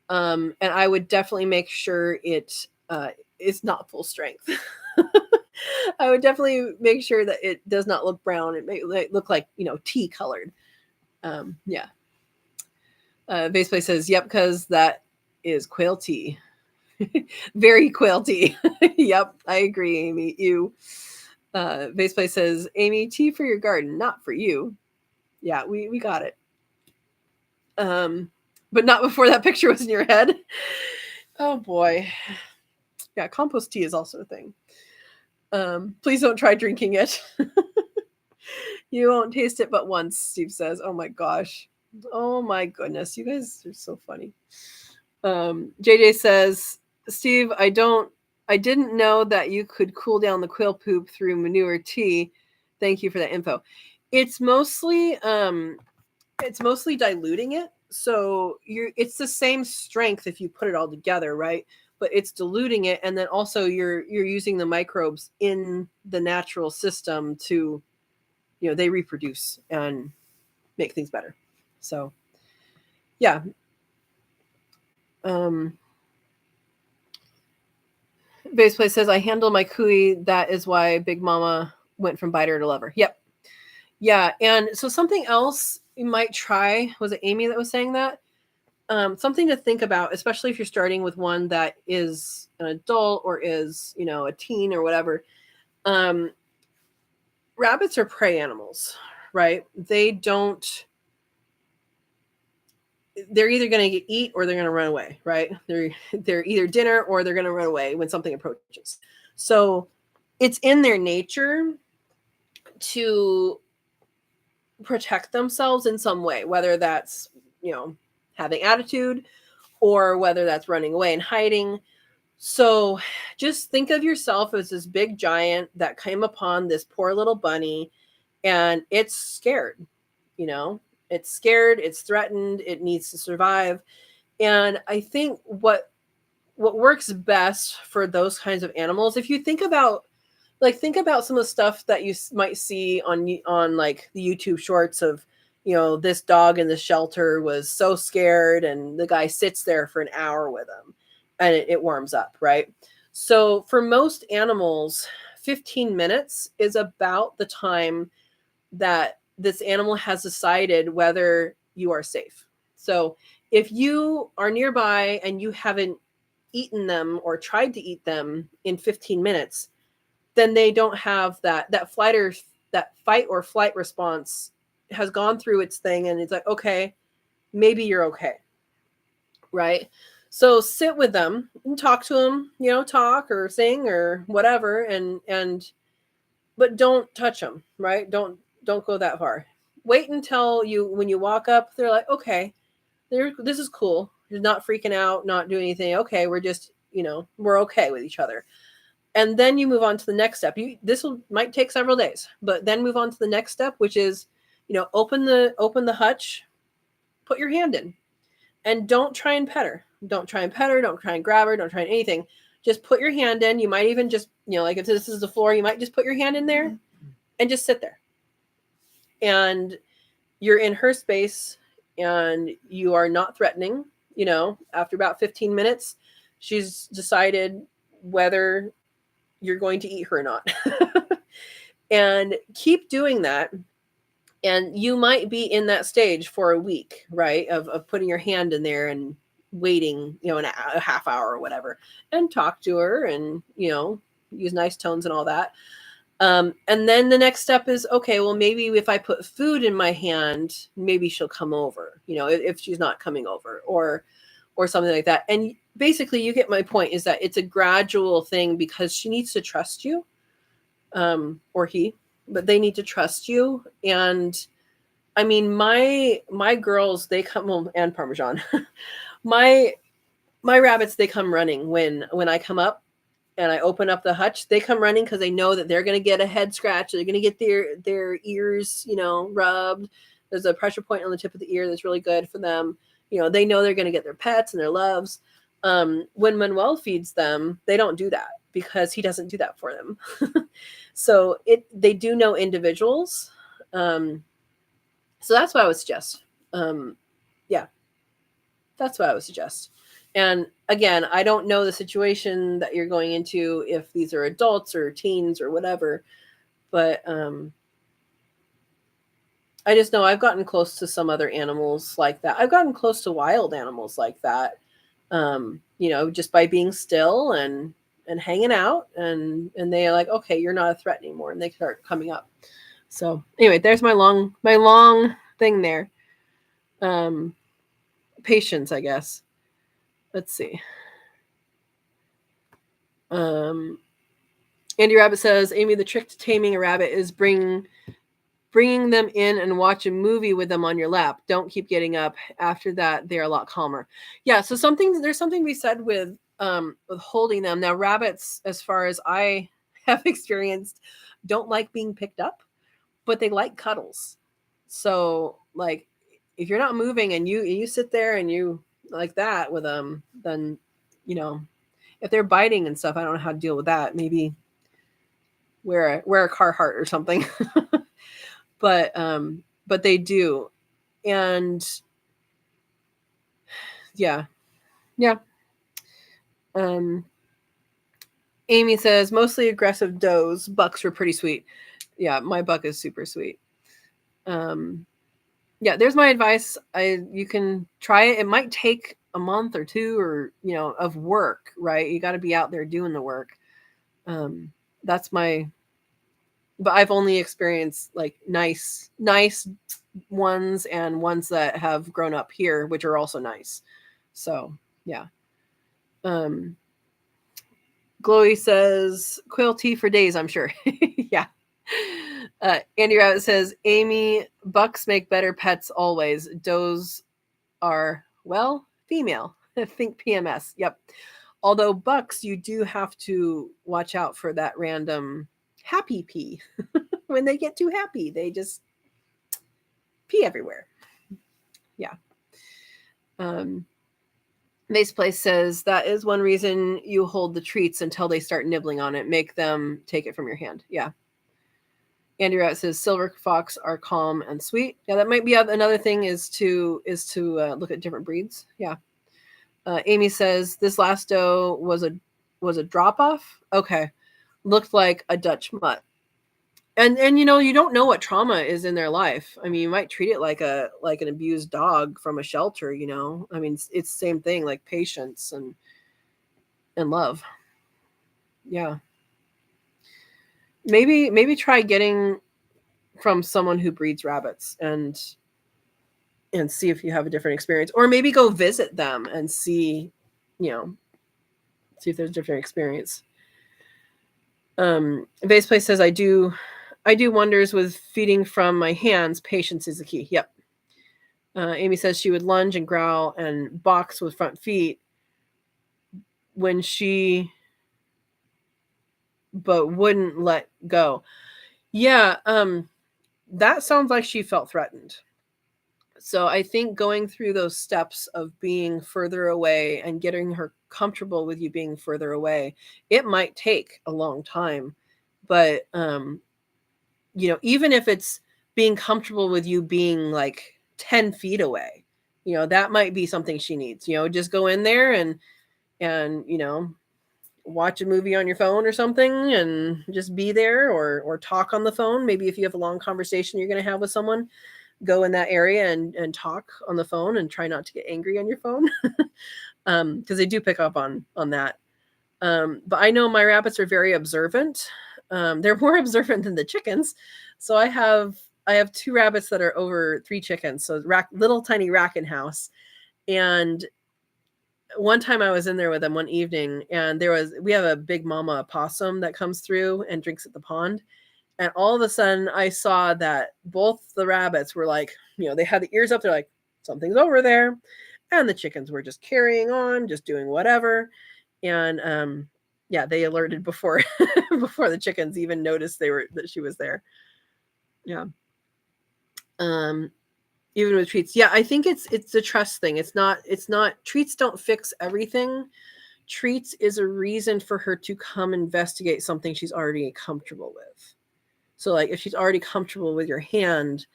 And I would definitely make sure it is not full strength. I would definitely make sure that it does not look brown. It may look like, tea colored. Yeah. Base Play says, yep, because that is quail tea. Very quail tea. Yep, I agree, Amy. You. Base Play says, Amy, tea for your garden, not for you. Yeah, we got it. But not before that picture was in your head. Oh boy. Yeah, compost tea is also a thing. Please don't try drinking it. You won't taste it but once, Steve says. Oh my gosh. Oh my goodness. You guys are so funny. JJ says, Steve, I didn't know that you could cool down the quail poop through manure tea. Thank you for that info. It's mostly diluting it. So it's the same strength if you put it all together, right? But it's diluting it, and then also you're using the microbes in the natural system to, they reproduce and make things better. So, yeah. Base Play says, I handle my cooey. That is why Big Mama went from biter to lover. Yep. Yeah. And so something else you might try, was it Amy that was saying that? Something to think about, especially if you're starting with one that is an adult or is, a teen or whatever. Rabbits are prey animals, right? They're either going to eat or they're going to run away, right? They're either dinner or they're going to run away when something approaches. So it's in their nature to protect themselves in some way, whether that's, having attitude, or whether that's running away and hiding. So just think of yourself as this big giant that came upon this poor little bunny, and it's scared, you know, it's scared, it's threatened, it needs to survive. And I think what works best for those kinds of animals, if you think about some of the stuff that you might see on like the YouTube shorts of, this dog in the shelter was so scared, and the guy sits there for an hour with him, and it warms up, right? So for most animals, 15 minutes is about the time that this animal has decided whether you are safe. So if you are nearby and you haven't eaten them or tried to eat them in 15 minutes, then they don't have that fight or flight response has gone through its thing, and it's like, okay, maybe you're okay, right? So sit with them and talk to them, talk or sing or whatever, and but don't touch them, right? Don't go that far. Wait until when you walk up, they're like, okay, this is cool. You're not freaking out, not doing anything. Okay, we're just, we're okay with each other. And then you move on to the next step. This might take several days, but then move on to the next step, which is, open the hutch, put your hand in, and don't try and pet her. Don't try and pet her. Don't try and grab her. Don't try anything. Just put your hand in. You might even just, like if this is the floor, you might just put your hand in there and just sit there. And you're in her space, and you are not threatening. After about 15 minutes, she's decided whether you're going to eat her or not. And keep doing that. And you might be in that stage for a week, right? Of putting your hand in there and waiting, a half hour or whatever, and talk to her and, use nice tones and all that. And then the next step is, okay, well, maybe if I put food in my hand, maybe she'll come over, if she's not coming over, or something like that. And basically you get my point, is that it's a gradual thing, because she needs to trust you, or he, but they need to trust you. And I mean, my girls, they come home, and Parmesan, my rabbits, they come running when I come up and I open up the hutch. They come running because they know that they're going to get a head scratch. They're going to get their ears, rubbed. There's a pressure point on the tip of the ear that's really good for them. They know they're going to get their pets and their loves. When Manuel feeds them, they don't do that, because he doesn't do that for them. So they do know individuals. So that's what I would suggest. Yeah, that's what I would suggest. And again, I don't know the situation that you're going into, if these are adults or teens or whatever, but I just know I've gotten close to some other animals like that. I've gotten close to wild animals like that, just by being still and hanging out, and they're like, okay, you're not a threat anymore, and they start coming up. So anyway, there's my long thing there. Patience, I guess. Let's see. Andy Rabbit says, Amy, the trick to taming a rabbit is bringing them in and watch a movie with them on your lap. Don't keep getting up. After that, they're a lot calmer. Yeah, so there's something to be said with holding them. Now, rabbits, as far as I have experienced, don't like being picked up, but they like cuddles. So, like, if you're not moving and you sit there and you like that with them, then, if they're biting and stuff, I don't know how to deal with that. Maybe wear a Carhartt or something. But they do. And yeah. Amy says, mostly aggressive does. Bucks were pretty sweet. Yeah, my buck is super sweet. Yeah, there's my advice. You can try it. It might take a month or two, or of work, right? You got to be out there doing the work. That's my. But I've only experienced like nice ones, and ones that have grown up here, which are also nice. So yeah. Glowy says, quail tea for days, I'm sure. Yeah. Andy Rabbit says, Amy, bucks make better pets always. Does are, well, female. Think PMS. Yep. Although bucks, you do have to watch out for that random happy pee. When they get too happy, they just pee everywhere. Yeah. Mace Place says that is one reason you hold the treats until they start nibbling on it. Make them take it from your hand. Yeah. Andy Rat says silver fox are calm and sweet. Yeah, that might be another thing is to look at different breeds. Yeah. Amy says this last doe was a drop off. Okay, looked like a Dutch mutt. And you don't know what trauma is in their life. I mean, you might treat it like an abused dog from a shelter. I mean, it's the same thing, like patience and love. Yeah. Maybe try getting from someone who breeds rabbits and see if you have a different experience, or maybe go visit them and see if there's a different experience. Vase Place says I do wonders with feeding from my hands. Patience is the key. Yep. Amy says she would lunge and growl and box with front feet when she but wouldn't let go. Yeah, that sounds like she felt threatened. So I think going through those steps of being further away and getting her comfortable with you being further away, it might take a long time. But even if it's being comfortable with you being like 10 feet away, that might be something she needs. Just go in there and watch a movie on your phone or something and just be there, or talk on the phone. Maybe if you have a long conversation you're going to have with someone, go in that area and talk on the phone and try not to get angry on your phone. Because they do pick up on that. But I know my rabbits are very observant. They're more observant than the chickens. So I have 2 rabbits that are over 3 chickens. So little tiny rack house. And one time I was in there with them one evening, and we have a big mama opossum that comes through and drinks at the pond. And all of a sudden I saw that both the rabbits were like, they had the ears up. They're like, something's over there. And the chickens were just carrying on, just doing whatever. And they alerted before before the chickens even noticed that she was there. Yeah. Even with treats. Yeah, I think it's a trust thing. It's not treats don't fix everything. Treats is a reason for her to come investigate something she's already comfortable with. So like if she's already comfortable with your hand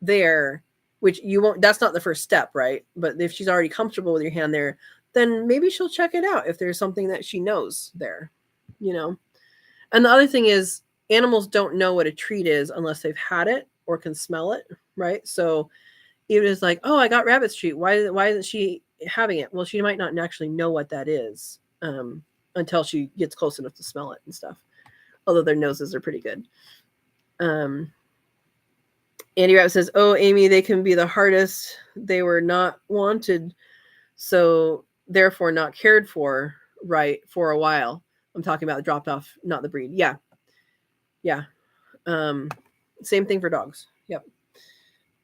there, which you won't, that's not the first step, right? But if she's already comfortable with your hand there, then maybe she'll check it out if there's something that she knows there. And the other thing is animals don't know what a treat is unless they've had it or can smell it, right? So even it's like, oh, I got rabbit's treat. Why isn't she having it? Well, she might not actually know what that is until she gets close enough to smell it and stuff. Although their noses are pretty good. Andy Rapp says, oh, Amy, they can be the hardest. They were not wanted, so therefore not cared for, right, for a while. I'm talking about the dropped off, not the breed. Yeah. Same thing for dogs. Yep.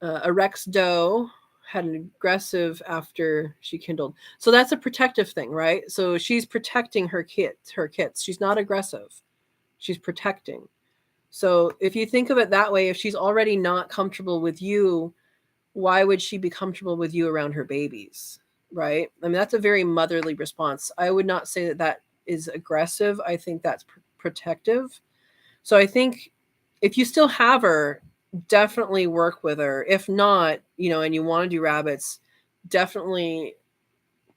A Rex doe had an aggressive after she kindled. So that's a protective thing, right? So she's protecting her kits. She's not aggressive. She's protecting. So if you think of it that way, if she's already not comfortable with you, why would she be comfortable with you around her babies, right? I mean, that's a very motherly response. I would not say that is aggressive. I think that's protective. So I think if you still have her, definitely work with her. If not, and you want to do rabbits, definitely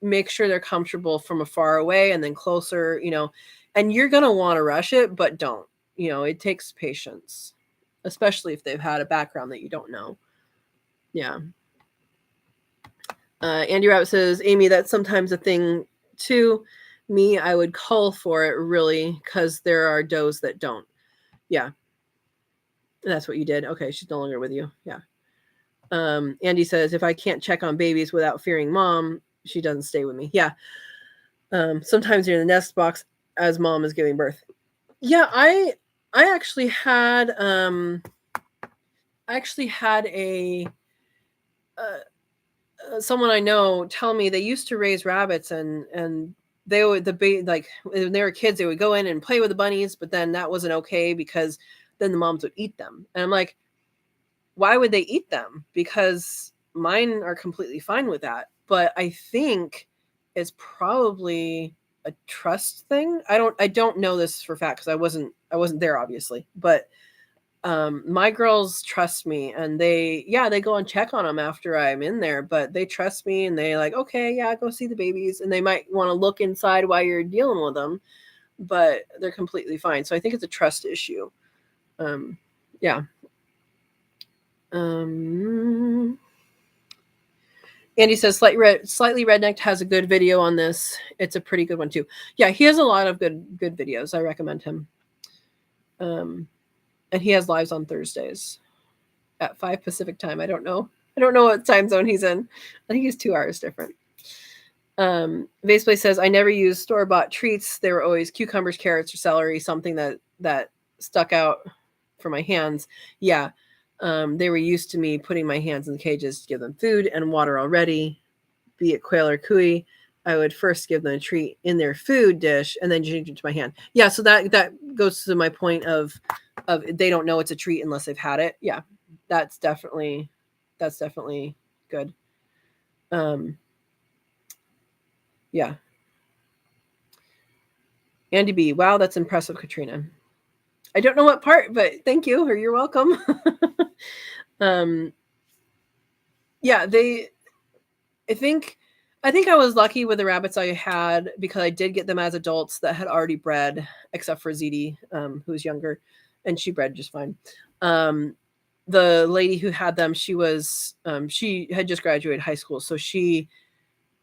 make sure they're comfortable from afar away and then closer, and you're going to want to rush it, but don't. It takes patience, especially if they've had a background that you don't know. Yeah. Andy Rabbit says, Amy, that's sometimes a thing too. Me, I would call for it really because there are does that don't. Yeah. That's what you did. Okay, she's no longer with you. Yeah. Andy says, if I can't check on babies without fearing mom, she doesn't stay with me. Yeah. Sometimes you're in the nest box as mom is giving birth. Yeah, I actually had I actually had someone I know tell me they used to raise rabbits, and they would like when they were kids they would go in and play with the bunnies, but then that wasn't okay because then the moms would eat them. And I'm like, why would they eat them? Because mine are completely fine with that. But I think it's probably a trust thing. I don't know this for fact because I wasn't there obviously, but my girls trust me, and they go and check on them after I'm in there, but they trust me and they like, okay, yeah, go see the babies, and they might want to look inside while you're dealing with them, but they're completely fine. So I think it's a trust issue. Yeah. Andy says slightly rednecked has a good video on this. It's a pretty good one too. Yeah, he has a lot of good videos. I recommend him. And he has lives on Thursdays at 5 Pacific time. I don't know what time zone he's in. I think he's 2 hours different. Vaseplay says I never use store-bought treats. They were always cucumbers, carrots, or celery, something that stuck out for my hands. Yeah. They were used to me putting my hands in the cages to give them food and water already, be it quail or cuy. I would first give them a treat in their food dish and then change it to my hand. Yeah, so that goes to my point of they don't know it's a treat unless they've had it. Yeah, that's definitely good. Yeah. Andy B. Wow, that's impressive, Katrina. I don't know what part, but thank you, or you're welcome. Yeah, I think I was lucky with the rabbits I had because I did get them as adults that had already bred, except for Zeddy, who's younger, and she bred just fine. The lady who had them, she had just graduated high school, so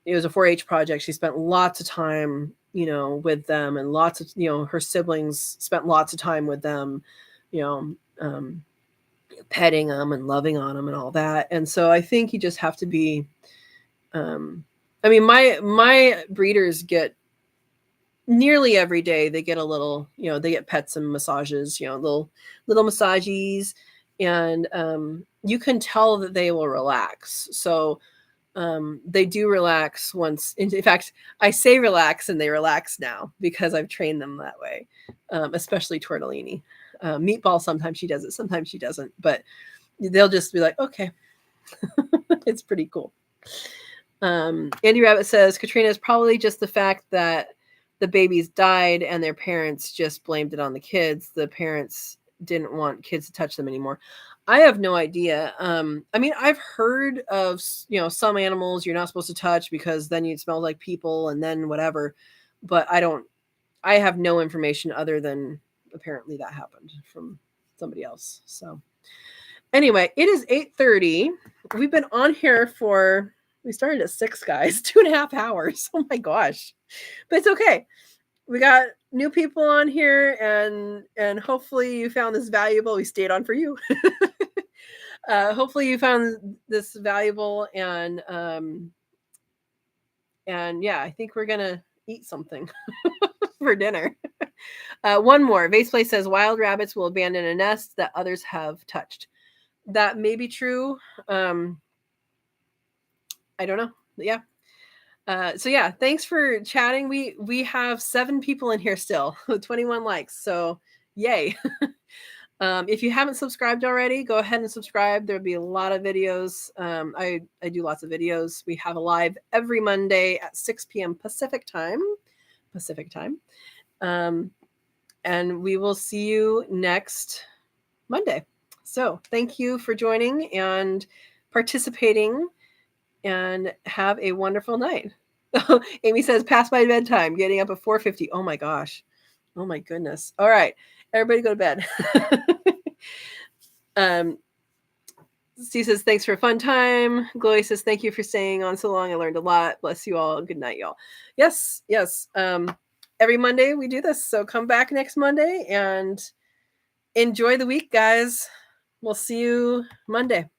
it was a 4-H project. She spent lots of time, with them, and lots of, her siblings spent lots of time with them, you know, petting them and loving on them and all that. And so I think you just have to be, I mean, my breeders get nearly every day. They get a little, they get pets and massages, little massages, and you can tell that they will relax. So they do relax once. In fact, I say relax, and they relax now because I've trained them that way. Especially Tortellini. Meatball, sometimes she does it, sometimes she doesn't, but they'll just be like, okay. It's pretty cool. Andy Rabbit says Katrina is probably just the fact that the babies died and their parents just blamed it on the kids. The parents didn't want kids to touch them anymore. I have no idea. I mean, I've heard of, some animals you're not supposed to touch because then you'd smell like people and then whatever. But I have no information other than apparently that happened from somebody else. So anyway, it is 8:30. We've been on here we started at 6, guys, 2.5 hours. Oh my gosh. But it's okay. We got new people on here, and hopefully you found this valuable. We stayed on for you. Hopefully you found this valuable, and yeah, I think we're gonna eat something for dinner. One more. Vaseplay says wild rabbits will abandon a nest that others have touched. That may be true. I don't know. Yeah. So yeah, thanks for chatting. We have 7 people in here still with 21 likes. So yay. If you haven't subscribed already, go ahead and subscribe. There'll be a lot of videos. I do lots of videos. We have a live every Monday at 6 p.m. Pacific time. And we will see you next Monday. So thank you for joining and participating, and have a wonderful night. Amy says, past my bedtime, getting up at 4:50. Oh my gosh. Oh my goodness. All right. Everybody go to bed. Steve says, thanks for a fun time. Glory says, thank you for staying on so long. I learned a lot. Bless you all. Good night, y'all. Yes. Every Monday we do this. So come back next Monday and enjoy the week, guys. We'll see you Monday.